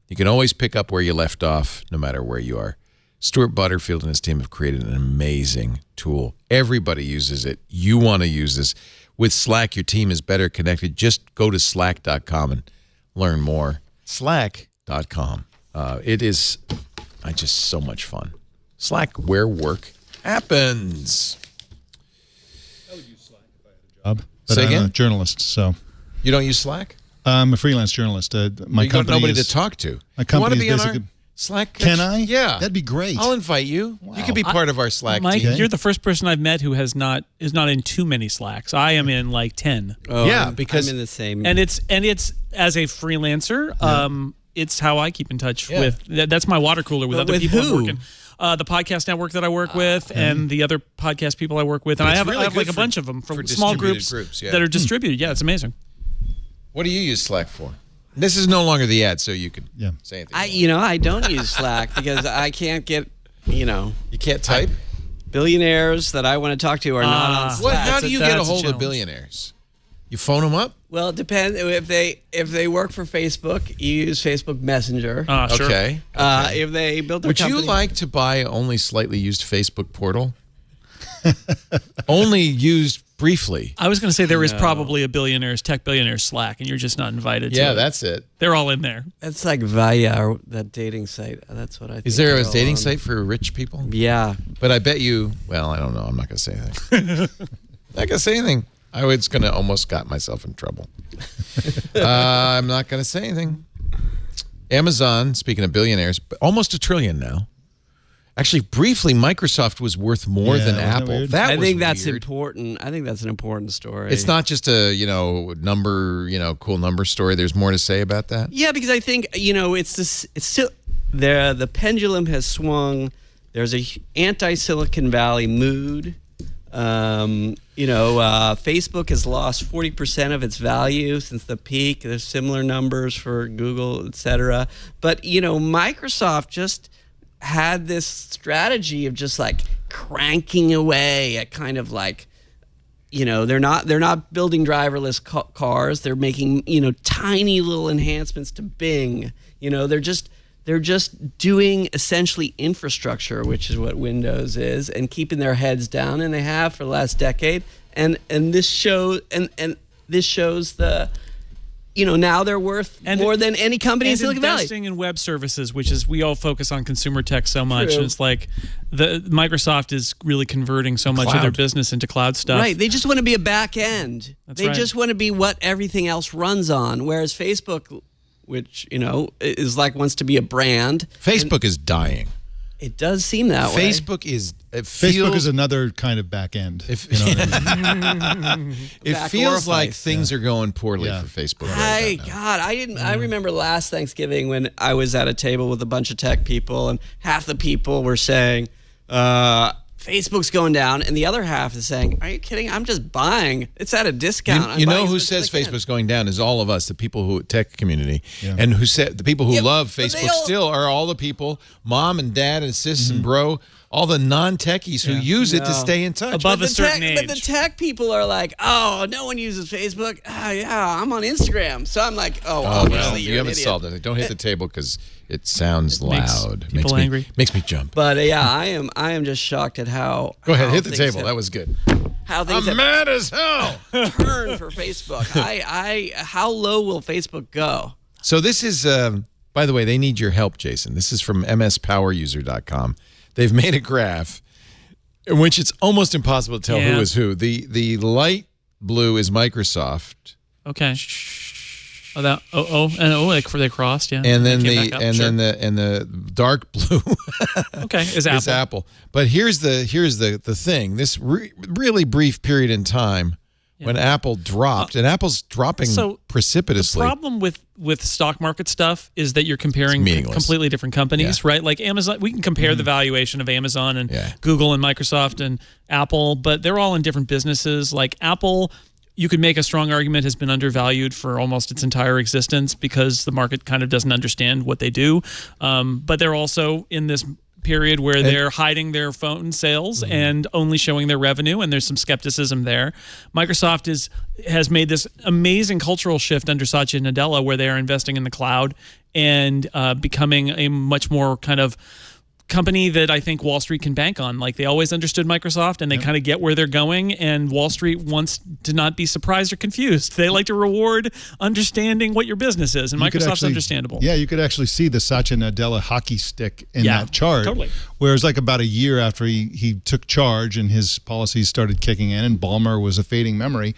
You can always pick up where you left off, no matter where you are. Stuart Butterfield and his team have created an amazing tool. Everybody uses it. You want to use this. With Slack, your team is better connected. Just go to slack.com and learn more. Slack.com. It is just so much fun. Slack, where work happens. I would use Slack if I had a job. But Say again? I'm a journalist, so. You don't use Slack? I'm a freelance journalist. My company nobody is, to talk to. My company you want to is be on basically. our Slack? Can I? Yeah. That'd be great. I'll invite you. Wow. You can be part of our Slack Mike, team. you're the first person I've met who is not in too many Slacks. I am in like 10. Oh, Yeah, I'm because- in the same. And it's as a freelancer, it's how I keep in touch with. That's my water cooler with But other with people who? I'm working. The podcast network that I work with, and the other podcast people I work with, and I have really like good a for- bunch of them for from small distributed groups, yeah. that are distributed. Yeah, it's amazing. What do you use Slack for? This is no longer the ad, so you can say anything. I don't use Slack because I can't get, You can't type? billionaires that I want to talk to are not on Slack. How do you get a that's a hold of challenge. billionaires? You phone them up? Well, it depends. If they work for Facebook, you use Facebook Messenger. Sure. Okay. If they build their Would company, you like to buy only slightly used Facebook portal? Only used briefly. I was going to say there is probably a tech billionaires Slack, and you're just not invited to Yeah, it. that's it. They're all in there. That's like Vaya, or that dating site. That's what I think. Is there a they're all dating on. site for rich people? Yeah. But I bet you, well, I don't know. I'm not going to say anything. Not going to say anything. I was going to almost got myself in trouble. I'm not going to say anything. Amazon, speaking of billionaires, almost $1 trillion now. Actually, briefly, Microsoft was worth more than wasn't that Apple. weird? That I was think that's weird. important. I think that's an important story. It's not just a, number, cool number story. There's more to say about that. Yeah, because I think it's still there. The pendulum has swung. There's a anti-Silicon Valley mood. Facebook has lost 40% of its value since the peak. There's similar numbers for Google, et cetera. But Microsoft just had this strategy of just like cranking away at kind of like. They're not building driverless cars. They're making tiny little enhancements to Bing. They're just doing essentially infrastructure, which is what Windows is, and keeping their heads down, and they have for the last decade. And this shows the now they're worth more than any company in Silicon Valley. Investing in web services, which is we all focus on consumer tech so much, True. and it's like the Microsoft is really converting so much of their business into cloud stuff. Right. They just want to be a back end. That's They right. just want to be what everything else runs on. Whereas Facebook, which, is like wants to be a brand. Facebook is dying. It does seem that way. Facebook is another kind of back end. It feels like things are going poorly for Facebook. I remember last Thanksgiving when I was at a table with a bunch of tech people, and half the people were saying, Facebook's going down, and the other half is saying, "Are you kidding? I'm just buying. It's at a discount." You know who says Facebook's going down is all of us, the people who tech community, and who said the people who love Facebook still are all the people, mom and dad and sis and bro, all the non-techies who use it to stay in touch above a certain age. But the tech people are like, "Oh, no one uses Facebook. Yeah, I'm on Instagram." So I'm like, obviously you haven't solved it. Don't hit the table because it sounds loud. Makes people angry. Makes me jump. But I am just shocked at how. Go ahead, hit the table. That was good. How things I'm mad as hell. Turn for Facebook. How low will Facebook go? So this is, by the way, they need your help, Jason. This is from mspoweruser.com. They've made a graph in which it's almost impossible to tell who is who. The light blue is Microsoft. Okay. Like they crossed, yeah. And then the dark blue is Apple. But here's the thing. This really brief period in time when Apple dropped, and Apple's dropping precipitously. The problem with stock market stuff is that you're comparing completely different companies, right? Like Amazon, we can compare the valuation of Amazon and Google and Microsoft and Apple, but they're all in different businesses. Like Apple, you could make a strong argument, has been undervalued for almost its entire existence because the market kind of doesn't understand what they do. But they're also in this period where they're hiding their phone sales and only showing their revenue, and there's some skepticism there. Microsoft has made this amazing cultural shift under Satya Nadella where they are investing in the cloud and becoming a much more kind of company that I think Wall Street can bank on. Like they always understood Microsoft and they kind of get where they're going, and Wall Street wants to not be surprised or confused. They like to reward understanding what your business is, and Microsoft's understandable. Yeah, you could actually see the Satya Nadella hockey stick in that chart. Totally. Whereas like about a year after he took charge and his policies started kicking in and Ballmer was a fading memory,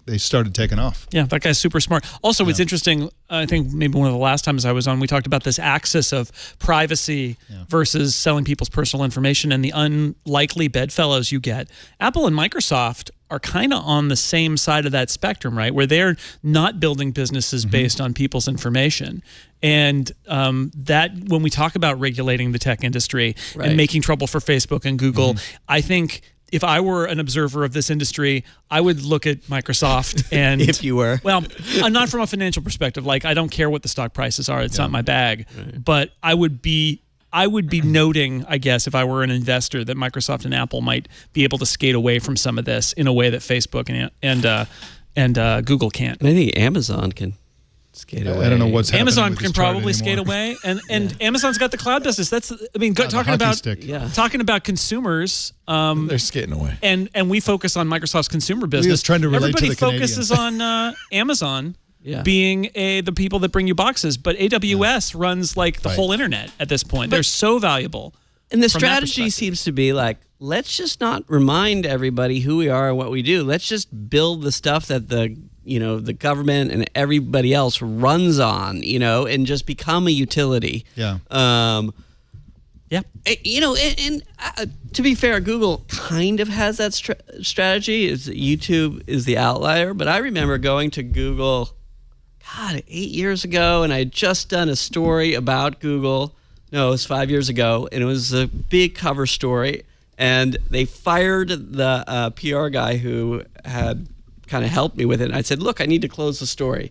they started taking off. Yeah, that guy's super smart. Also, it's interesting, I think maybe one of the last times I was on, we talked about this axis of privacy versus selling people's personal information and the unlikely bedfellows you get. Apple and Microsoft are kind of on the same side of that spectrum, right? Where they're not building businesses based on people's information. And that when we talk about regulating the tech industry and making trouble for Facebook and Google, I think if I were an observer of this industry, I would look at Microsoft and if you were, well, not from a financial perspective. Like I don't care what the stock prices are; it's not my bag. But I would be noting, I guess, if I were an investor, that Microsoft and Apple might be able to skate away from some of this in a way that Facebook and Google can't. And I think Amazon can skate away. I don't know what's happening. Amazon with can this chart probably skate anymore. away, and Amazon's got the cloud business. That's, I mean, talking about consumers. They're skating away, Mm-hmm. and we focus on Microsoft's consumer business. Just trying to relate Everybody to the focuses on Amazon. Being the people that bring you boxes, but AWS runs like the whole internet at this point. They're so valuable. And the strategy seems to be like, let's just not remind everybody who we are and what we do. Let's just build the stuff that the government and everybody else runs on, and just become a utility. Yeah. To be fair, Google kind of has that strategy. YouTube is the outlier, but I remember going to Google, 8 years ago, and I had just done a story about Google. No, it was 5 years ago, and it was a big cover story. And they fired the PR guy who had kind of helped me with it. And I said, look, I need to close the story.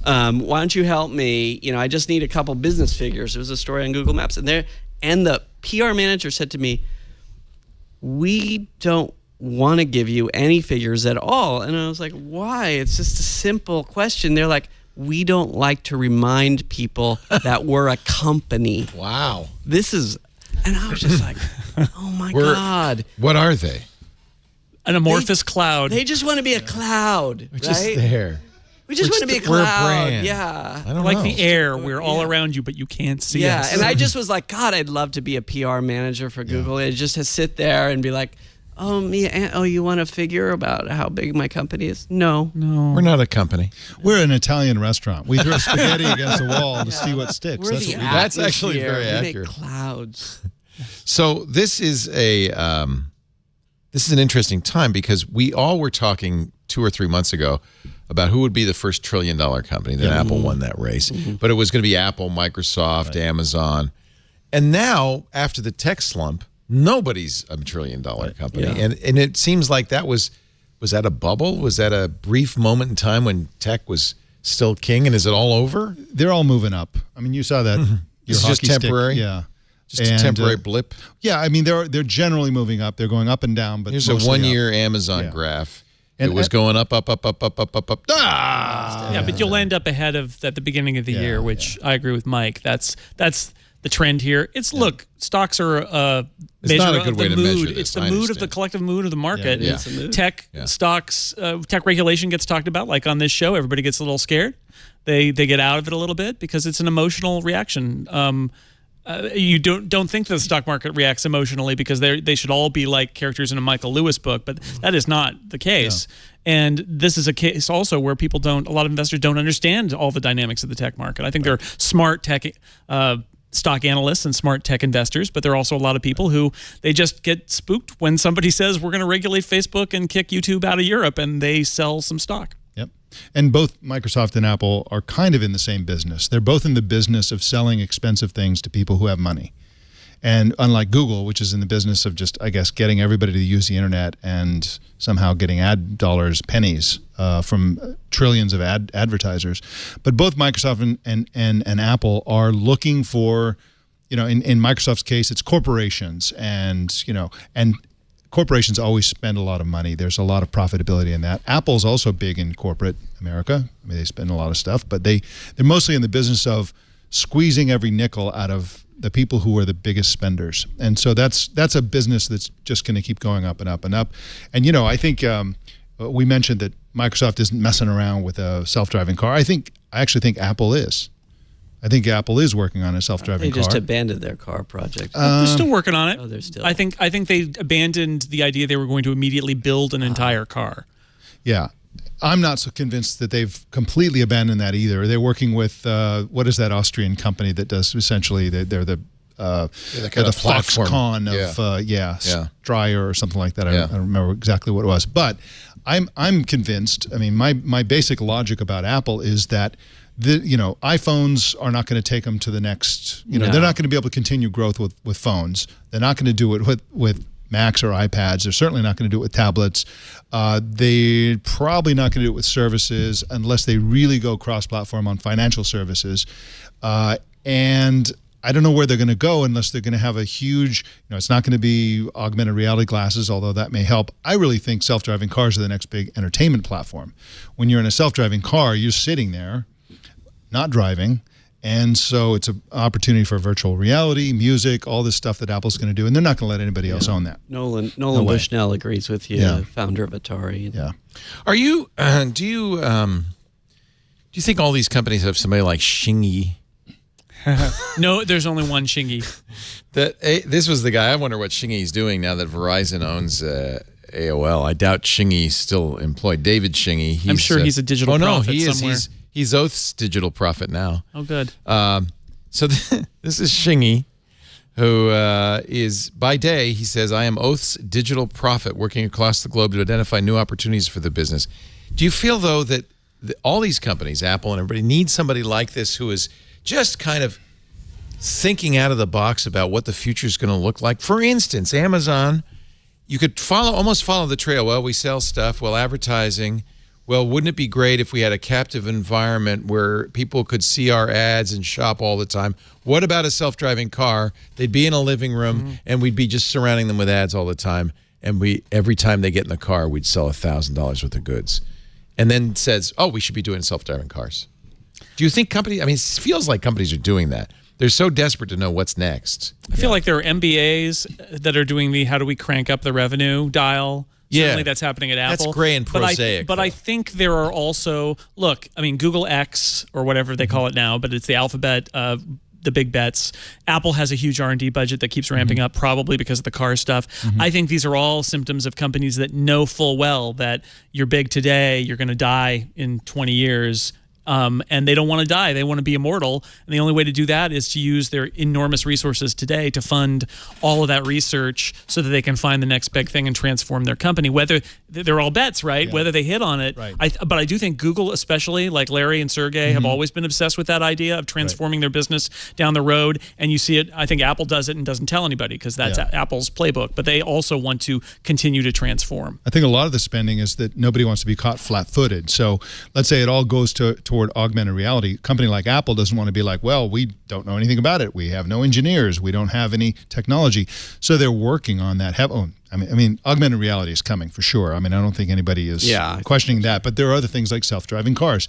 Why don't you help me? I just need a couple business figures. It was a story on Google Maps. And the PR manager said to me, we don't want to give you any figures at all. And I was like, why? It's just a simple question. They're like, we don't like to remind people that we're a company. Wow. And I was just like, oh my God. What are they? An amorphous cloud. They just want to be a cloud. We're just there. We just want to be a cloud. We're a brand. Yeah. I don't like know. the air. We're all around you, but you can't see us. Yeah. And I just was like, God, I'd love to be a PR manager for Google. I just to sit there and be like, Yeah. Oh, you want a figure about how big my company is? No. We're not a company. We're an Italian restaurant. We throw spaghetti against the wall to see what sticks. We're That's the what we do. That's actually atmosphere. very We accurate. Make clouds. So this is an interesting time because we all were talking 2 or 3 months ago about who would be the first $1 trillion company. Then Apple won that race, but it was going to be Apple, Microsoft, Amazon, and now after the tech slump, nobody's a $1 trillion company, and it seems like that was that a bubble? Was that a brief moment in time when tech was still king? And is it all over? They're all moving up. I mean, you saw that. It's just temporary. Yeah. Just a temporary blip. Yeah, I mean they're generally moving up. They're going up and down, but Here's a 1-year Amazon graph. And it was going up. Yeah, but you'll end up ahead of at the beginning of the year, which I agree with Mike. That's the trend here. Look, stocks are a measure not a good of way the to mood. measure this. It's the I mood of understand. the collective mood of the market. Yeah. It's a mood. Tech stocks, tech regulation gets talked about, like on this show. Everybody gets a little scared. They get out of it a little bit because it's an emotional reaction. You don't think the stock market reacts emotionally because they should all be like characters in a Michael Lewis book, but that is not the case. Yeah. And this is a case also where a lot of investors don't understand all the dynamics of the tech market. I think there are smart tech stock analysts and smart tech investors, but there are also a lot of people who they just get spooked when somebody says we're going to regulate Facebook and kick YouTube out of Europe, and they sell some stock. Yep. And both Microsoft and Apple are kind of in the same business. They're both in the business of selling expensive things to people who have money. And unlike Google, which is in the business of just, I guess, getting everybody to use the internet and somehow getting ad dollars, pennies from trillions of advertisers. But both Microsoft and Apple are looking for, in Microsoft's case, it's corporations and corporations always spend a lot of money. There's a lot of profitability in that. Apple's also big in corporate America. I mean, they spend a lot of stuff, but they're mostly in the business of squeezing every nickel out of the people who are the biggest spenders. And so that's a business that's just going to keep going up and up and up. And, I think we mentioned that Microsoft isn't messing around with a self-driving car. I actually think Apple is. I think Apple is working on a self-driving car. They just abandoned their car project. They're still working on it. Oh, they're still. I think they abandoned the idea they were going to immediately build an entire car. Yeah. I'm not so convinced that they've completely abandoned that either. They're working with, what is that Austrian company that does essentially, they're the Foxconn of, Stryer or something like that. I don't remember exactly what it was. But I'm convinced, I mean, my basic logic about Apple is that iPhones are not going to take them to the next, they're not going to be able to continue growth with phones. They're not going to do it with Macs or iPads. They're certainly not going to do it with tablets. They're probably not going to do it with services unless they really go cross-platform on financial services. And I don't know where they're going to go unless they're going to have a huge, it's not going to be augmented reality glasses, although that may help. I really think self-driving cars are the next big entertainment platform. When you're in a self-driving car, you're sitting there, not driving. And so it's an opportunity for virtual reality, music, all this stuff that Apple's going to do. And they're not going to let anybody else own that. Nolan Bushnell agrees with you, founder of Atari. Yeah. Are you, do you think all these companies have somebody like Xingyi? No, there's only one Xingyi. This was the guy. I wonder what Xingyi's doing now that Verizon owns AOL. I doubt Xingyi's still employed. David Xingyi. I'm sure he's a digital prophet he is. somewhere. He's Oath's digital prophet now. Oh, good. So this is Xingyi, who is, by day, he says, I am Oath's digital prophet working across the globe to identify new opportunities for the business. Do you feel, though, that all these companies, Apple and everybody, need somebody like this who is just kind of thinking out of the box about what the future is going to look like? For instance, Amazon, you could almost follow the trail. Well, we sell stuff. Well, advertising. Well, wouldn't it be great if we had a captive environment where people could see our ads and shop all the time? What about a self-driving car? They'd be in a living room, and we'd be just surrounding them with ads all the time. And every time they get in the car, we'd sell $1,000 worth of goods. And then says, oh, we should be doing self-driving cars. Do you think companies, I mean, it feels like companies are doing that. They're so desperate to know what's next. I feel like there are MBAs that are doing the how do we crank up the revenue dial. Certainly that's happening at Apple. That's gray and prosaic. But I think there are also, Google X, or whatever they call it now, but it's the Alphabet the big bets. Apple has a huge R&D budget that keeps ramping up, probably because of the car stuff. I think these are all symptoms of companies that know full well that you're big today, you're going to die in 20 years. And they don't want to die. They want to be immortal. And the only way to do that is to use their enormous resources today to fund all of that research so that they can find the next big thing and transform their company. Whether they're all bets, right? Yeah. Whether they hit on it. Right. But I do think Google, especially, like Larry and Sergey, have always been obsessed with that idea of transforming their business down the road. And you see it. I think Apple does it and doesn't tell anybody because that's Apple's playbook. But they also want to continue to transform. I think a lot of the spending is that nobody wants to be caught flat-footed. So let's say it all goes toward augmented reality. A company like Apple doesn't want to be like, well, we don't know anything about it. We have no engineers. We don't have any technology. So they're working on that. I mean, augmented reality is coming for sure. I mean, I don't think anybody is questioning that. But there are other things like self-driving cars.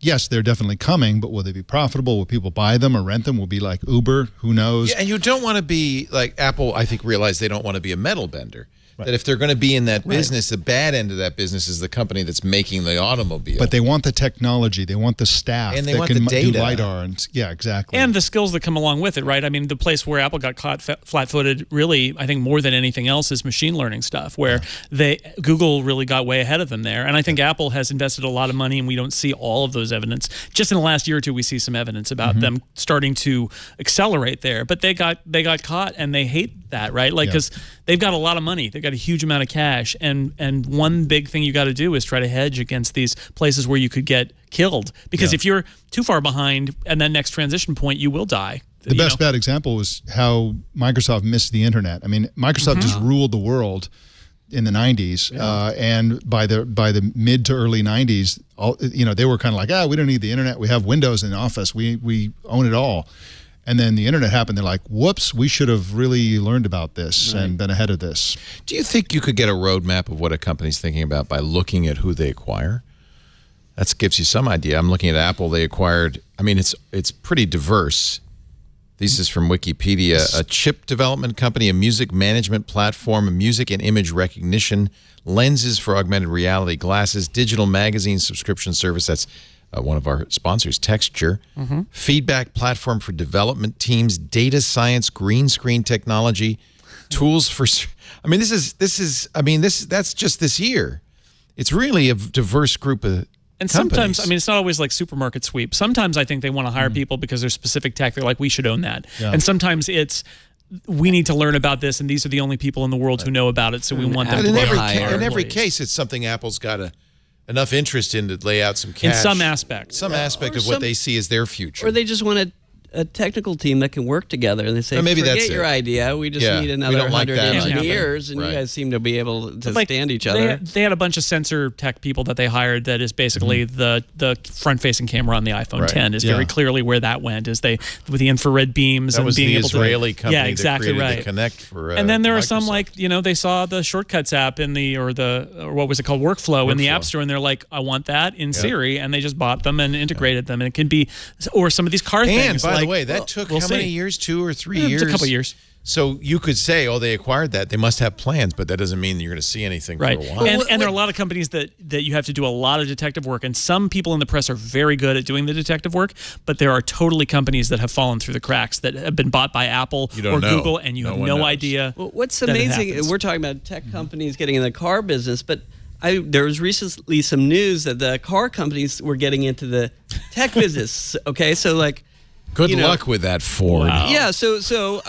Yes, they're definitely coming, but will they be profitable? Will people buy them or rent them? Will be like Uber? Who knows? Yeah, and you don't want to be like Apple. I think realized they don't want to be a metal bender. Right. That if they're going to be in that business, the bad end of that business is the company that's making the automobile. But they want the technology, they want the staff, and they that want can the data. do LiDAR, and exactly. And the skills that come along with it, right? I mean, the place where Apple got caught flat-footed, really, I think more than anything else, is machine learning stuff, where Google really got way ahead of them there. And I think Apple has invested a lot of money, and we don't see all of those evidence. Just in the last year or two, we see some evidence about them starting to accelerate there. But they got caught, and they hate that, right? Like, because they've got a lot of money, they've got a huge amount of cash, and one big thing you got to do is try to hedge against these places where you could get killed, because if you're too far behind and that next transition point, you will die. The best bad example was how Microsoft missed the internet. I mean, Microsoft just ruled the world in the 90s, and by the mid to early 90s, they were kind of like, we don't need the internet, we have Windows in the office, we own it all. And then the internet happened. They're like, whoops, we should have really learned about this and been ahead of this. Do you think you could get a roadmap of what a company's thinking about by looking at who they acquire? That gives you some idea. I'm looking at Apple. They acquired, I mean, it's pretty diverse. This is from Wikipedia. A chip development company, a music management platform, a music and image recognition, lenses for augmented reality, glasses, digital magazine subscription service. That's one of our sponsors, Texture, feedback platform for development teams, data science, green screen technology, tools for. I mean, that's just this year. It's really a diverse group of. And sometimes, I mean, it's not always like supermarket sweep. Sometimes I think they want to hire people because there's specific tech. They're like, we should own that. Yeah. And sometimes it's, we need to learn about this, and these are the only people in the world who know about it, so we want them to be in every case, it's something Apple's got enough interest in to lay out some cash. In some aspect. Some aspect of what they see as their future. Or they just want a technical team that can work together, and they say, maybe forget that's your idea, we just need another 100 engineers, and you guys seem to be able to stand each other. They had a bunch of sensor tech people that they hired that is basically the front-facing camera on the iPhone 10 is very clearly where that went, is with the infrared beams and being able to... That was the Israeli company that created the Kinect for and then there Microsoft. are some like, they saw the Shortcuts app in or what was it called, Workflow in the App Store, and they're like, I want that in Siri, and they just bought them and integrated them, and it can be, or some of these car things. And by the way, that took how many years? 2 or 3 years? It's a couple years. So you could say, they acquired that. They must have plans, but that doesn't mean that you're going to see anything for a while. And there are a lot of companies that you have to do a lot of detective work, and some people in the press are very good at doing the detective work, but there are totally companies that have fallen through the cracks that have been bought by Apple or Google, and you have no idea. Well, what's amazing, we're talking about tech companies getting in the car business, but there was recently some news that the car companies were getting into the tech business. Okay, so like, good luck with that, Ford. Wow. Yeah, so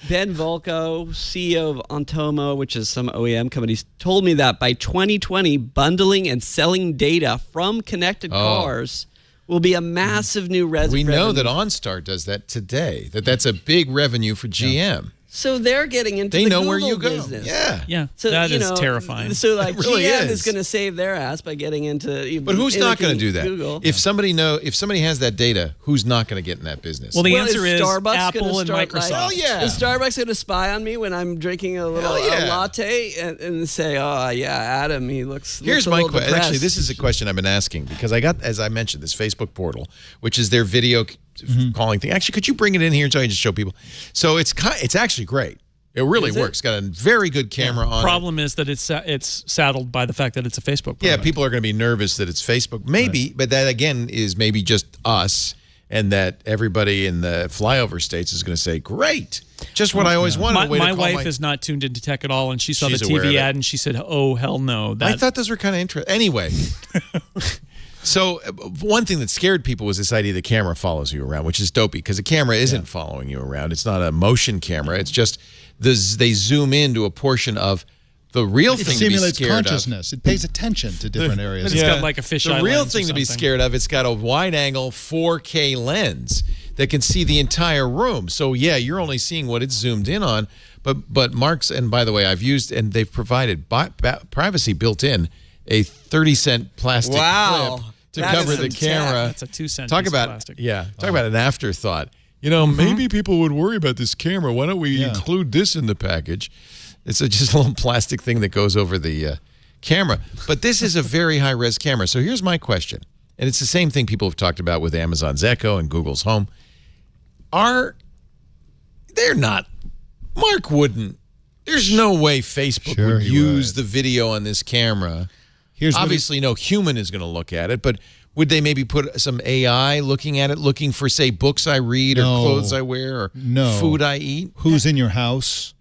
Ben Volko, CEO of Ontomo, which is some OEM companies, told me that by 2020, bundling and selling data from connected cars will be a massive new revenue. We know that OnStar does that today, that's a big revenue for GM. Yeah. So they're getting into the Google where you go. business. Yeah. So, that is terrifying. So like really GM is going to save their ass by getting into. But who's not going to do that? Google. If somebody has that data, who's not going to get in that business? Well, the answer is Starbucks Apple and Microsoft. Is Starbucks going to spy on me when I'm drinking a little latte and say, Adam, he looks. Here's my question. Actually, this is a question I've been asking because I got, as I mentioned, this Facebook portal, which is their video calling thing. Actually, could you bring it in here so I can just show people? So it's actually great. It really works. Got a very good camera on it. Problem is that it's saddled by the fact that it's a Facebook product. Yeah, people are going to be nervous that it's Facebook. Maybe, but that again is maybe just us. and that everybody in the flyover states is going to say, great, just what I always wanted. My wife is not tuned into tech at all, and she saw the She's aware of TV it. ad, and she said, oh, hell no. I thought those were kind of interesting. Anyway, so one thing that scared people was this idea the camera follows you around, which is dopey because a camera isn't following you around. It's not a motion camera. It's just they zoom into a portion of the real thing to be stimulates scared consciousness. It pays attention to different areas. It's got like a fisheye The real lens or thing to be something. scared of, it's got a wide-angle 4K lens that can see the entire room. So, yeah, you're only seeing what it's zoomed in on. But Mark's, and by the way, I've used, and they've provided privacy built in, a 30-cent plastic clip to cover the camera. That's a 2-cent Talk piece about, of plastic. Talk about an afterthought. You know, maybe people would worry about this camera. Why don't we include this in the package? It's just a little plastic thing that goes over the camera. But this is a very high-res camera. So here's my question. And it's the same thing people have talked about with Amazon's Echo and Google's Home. They're not. Mark wouldn't. There's no way Facebook would use the video on this camera. Obviously, no human is going to look at it, but would they maybe put some AI looking at it, looking for, say, books I read or clothes I wear or food I eat? Who's in your house?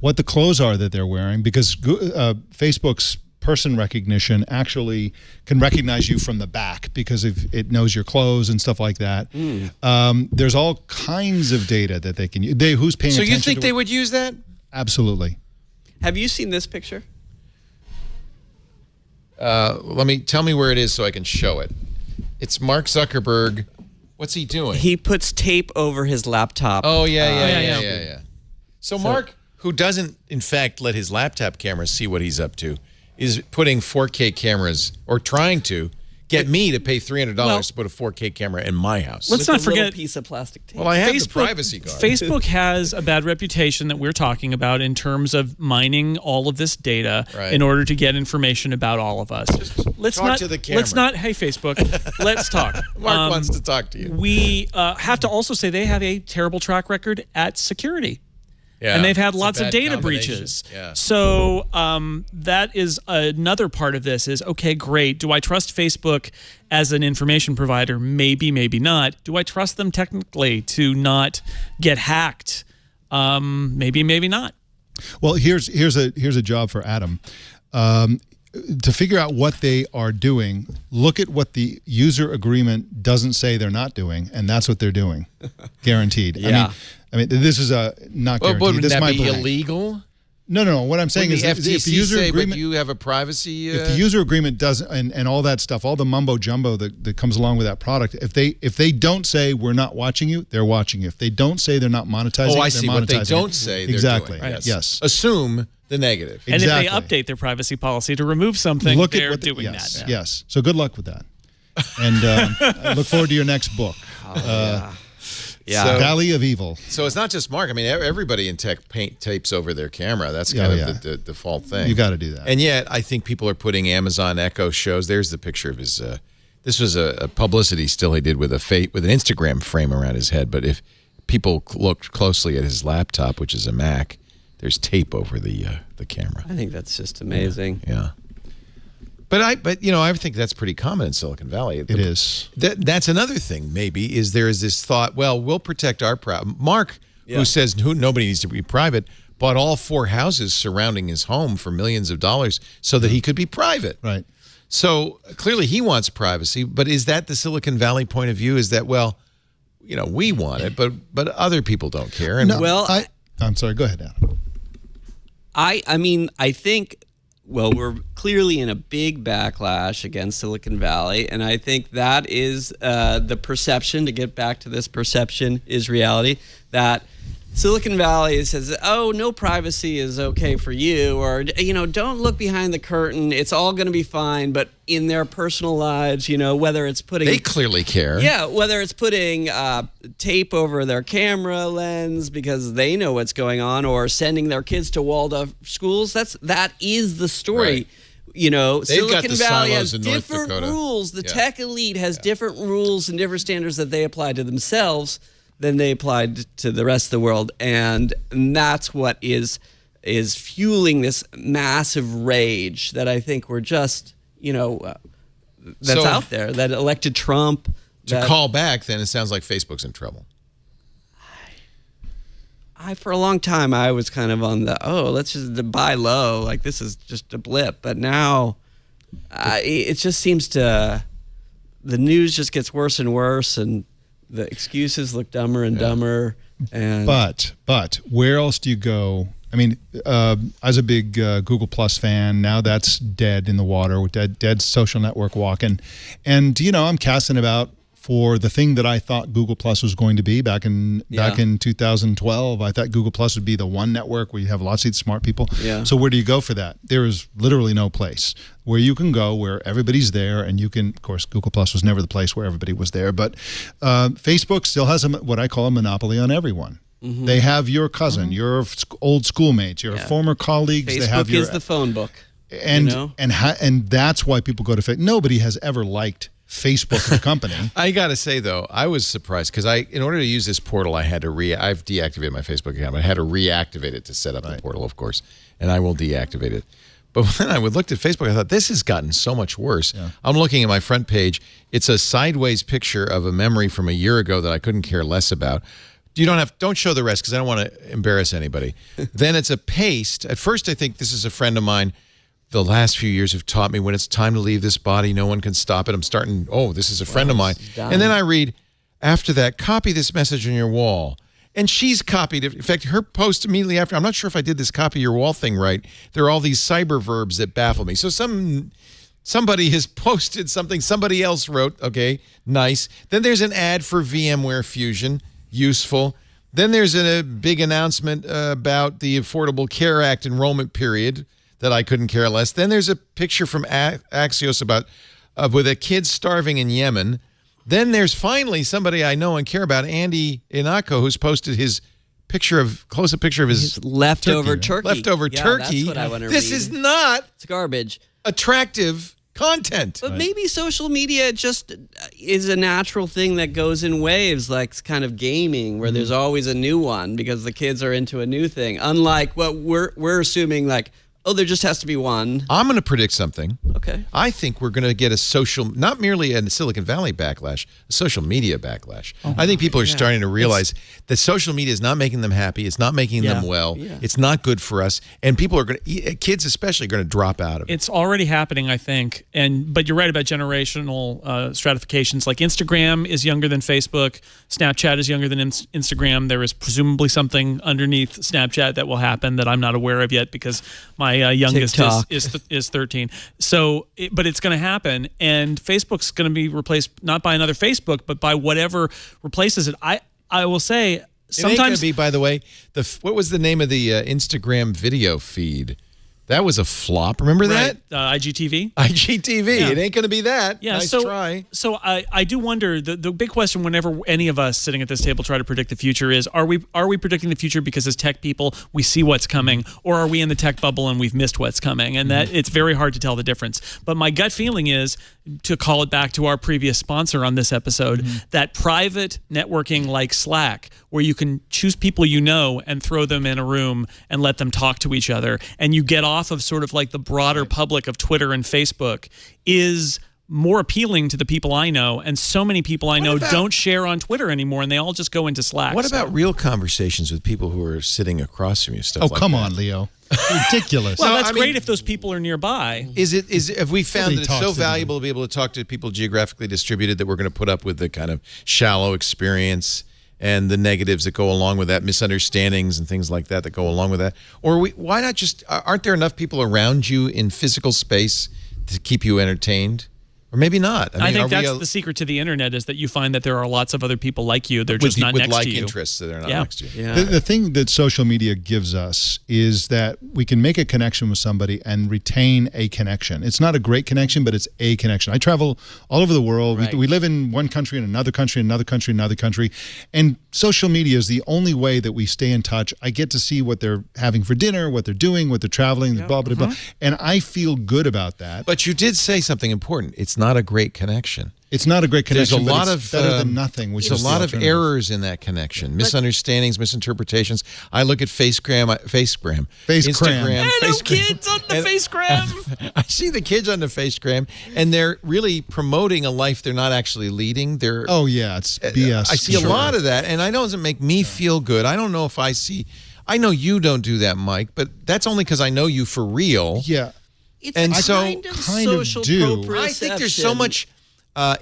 What the clothes are that they're wearing, because Facebook's person recognition actually can recognize you from the back because it knows your clothes and stuff like that. There's all kinds of data that they can use. Who's paying attention to it? So you think they would use that? Absolutely. Have you seen this picture? Tell me where it is so I can show it. It's Mark Zuckerberg. What's he doing? He puts tape over his laptop. Oh, yeah. So Mark, who doesn't, in fact, let his laptop camera see what he's up to, is putting 4K cameras, or trying to get me to pay $300 to put a 4K camera in my house. Let's not forget a piece of plastic tape. Well, I have the privacy guard. Facebook has a bad reputation that we're talking about in terms of mining all of this data in order to get information about all of us. Let's talk not to the camera. Let's not. Hey, Facebook, let's talk. Mark wants to talk to you. We have to also say they have a terrible track record at security. Yeah, and they've had it's a lots of bad data combination. breaches. Yeah. So that is another part of this is, okay, great. Do I trust Facebook as an information provider? Maybe, maybe not. Do I trust them technically to not get hacked? Maybe, maybe not. Well, here's a job for Adam. To figure out what they are doing, look at what the user agreement doesn't say they're not doing, and that's what they're doing. Guaranteed. Yeah. I mean, this is not guaranteed. But wouldn't this that might be illegal? No. What I'm saying is, the if the FTC user say, agreement, but you have a privacy. if the user agreement doesn't, and all that stuff, all the mumbo jumbo that comes along with that product, if they don't say we're not watching you, they're watching you. If they don't say they're not monetizing, I they're see. monetizing. What they don't say, they're exactly. doing. Yes. Assume the negative. And Exactly. if they update their privacy policy to remove something, they're doing yes, that. Yes. So good luck with that. And I look forward to your next book. Yeah. Valley of Evil. So it's not just Mark. I mean, everybody in tech paint tapes over their camera. That's kind of the default thing. You got to do that. And yet, I think people are putting Amazon Echo shows. There's the picture of his. This was a publicity still he did with an Instagram frame around his head. But if people looked closely at his laptop, which is a Mac, there's tape over the camera. I think that's just amazing. Yeah. But I think that's pretty common in Silicon Valley. It is. That's another thing. Maybe is there is this thought. Well, we'll protect our Mark, who says nobody needs to be private, bought all 4 houses surrounding his home for millions of dollars so that he could be private. Right. So clearly he wants privacy. But is that the Silicon Valley point of view? Is that we want it, but other people don't care. And No, I'm sorry. Go ahead, Adam. I mean, I think. Well, we're clearly in a big backlash against Silicon Valley, and I think that is the perception, to get back to this perception is reality, that Silicon Valley says, oh, no privacy is okay for you, or, don't look behind the curtain, it's all going to be fine, but in their personal lives, whether it's putting... They clearly care. Yeah, whether it's putting tape over their camera lens because they know what's going on, or sending their kids to Waldorf schools, that is the story. Right. Silicon Valley has in North different Dakota. rules. The tech elite has different rules and different standards that they apply to themselves than they applied to the rest of the world, and that's what is fueling this massive rage that I think we're just, that's out there, that elected Trump, To call back, then it sounds like Facebook's in trouble. For a long time, I was kind of on let's just buy low. Like, this is just a blip. But now, it just seems the news just gets worse and worse, and the excuses look dumber and dumber. And But where else do you go? I mean, I was a big Google Plus fan. Now that's dead in the water, with dead social network walking. And, I'm casting about for the thing that I thought Google Plus was going to be back in 2012. I thought Google Plus would be the one network where you have lots of smart people. Yeah. So where do you go for that? There is literally no place where you can go where everybody's there, and you can, of course, Google Plus was never the place where everybody was there, but Facebook still has what I call a monopoly on everyone. Mm-hmm. They have your cousin, your old schoolmates, your former colleagues. Facebook they have is the phone book. And that's why people go to Facebook. Nobody has ever liked Facebook the company. I got to say, though, I was surprised because in order to use this portal, I had to I've deactivated my Facebook account, but I had to reactivate it to set up the portal, of course, and I will deactivate it. But when I looked at Facebook, I thought, this has gotten so much worse. Yeah. I'm looking at my front page. It's a sideways picture of a memory from a year ago that I couldn't care less about. Don't show the rest because I don't want to embarrass anybody. Then it's a paste. At first, I think this is a friend of mine. The last few years have taught me when it's time to leave this body, no one can stop it. I'm starting, this is a friend of mine. And then I read, after that, copy this message on your wall. And she's copied it. In fact, her post immediately after, I'm not sure if I did this copy your wall thing right. There are all these cyber verbs that baffle me. So somebody has posted something somebody else wrote. Okay, nice. Then there's an ad for VMware Fusion. Useful. Then there's a big announcement about the Affordable Care Act enrollment period that I couldn't care less. Then there's a picture from Axios with a kid starving in Yemen. Then there's finally somebody I know and care about, Andy Inako, who's posted his close-up picture of his leftover turkey. Leftover turkey. That's what I want to read. This is not it's garbage. Attractive content. But maybe social media just is a natural thing that goes in waves, like kind of gaming, where there's always a new one because the kids are into a new thing. Unlike what we're assuming, like, there just has to be one. I'm going to predict something. Okay. I think we're going to get not merely a Silicon Valley backlash, a social media backlash. I think people are starting to realize that social media is not making them happy. It's not making them well. Yeah. It's not good for us. And people are kids especially, are going to drop out of it. It's already happening, I think. But you're right about generational stratifications. Like Instagram is younger than Facebook. Snapchat is younger than Instagram. There is presumably something underneath Snapchat that will happen that I'm not aware of yet because my youngest is 13. So, but it's going to happen, and Facebook's going to be replaced not by another Facebook, but by whatever replaces it. I will say sometimes. It ain't going to be, by the way, what was the name of the Instagram video feed? That was a flop. Remember that? IGTV? IGTV. Yeah. It ain't going to be that. Yeah, nice try. So I do wonder, the big question whenever any of us sitting at this table try to predict the future is, are we predicting the future because as tech people, we see what's coming, or are we in the tech bubble and we've missed what's coming? And that it's very hard to tell the difference. But my gut feeling is, to call it back to our previous sponsor on this episode, that private networking like Slack, where you can choose people you know and throw them in a room and let them talk to each other, and you get off of sort of like the broader public of Twitter and Facebook, is more appealing to the people I know. And so many people I know don't share on Twitter anymore, and they all just go into Slack. What about real conversations with people who are sitting across from you? Come on, Leo. Ridiculous. Well, that's great if those people are nearby. Have we found that it's so valuable to be able to talk to people geographically distributed that we're going to put up with the kind of shallow experience and the negatives that go along with that, misunderstandings and things like that go along with that? Or why not aren't there enough people around you in physical space to keep you entertained? Or maybe not. I think that's the secret to the internet, is that you find that there are lots of other people like you. They're just not next to you. With like interests, so they're not next to you. Yeah. The thing that social media gives us is that we can make a connection with somebody and retain a connection. It's not a great connection, but it's a connection. I travel all over the world. Right. We live in one country, in another country, another country, another country. And social media is the only way that we stay in touch. I get to see what they're having for dinner, what they're doing, what they're traveling, blah, blah, blah. And I feel good about that. But you did say something important. It's not a great connection. It's not a great connection. There's a lot it's of better than nothing. Which there's is a lot the of alternative. errors in that connection, misunderstandings, misinterpretations. I look at Instagram, There are no kids on the Facegram. I see the kids on the Facegram, and they're really promoting a life they're not actually leading. They're It's BS. I see a lot of that, and it doesn't make me feel good. I don't know if I see. I know you don't do that, Mike, but that's only because I know you for real. Yeah. It's And a so- kind of kind of social do. I think there's so much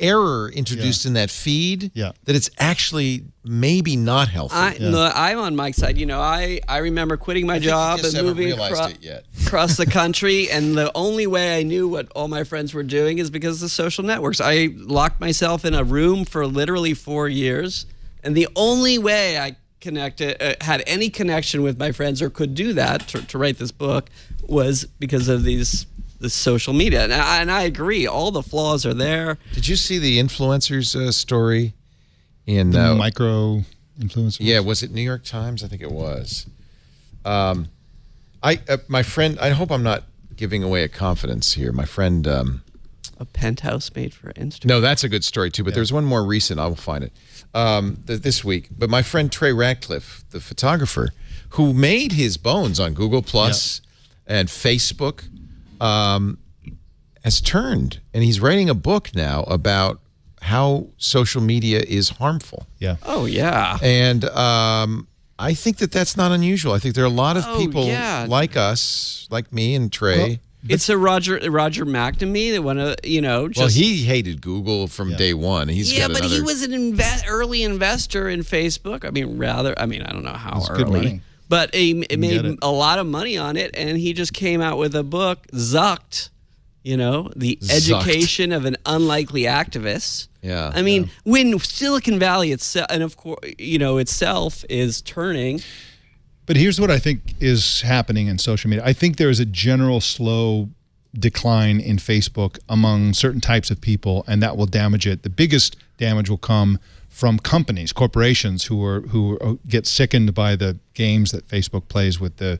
error introduced in that feed that it's actually maybe not healthy. No, I'm on Mike's side. You know, I remember quitting my job and moving across the country, and the only way I knew what all my friends were doing is because of the social networks. I locked myself in a room for literally 4 years, and the only way I had any connection with my friends or could do that to write this book was because of the social media. And I agree, all the flaws are there. Did you see the influencers story in the micro influencers? Yeah, was it New York Times? I think it was. My friend, I hope I'm not giving away a confidence here. My friend, a penthouse made for Instagram. No, that's a good story too. But there's one more recent. I will find it this week. But my friend Trey Ratcliffe, the photographer, who made his bones on Google Plus and Facebook, has turned, and he's writing a book now about how social media is harmful. Yeah. Oh yeah. And I think that's not unusual. I think there are a lot of people like us, like me and Trey. Well, it's a Roger McNamee that want to, well, he hated Google from day one. But he was an early investor in Facebook. I don't know how early. But he made a lot of money on it, and he just came out with a book, Zucked, the education of an unlikely activist. Yeah. I mean, when Silicon Valley itself, and of course, itself is turning. But here's what I think is happening in social media. I think there is a general slow decline in Facebook among certain types of people, and that will damage it. The biggest damage will come from companies, corporations who get sickened by the games that Facebook plays with the,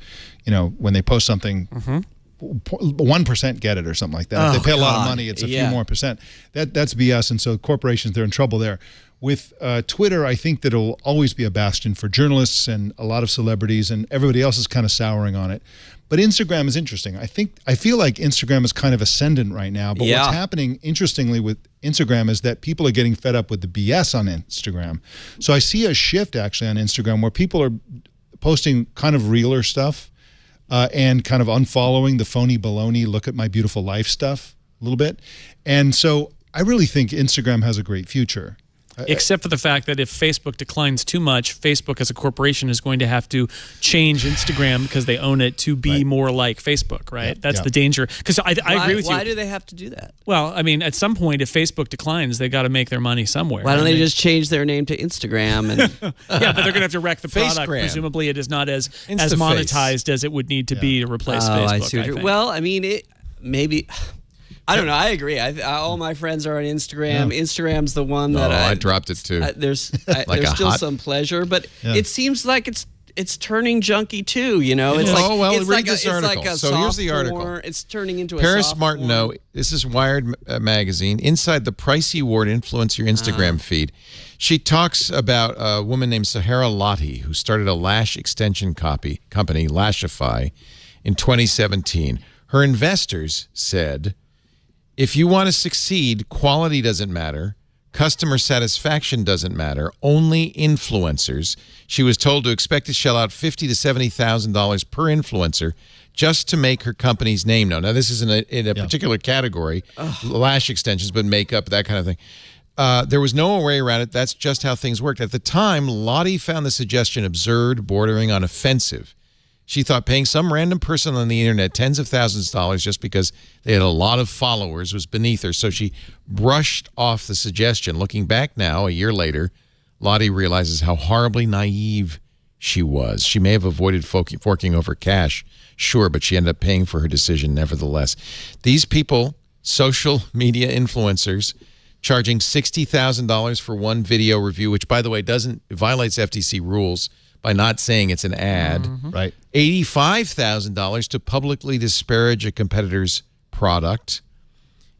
when they post something, 1% get it or something like that. If they pay a lot of money, it's a few more percent. That's BS, and so corporations, they're in trouble there. With Twitter, I think that it'll always be a bastion for journalists and a lot of celebrities, and everybody else is kind of souring on it. But Instagram is interesting. I feel like Instagram is kind of ascendant right now. But what's happening, interestingly, with Instagram is that people are getting fed up with the BS on Instagram. So I see a shift actually on Instagram where people are posting kind of realer stuff and kind of unfollowing the phony baloney, look at my beautiful life stuff a little bit. And so I really think Instagram has a great future. Except for the fact that if Facebook declines too much, Facebook as a corporation is going to have to change Instagram because they own it to be more like Facebook, right? That's the danger. Because I agree with you. Why do they have to do that? Well, I mean, at some point, if Facebook declines, they got to make their money somewhere. Why don't they just change their name to Instagram? And yeah, but they're going to have to wreck the product. Presumably, it is not as monetized as it would need to be to replace Facebook. I see. Well, I mean, maybe. I don't know. I agree. All my friends are on Instagram. Yeah. Instagram's the one that I dropped it too. There's still some pleasure, but it seems like it's turning junky too. It's like read this article. So here's the article. It's turning into Paris a Martineau. This is Wired magazine. Inside the pricey war to influence your Instagram feed. She talks about a woman named Sahara Lotti who started a lash extension company, Lashify, in 2017. Her investors said, if you want to succeed, quality doesn't matter. Customer satisfaction doesn't matter. Only influencers. She was told to expect to shell out $50,000 to $70,000 per influencer just to make her company's name known. Now, this is in a particular category, lash extensions, but makeup, that kind of thing. There was no way around it. That's just how things worked. At the time, Lottie found the suggestion absurd, bordering on offensive. She thought paying some random person on the internet tens of thousands of dollars just because they had a lot of followers was beneath her, so she brushed off the suggestion. Looking back now, a year later, Lottie realizes how horribly naive she was. She may have avoided forking over cash, sure, but she ended up paying for her decision nevertheless. These people, social media influencers, charging $60,000 for one video review, which, by the way, violates FTC rules by not saying it's an ad. Right. $85,000 to publicly disparage a competitor's product.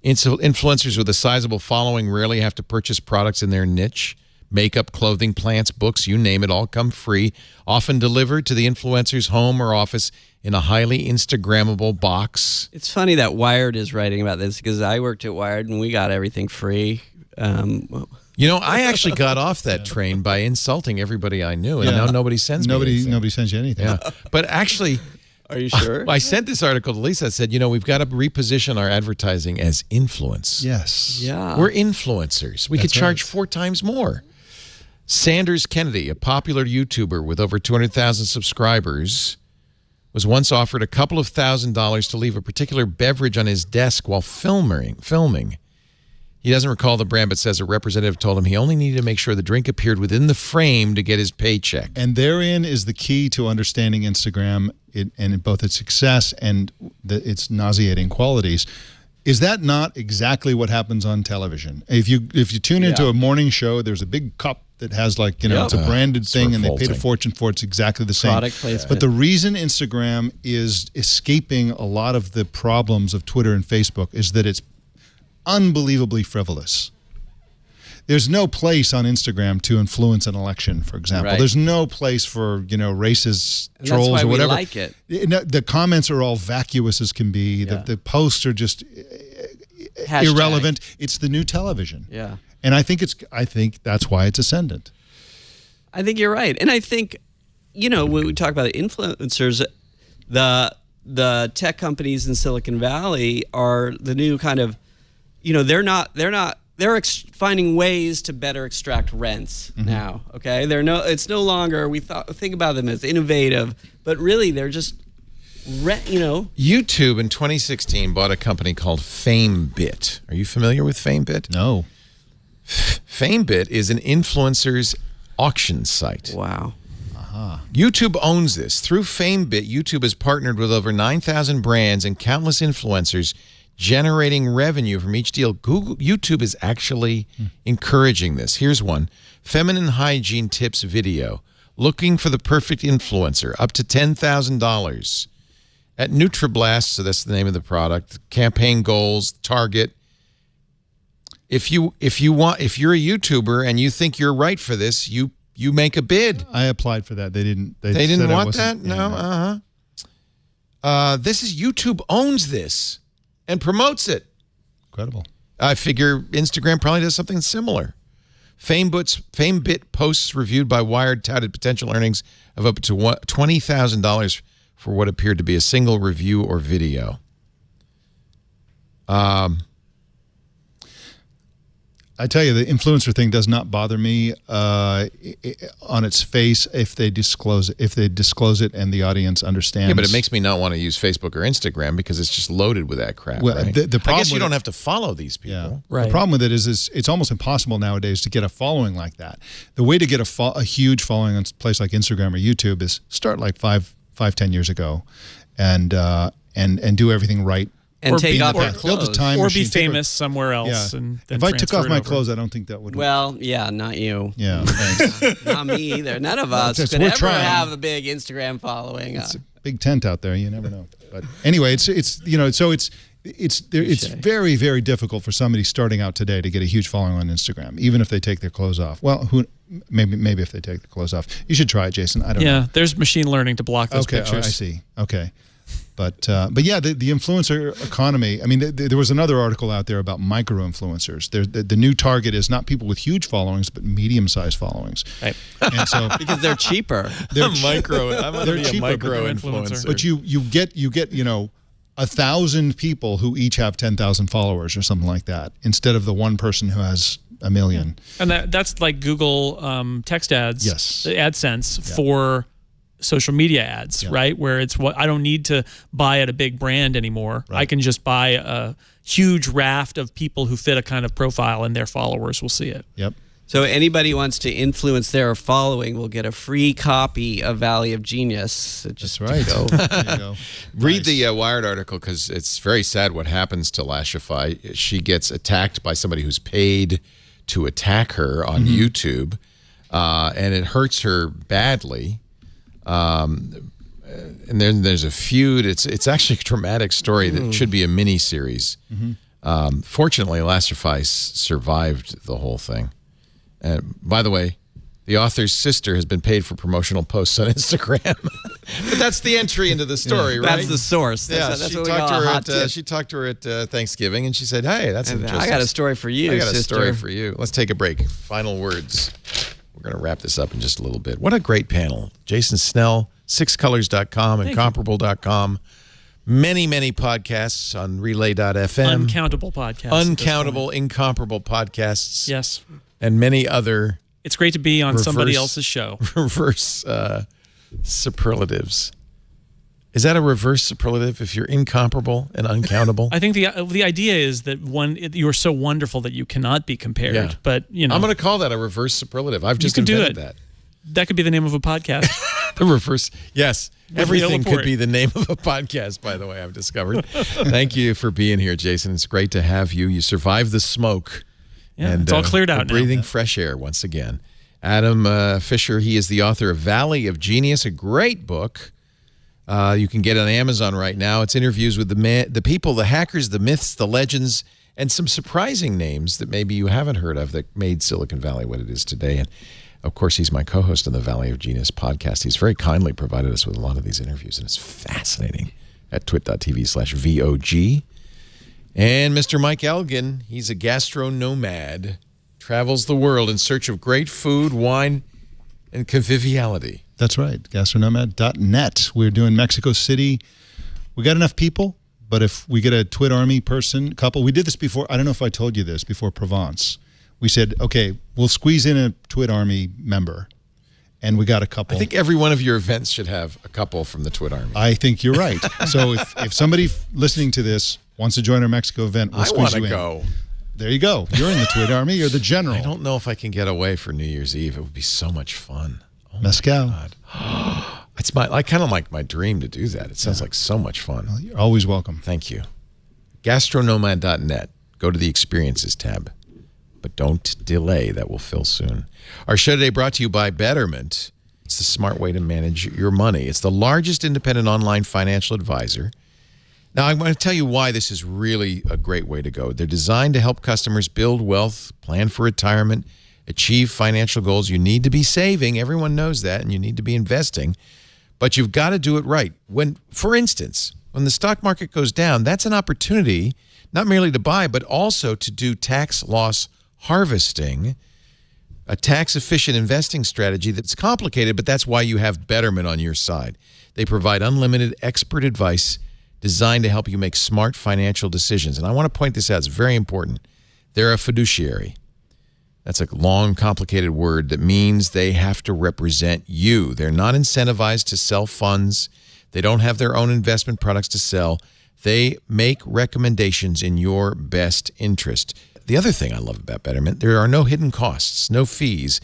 Influencers with a sizable following rarely have to purchase products in their niche. Makeup, clothing, plants, books, you name it, all come free, often delivered to the influencer's home or office in a highly Instagrammable box. It's funny that Wired is writing about this because I worked at Wired and we got everything free. I actually got off that train by insulting everybody I knew, and now nobody sends me anything. Nobody sends you anything. Yeah. But actually... Are you sure? I sent this article to Lisa. I said, we've got to reposition our advertising as influence. Yes. Yeah. We're influencers. We could charge 4 times more. Sanders Kennedy, a popular YouTuber with over 200,000 subscribers, was once offered a couple of $1,000s to leave a particular beverage on his desk while filming. He doesn't recall the brand, but says a representative told him he only needed to make sure the drink appeared within the frame to get his paycheck. And therein is the key to understanding Instagram and both its success and its nauseating qualities. Is that not exactly what happens on television? If you tune into a morning show, there's a big cup that has it's a branded thing and they paid a fortune for it. It's exactly the same. Product placement. But the reason Instagram is escaping a lot of the problems of Twitter and Facebook is that it's unbelievably frivolous. There's no place on Instagram to influence an election, for example. There's no place for, racist trolls that's why or whatever. We like it. The comments are all vacuous as can be. Yeah. The posts are just irrelevant. It's the new television. Yeah. And I think that's why it's ascendant. I think you're right. And I think, when we talk about influencers, the tech companies in Silicon Valley are the new kind of, they're finding ways to better extract rents now. Okay, it's no longer think about them as innovative, but really they're just YouTube in 2016 bought a company called FameBit. Are you familiar with FameBit? No. FameBit is an influencer's auction site. Wow. YouTube owns this. Through FameBit, YouTube has partnered with over 9,000 brands and countless influencers, generating revenue from each deal. YouTube is actually encouraging this. Here's one. Feminine hygiene tips video. Looking for the perfect influencer. Up to $10,000. At Nutriblast, so that's the name of the product. Campaign goals, target. If you're a YouTuber and you think you're right for this, you make a bid. I applied for that. They didn't. They didn't want that? No. This is YouTube owns this and promotes it. Incredible. I figure Instagram probably does something similar. FameBit posts reviewed by Wired touted potential earnings of up to $20,000 for what appeared to be a single review or video. I tell you, the influencer thing does not bother me on its face if they disclose it and the audience understands. Yeah, but it makes me not want to use Facebook or Instagram because it's just loaded with that crap. Well, right? the problem I guess you don't have to follow these people. Yeah. Right. The problem with it is it's almost impossible nowadays to get a following like that. The way to get a huge following on a place like Instagram or YouTube is start like 5-10 years ago, and do everything right. And take off your build a clothes. time Or machine. be famous somewhere else. Yeah. And then if I took off transfer it my over. clothes, I don't think that would work. Well, yeah, not you. Yeah, thanks. Not me either. None of us That's- could we're ever trying. have a big Instagram following. It's a big tent out there. You never know. But anyway, it's very, very difficult for somebody starting out today to get a huge following on Instagram, even if they take their clothes off. Well, maybe if they take their clothes off, you should try it, Jason. I don't know. Yeah, there's machine learning to block those Okay, pictures. I see. Okay. But yeah, the influencer economy. I mean, there was another article out there about micro-influencers. The new target is not people with huge followings, but medium-sized followings. Right. And so because they're cheaper. I'm going to be cheaper, a micro influencer. but you get 1,000 people who each have 10,000 followers or something like that, instead of the one person who has a million. And that's like Google text ads. Yes. The AdSense for social media ads, right? Where it's I don't need to buy at a big brand anymore. Right. I can just buy a huge raft of people who fit a kind of profile and their followers will see it. Yep. So anybody who wants to influence their following will get a free copy of Valley of Genius. That's right. Go. There you go. Read the Wired article because it's very sad what happens to Lashify. She gets attacked by somebody who's paid to attack her on YouTube, and it hurts her badly. And then there's a feud. It's actually a dramatic story that should be a mini series. Fortunately, Elastifice survived the whole thing. And by the way, the author's sister has been paid for promotional posts on Instagram. But that's the entry into the story, right? That's the source. That's she what we talked call to a her hot tip. she talked to her at Thanksgiving, and she said, "Hey, that's interesting. I got a story for you, I got sister. a story for you." Let's take a break. Final words. We're going to wrap this up in just a little bit. What a great panel. Jason Snell, sixcolors.com and comparable.com. Many, many podcasts on relay.fm. Uncountable podcasts. Uncountable, incomparable podcasts. Yes. And many other... It's great to be on somebody else's show. Reverse superlatives. Is that a reverse superlative if you're incomparable and uncountable? I think the idea is that you're so wonderful that you cannot be compared. Yeah. But, you know. I'm going to call that a reverse superlative. I've just invented that. That could be the name of a podcast. The reverse. Yes. Everything Laporte. could be the name of a podcast, by the way, I've discovered. Thank you for being here, Jason. It's great to have you. You survived the smoke. Yeah, and it's all cleared out now. Breathing fresh air once again. Adam Fisher, he is the author of Valley of Genius, a great book. You can get it on Amazon right now. It's interviews with the people, the hackers, the myths, the legends, and some surprising names that maybe you haven't heard of that made Silicon Valley what it is today. And, of course, he's my co-host on the Valley of Genius podcast. He's very kindly provided us with a lot of these interviews, and it's fascinating at twit.tv/VOG. And Mr. Mike Elgan, he's a gastro nomad, travels the world in search of great food, wine, and conviviality. That's right, gastronomad.net. We're doing Mexico City. We got enough people, but if we get a Twit Army couple, we did this before. I don't know if I told you this, before Provence. We said, okay, we'll squeeze in a Twit Army member, and we got a couple. I think every one of your events should have a couple from the Twit Army. I think you're right. So if somebody listening to this wants to join our Mexico event, we'll squeeze you in. I want to go. There you go. You're in the Twit Army. You're the general. I don't know if I can get away for New Year's Eve. It would be so much fun. Oh Mezcal. It's I kind of like my dream to do that. It sounds like so much fun. Well, you're always welcome. Thank you. Gastronomad.net. Go to the Experiences tab. But don't delay. That will fill soon. Our show today brought to you by Betterment. It's the smart way to manage your money. It's the largest independent online financial advisor. Now, I'm going to tell you why this is really a great way to go. They're designed to help customers build wealth, plan for retirement, achieve financial goals. You need to be saving. Everyone knows that, and you need to be investing. But you've got to do it right. For instance, when the stock market goes down, that's an opportunity not merely to buy, but also to do tax loss harvesting, a tax-efficient investing strategy that's complicated, but that's why you have Betterment on your side. They provide unlimited expert advice designed to help you make smart financial decisions. And I want to point this out. It's very important. They're a fiduciary. That's a long, complicated word that means they have to represent you. They're not incentivized to sell funds. They don't have their own investment products to sell. They make recommendations in your best interest. The other thing I love about Betterment, there are no hidden costs, no fees.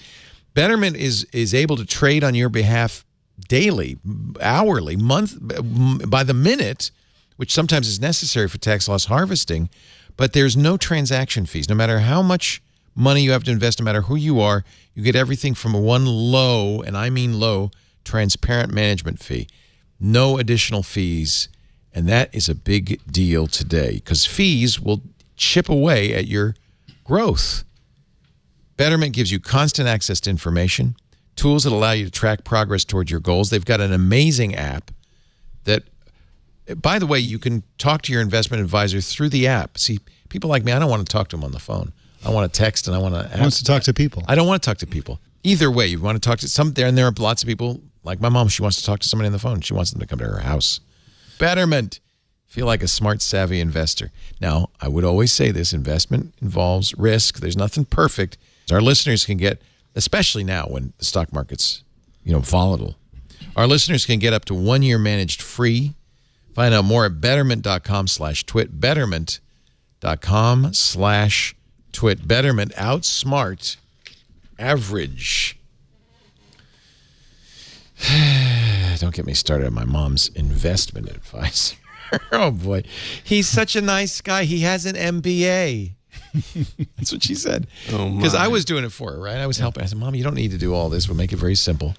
Betterment is able to trade on your behalf daily, hourly, by the minute, which sometimes is necessary for tax loss harvesting, but there's no transaction fees. No matter how much money you have to invest, no matter who you are, you get everything from one low, and I mean low, transparent management fee. No additional fees, and that is a big deal today because fees will chip away at your growth. Betterment gives you constant access to information, tools that allow you to track progress towards your goals. They've got an amazing app that, by the way, you can talk to your investment advisor through the app. See, people like me, I don't want to talk to them on the phone. I want to text and I want to ask. Wants to talk to people. I don't want to talk to people. Either way, you want to talk to some there, and there are lots of people, like my mom, she wants to talk to somebody on the phone. She wants them to come to her house. Betterment. Feel like a smart, savvy investor. Now, I would always say this, investment involves risk. There's nothing perfect. Our listeners can get, especially now when the stock market's, volatile. Our listeners can get up to 1 year managed free. Find out more at betterment.com/twit. Betterment.com/twit. Betterment outsmart average. Don't get me started on my mom's investment advice. Oh, boy. He's such a nice guy. He has an MBA. That's what she said. Because I was doing it for her, right? I was helping. I said, Mom, you don't need to do all this. We'll make it very simple.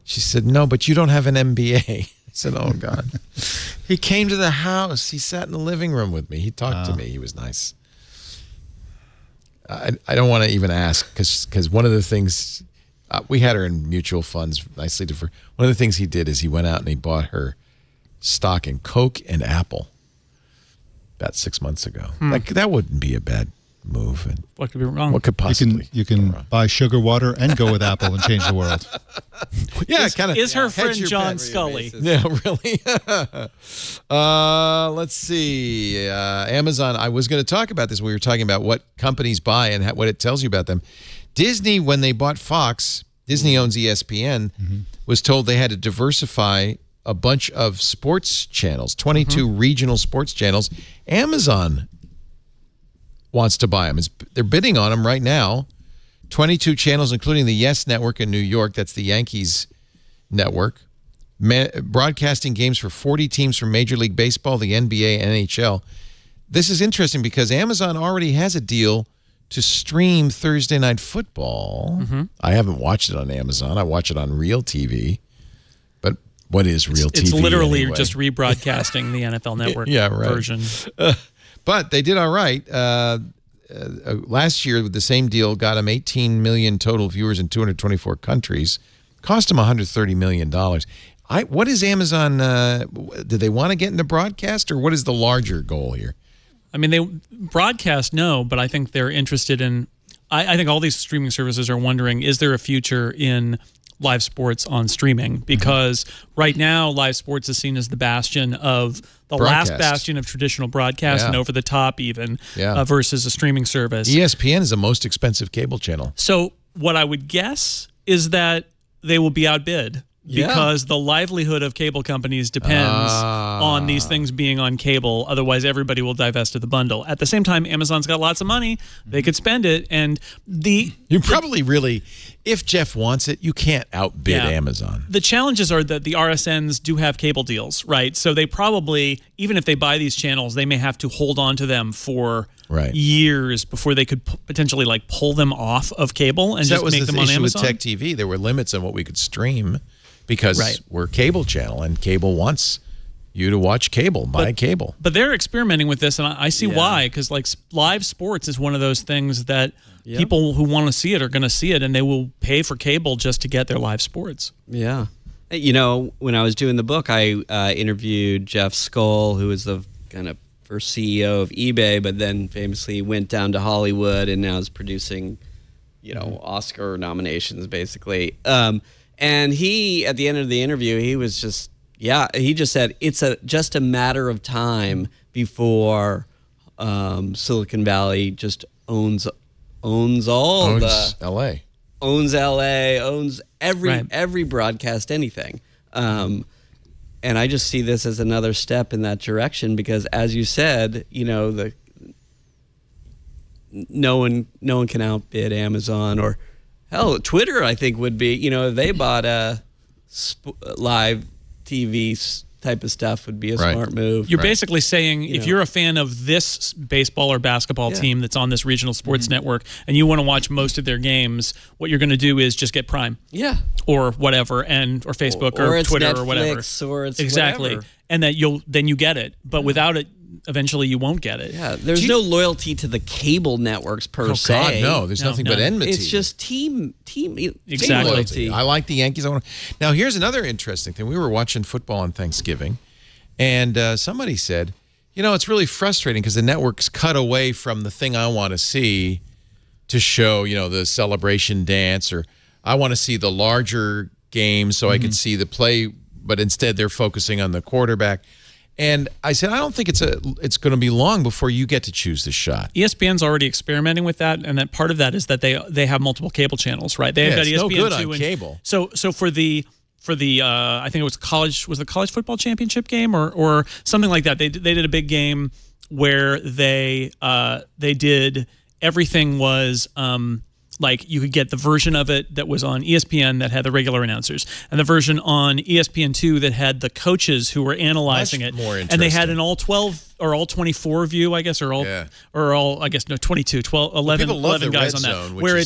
She said, no, but you don't have an MBA. I said, oh, God. He came to the house. He sat in the living room with me. He talked to me. He was nice. I don't want to even ask because one of the things, we had her in mutual funds, nicely deferred. One of the things he did is he went out and he bought her stock in Coke and Apple about 6 months ago. Like, that wouldn't be a bad move. And what could be wrong? What could possibly you can buy sugar water and go with Apple and change the world. Yeah, kind of. Is her friend John Scully? Yeah, really. Let's see. Amazon. I was going to talk about this. We were talking about what companies buy and what it tells you about them. Disney, when they bought Fox, Disney owns ESPN, was told they had to diversify a bunch of sports channels, 22 regional sports channels. Amazon wants to buy them. They're bidding on them right now. 22 channels, including the Yes Network in New York. That's the Yankees network. Broadcasting games for 40 teams from Major League Baseball, the NBA, and NHL. This is interesting because Amazon already has a deal to stream Thursday Night Football. I haven't watched it on Amazon. I watch it on Real TV. But what is Real TV? It's literally anyway? Just rebroadcasting the NFL Network version. But they did all right. Last year, the same deal got them 18 million total viewers in 224 countries. Cost them $130 million. What is Amazon? Do they want to get into broadcast, or what is the larger goal here? I mean, they broadcast, no, but I think they're interested in. I think all these streaming services are wondering: is there a future in live sports on streaming? Because right now, live sports is seen as the bastion of the last bastion of traditional broadcast and over the top, even versus a streaming service. ESPN is the most expensive cable channel. So what I would guess is that they will be outbid. Because the livelihood of cable companies depends on these things being on cable. Otherwise, everybody will divest of the bundle. At the same time, Amazon's got lots of money. They could spend it. And you probably really, if Jeff wants it, you can't outbid Amazon. The challenges are that the RSNs do have cable deals, right? So they probably, even if they buy these channels, they may have to hold on to them for years before they could potentially like pull them off of cable and just make them on Amazon. That was the issue with Tech TV. There were limits on what we could stream. Because we're a cable channel, and cable wants you to watch cable, buy cable. But they're experimenting with this, and I see why. Because like live sports is one of those things that people who want to see it are going to see it, and they will pay for cable just to get their live sports. Yeah. You know, when I was doing the book, I interviewed Jeff Skoll, who was the kind of first CEO of eBay, but then famously went down to Hollywood and now is producing, Oscar nominations, basically. And he, at the end of the interview, he was just, he just said it's just a matter of time before Silicon Valley just owns LA, owns every broadcast anything. And I just see this as another step in that direction because, as you said, no one can outbid Amazon or. Hell, Twitter, I think, would be, if they bought a live TV type of stuff would be a smart move. You're basically saying if you're a fan of this baseball or basketball team that's on this regional sports network and you want to watch most of their games, what you're going to do is just get Prime. Yeah. Or whatever, or Facebook or it's Twitter Netflix, or whatever. Or it's exactly. whatever. And that then you get it. But without it, eventually you won't get it. Yeah, there's no loyalty to the cable networks per se. God, no. There's nothing but enmity. It's just team exactly. loyalty. I like the Yankees. Now, here's another interesting thing. We were watching football on Thanksgiving, and somebody said, it's really frustrating because the networks cut away from the thing I want to see to show, the celebration dance, or I want to see the larger game so I could see the play, but instead they're focusing on the quarterback. And I said, I don't think it's going to be long before you get to choose the shot. ESPN's already experimenting with that, and that part of that is that they have multiple cable channels, right? They've got ESPN no good 2 on cable. So for the I think it was the college football championship game or something like that. They did a big game where they did everything was Like you could get the version of it that was on ESPN that had the regular announcers, and the version on ESPN2 that had the coaches who were analyzing Much it. more And they had interesting. an all 12 or all 24 view, I guess, or all I guess no 22, 12, 11, people love 11 the guys red on that, zone, which where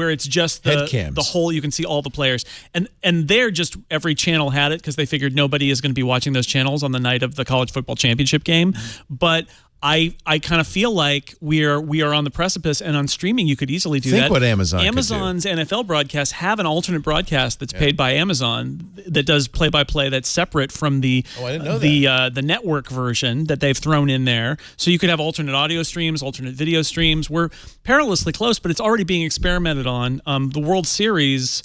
is it's just head the cams. whole. You can see all the players, and they're just every channel had it because they figured nobody is going to be watching those channels on the night of the college football championship game, but. I kind of feel like we are on the precipice, and on streaming you could easily do Think that. what Amazon could do. Amazon's NFL broadcasts have an alternate broadcast that's paid by Amazon that does play-by-play that's separate from the I didn't know the network version that they've thrown in there. So you could have alternate audio streams, alternate video streams. We're perilously close, but it's already being experimented on. The World Series.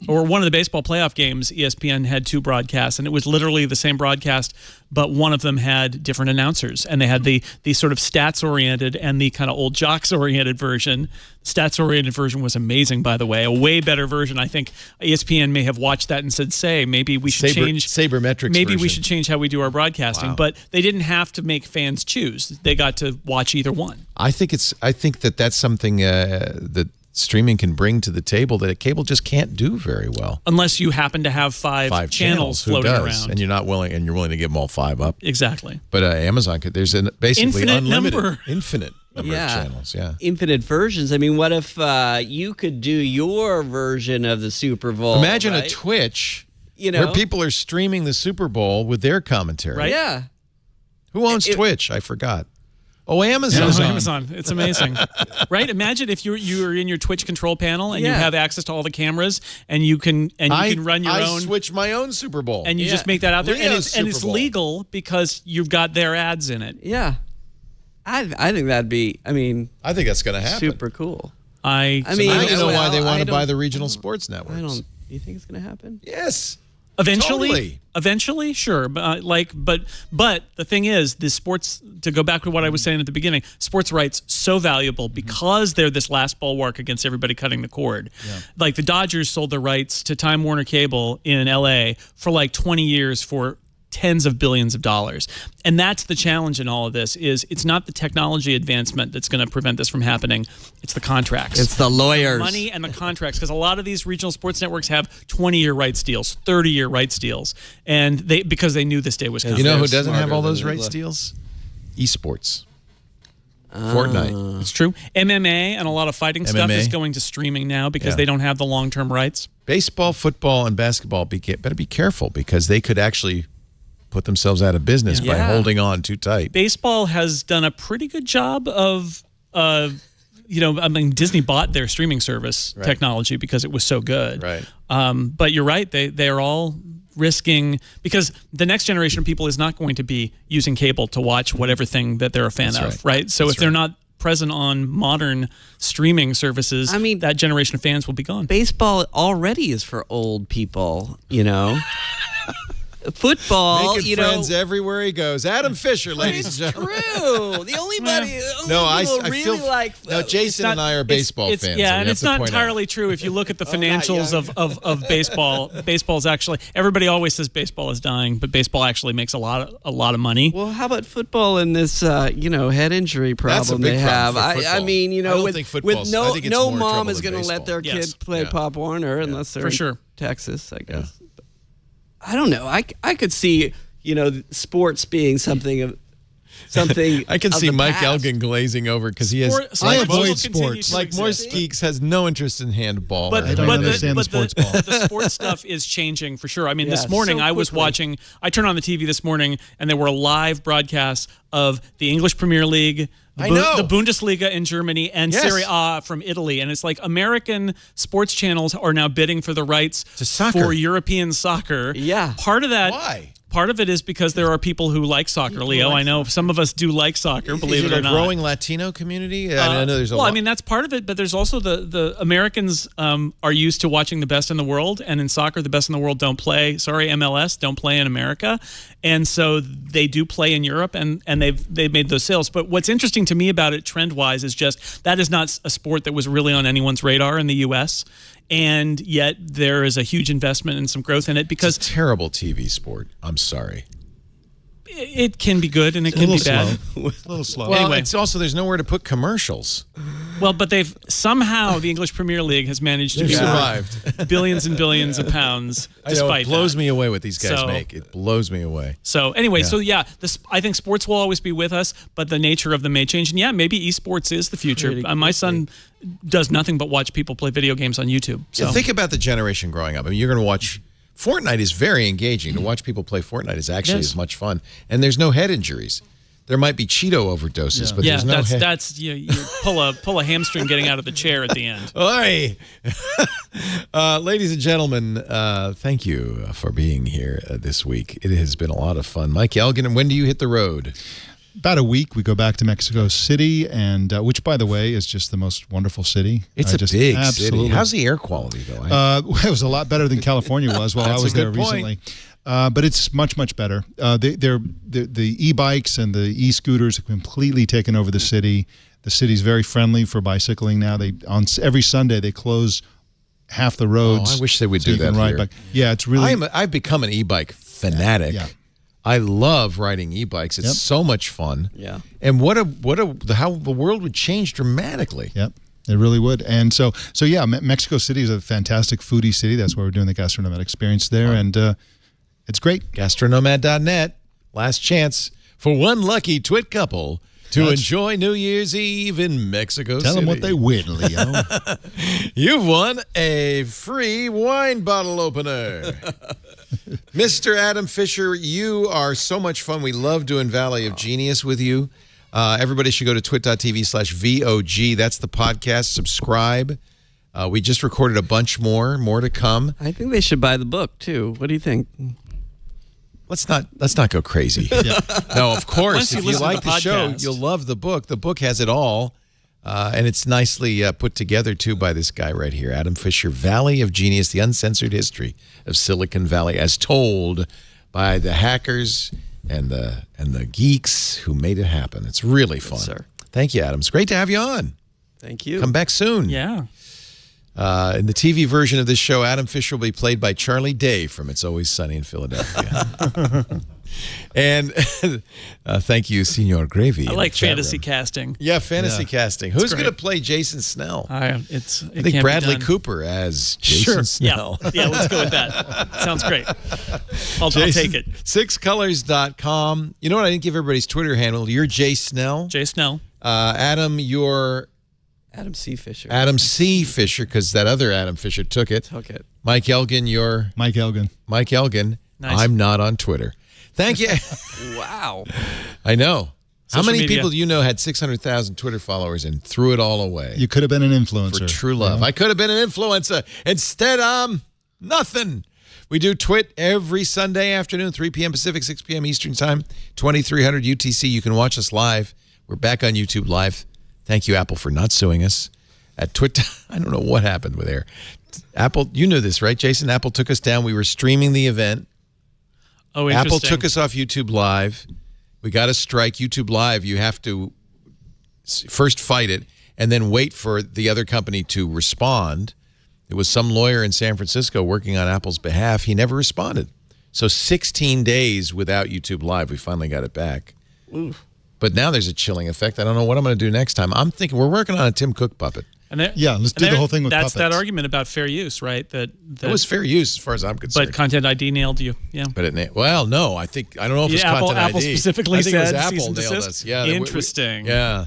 Or one of the baseball playoff games, ESPN had 2 broadcasts, and it was literally the same broadcast, but one of them had different announcers, and they had the sort of stats-oriented and the kind of old jocks-oriented version. The stats-oriented version was amazing, by the way, a way better version. I think ESPN may have watched that and said, "Say, maybe we should change sabermetrics. Maybe we version. should change how we do our broadcasting." Wow. But they didn't have to make fans choose; they got to watch either one. I think that's something that streaming can bring to the table that cable just can't do very well. Unless you happen to have five channels who floating does, around, and you're willing to give them all 5 up. Exactly. But Amazon could. There's basically Infinite unlimited, infinite number of channels. Yeah. Infinite versions. I mean, what if you could do your version of the Super Bowl? Imagine right? a Twitch, where people are streaming the Super Bowl with their commentary. Right? Yeah. Who owns Twitch? I forgot. Oh, Amazon. Amazon. It's amazing, right? Imagine if you're in your Twitch control panel and you have access to all the cameras, and you can run your own. I switch my own Super Bowl, and you just make that out there, Leo's and it's Super Bowl. legal because you've got their ads in it. Yeah. I think that'd be. I mean, I think that's going to happen. super cool. I mean, I don't know why they well, want I to buy don't- the regional sports networks. Do you think it's going to happen? Yes. Eventually, Totally. Sure, but but the thing is, the sports. To go back to what I was saying at the beginning, sports rights so valuable because they're this last bulwark against everybody cutting the cord. Yeah. Like the Dodgers sold their rights to Time Warner Cable in L.A. for like 20 years for tens of billions of dollars. And that's the challenge in all of this is it's not the technology advancement that's going to prevent this from happening. It's the contracts. It's the lawyers. The money and the contracts, because a lot of these regional sports networks have 20-year rights deals, 30-year rights deals, and because they knew this day was coming. You know who They're doesn't have all smarter those than rights they deals? Esports. Fortnite. It's true. MMA and a lot of fighting stuff MMA. is going to streaming now because they don't have the long-term rights. Baseball, football, and basketball better be careful because they could actually put themselves out of business by holding on too tight. Baseball has done a pretty good job of, Disney bought their streaming service technology because it was so good. Right. But you're right. They are all risking because the next generation of people is not going to be using cable to watch whatever thing that they're a fan of. Right. So if they're not present on modern streaming services, that generation of fans will be gone. Baseball already is for old people, Football, Making friends everywhere he goes. Adam Fisher, ladies and gentlemen. True. The only people really like. No, Jason and I are baseball fans. Yeah, so and it's not entirely true. If you look at the financials of baseball, baseball's actually everybody always says baseball is dying, but baseball actually makes a lot of money. Well, how about football and this head injury problem they have? I mean, no mom is going to let their kid play Pop Warner unless they're in Texas, I guess. I don't know. I could see, sports being something. I can see Mike past. Elgan glazing over because he has. I avoid sports. Like Morse Geeks has no interest in handball. But I don't understand the sports ball. The sports stuff is changing for sure. I mean, this Yeah, morning so I was watching. I turned on the TV this morning, and there were live broadcasts of the English Premier League. The Bundesliga in Germany and Serie A from Italy. And it's like American sports channels are now bidding for the rights to soccer. For European soccer. Yeah. Part of that. Why? Part of it is because there are people who like soccer, Leo. I know some of us do like soccer, believe it or not. Is it a growing Latino community? I know there's a lot. I mean, that's part of it, but there's also the Americans are used to watching the best in the world, and in soccer, the best in the world don't play. Sorry, MLS don't play in America, and so they do play in Europe, and they've made those sales. But what's interesting to me about it, trend-wise, is just that is not a sport that was really on anyone's radar in the U.S., and yet there is a huge investment and some growth in it because it's a terrible TV sport. I'm sorry. It can be good and it can be bad. A little slow. Well, Anyway. it's also there's nowhere to put commercials. Well, but they've somehow the English Premier League has managed to They've be survived. billions and billions of pounds. Despite it blows that. me away what these guys So- make. It blows me away. So anyway, I think sports will always be with us, but the nature of them may change. And yeah, maybe esports is the future. My son does nothing but watch people play video games on YouTube. So Think about the generation growing up. I mean, you're going to watch. Fortnite is very engaging. To watch people play Fortnite is actually as much fun, and there's no head injuries. There might be Cheeto overdoses, but there's no head. that's you pull a hamstring getting out of the chair at the end. Oi! Ladies and gentlemen, thank you for being here this week. It has been a lot of fun. Mike Elgan, and when do you hit the road? About a week, we go back to Mexico City, and which, by the way, is just the most wonderful city. It's a big city. How's the air quality, though? It was a lot better than California was while I was there good point. recently. But it's much, much better. The e-bikes and the e-scooters have completely taken over the city. The city's very friendly for bicycling now. Every Sunday they close half the roads. I wish they would so do you can that ride here. bike. Yeah, it's really. I've become an e-bike fanatic. Yeah. I love riding e-bikes. It's so much fun. Yeah. And how the world would change dramatically. Yep. It really would. And so yeah, Mexico City is a fantastic foodie city. That's why we're doing the Gastronomad experience there. And it's great. Gastronomad.net. Last chance for one lucky twit couple to enjoy New Year's Eve in Mexico City. Tell them what they win, Leo. You've won a free wine bottle opener. Mr. Adam Fisher, you are so much fun. We love doing Valley of Genius with you. Everybody should go to twit.tv/VOG. That's the podcast. Subscribe. We just recorded a bunch more to come. I think they should buy the book too. What do you think? Let's not go crazy. No, of course. Once you If you listen to like the the show, podcast. you'll love the book. The book has it all. And it's nicely put together, too, by this guy right here, Adam Fisher, Valley of Genius, the uncensored history of Silicon Valley, as told by the hackers and the geeks who made it happen. It's really fun. Yes, sir. Thank you, Adam. It's great to have you on. Thank you. Come back soon. Yeah. In the TV version of this show, Adam Fisher will be played by Charlie Day from It's Always Sunny in Philadelphia. And thank you, Senor Gravy. I like fantasy casting. Yeah, fantasy casting. Who's going to play Jason Snell? I think Bradley Cooper as Jason Snell. Yeah, let's go with that. Sounds great. I'll take it. Sixcolors.com. You know what? I didn't give everybody's Twitter handle. You're Jay Snell. Jay Snell. Adam, you're Adam C. Fisher. Adam C. Fisher, because that other Adam Fisher took it. Mike Elgan, you're Mike Elgan. Mike Elgan. Nice. I'm not on Twitter. Thank you. Wow. I know. How Social many media. people do you know had 600,000 Twitter followers and threw it all away? You could have been an influencer. For true love. Yeah. I could have been an influencer. Instead, I'm nothing. We do Twit every Sunday afternoon, 3 p.m. Pacific, 6 p.m. Eastern Time, 2300 UTC. You can watch us live. We're back on YouTube Live. Thank you, Apple, for not suing us. At Twit, I don't know what happened with there. Apple, you knew this, right, Jason? Apple took us down. We were streaming the event. Oh, interesting. Apple took us off YouTube Live. We got a strike. YouTube Live, you have to first fight it and then wait for the other company to respond. There was some lawyer in San Francisco working on Apple's behalf. He never responded. So 16 days without YouTube Live, we finally got it back. Oof. But now there's a chilling effect. I don't know what I'm going to do next time. I'm thinking we're working on a Tim Cook puppet. Yeah, let's do the whole thing with That's puppets. that argument about fair use, right? That It was fair use as far as I'm concerned. But Content ID nailed you. Yeah. But well, no, I don't know if it's Apple, Content Apple ID. specifically I think it was said Apple cease and nailed desist? us. Yeah, Interesting. Yeah.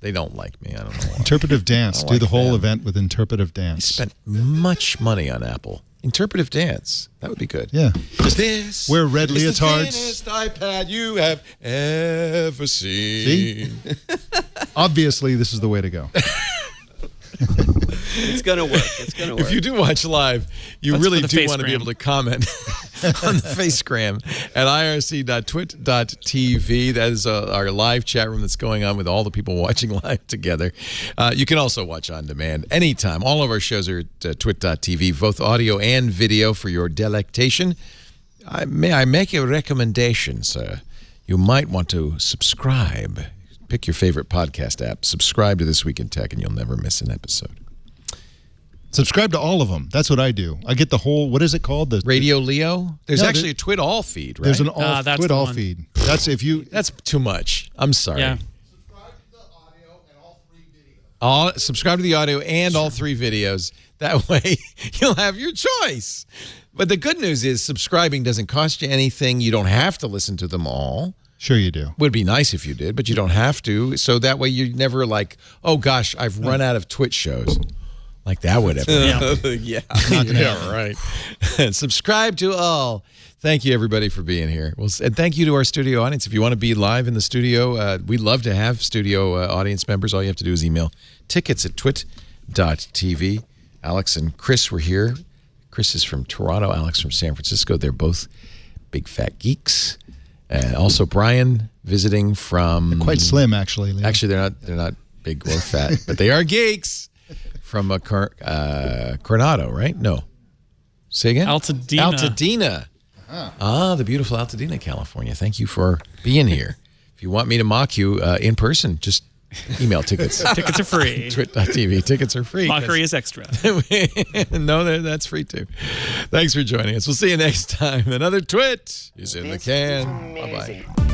They don't like me. I don't know why. Interpretive dance. I Do like the whole them. event with interpretive I dance. spent much money on Apple. Interpretive dance. That would be good. Yeah. This Wear red is leotards. the thinnest iPad you have ever seen. See? Obviously, this is the way to go. It's going to work. It's going to work. If you do watch live, you That's really for the do want to be Facegram. able to comment on the Facegram at irc.twit.tv. That is our live chat room that's going on with all the people watching live together. You can also watch on demand anytime. All of our shows are at twit.tv, both audio and video for your delectation. May I make a recommendation, sir? You might want to subscribe. Pick your favorite podcast app. Subscribe to This Week in Tech, and you'll never miss an episode. Subscribe to all of them. That's what I do. I get the whole, what is it called? The Radio Leo? There's No, actually a Twit All feed, right? There's an that's Twit the all one. feed. That's if you. That's too much. I'm sorry. Yeah. Subscribe to the audio and all 3 videos. That way, you'll have your choice. But the good news is subscribing doesn't cost you anything. You don't have to listen to them all. Sure you do. Would be nice if you did, but you don't have to. So that way you're never like, oh, gosh, I've run out of Twitch shows. Like that would ever happen. Yeah. Yeah, right. Subscribe to all. Thank you, everybody, for being here. And thank you to our studio audience. If you want to be live in the studio, we'd love to have studio audience members. All you have to do is email tickets@twit.tv. Alex and Chris were here. Chris is from Toronto, Alex from San Francisco. They're both big fat geeks. And also Brian visiting from... They're quite slim, actually, Leo. Actually, they're not big or fat, but they are geeks from Coronado, right? No. Say again? Altadena. The beautiful Altadena, California. Thank you for being here. If you want me to mock you in person, just email tickets. Tickets are free. Twit.tv. Tickets are free. Mockery is extra. No, that's free too. Thanks for joining us. We'll see you next time. Another Twit is in the can. Bye-bye.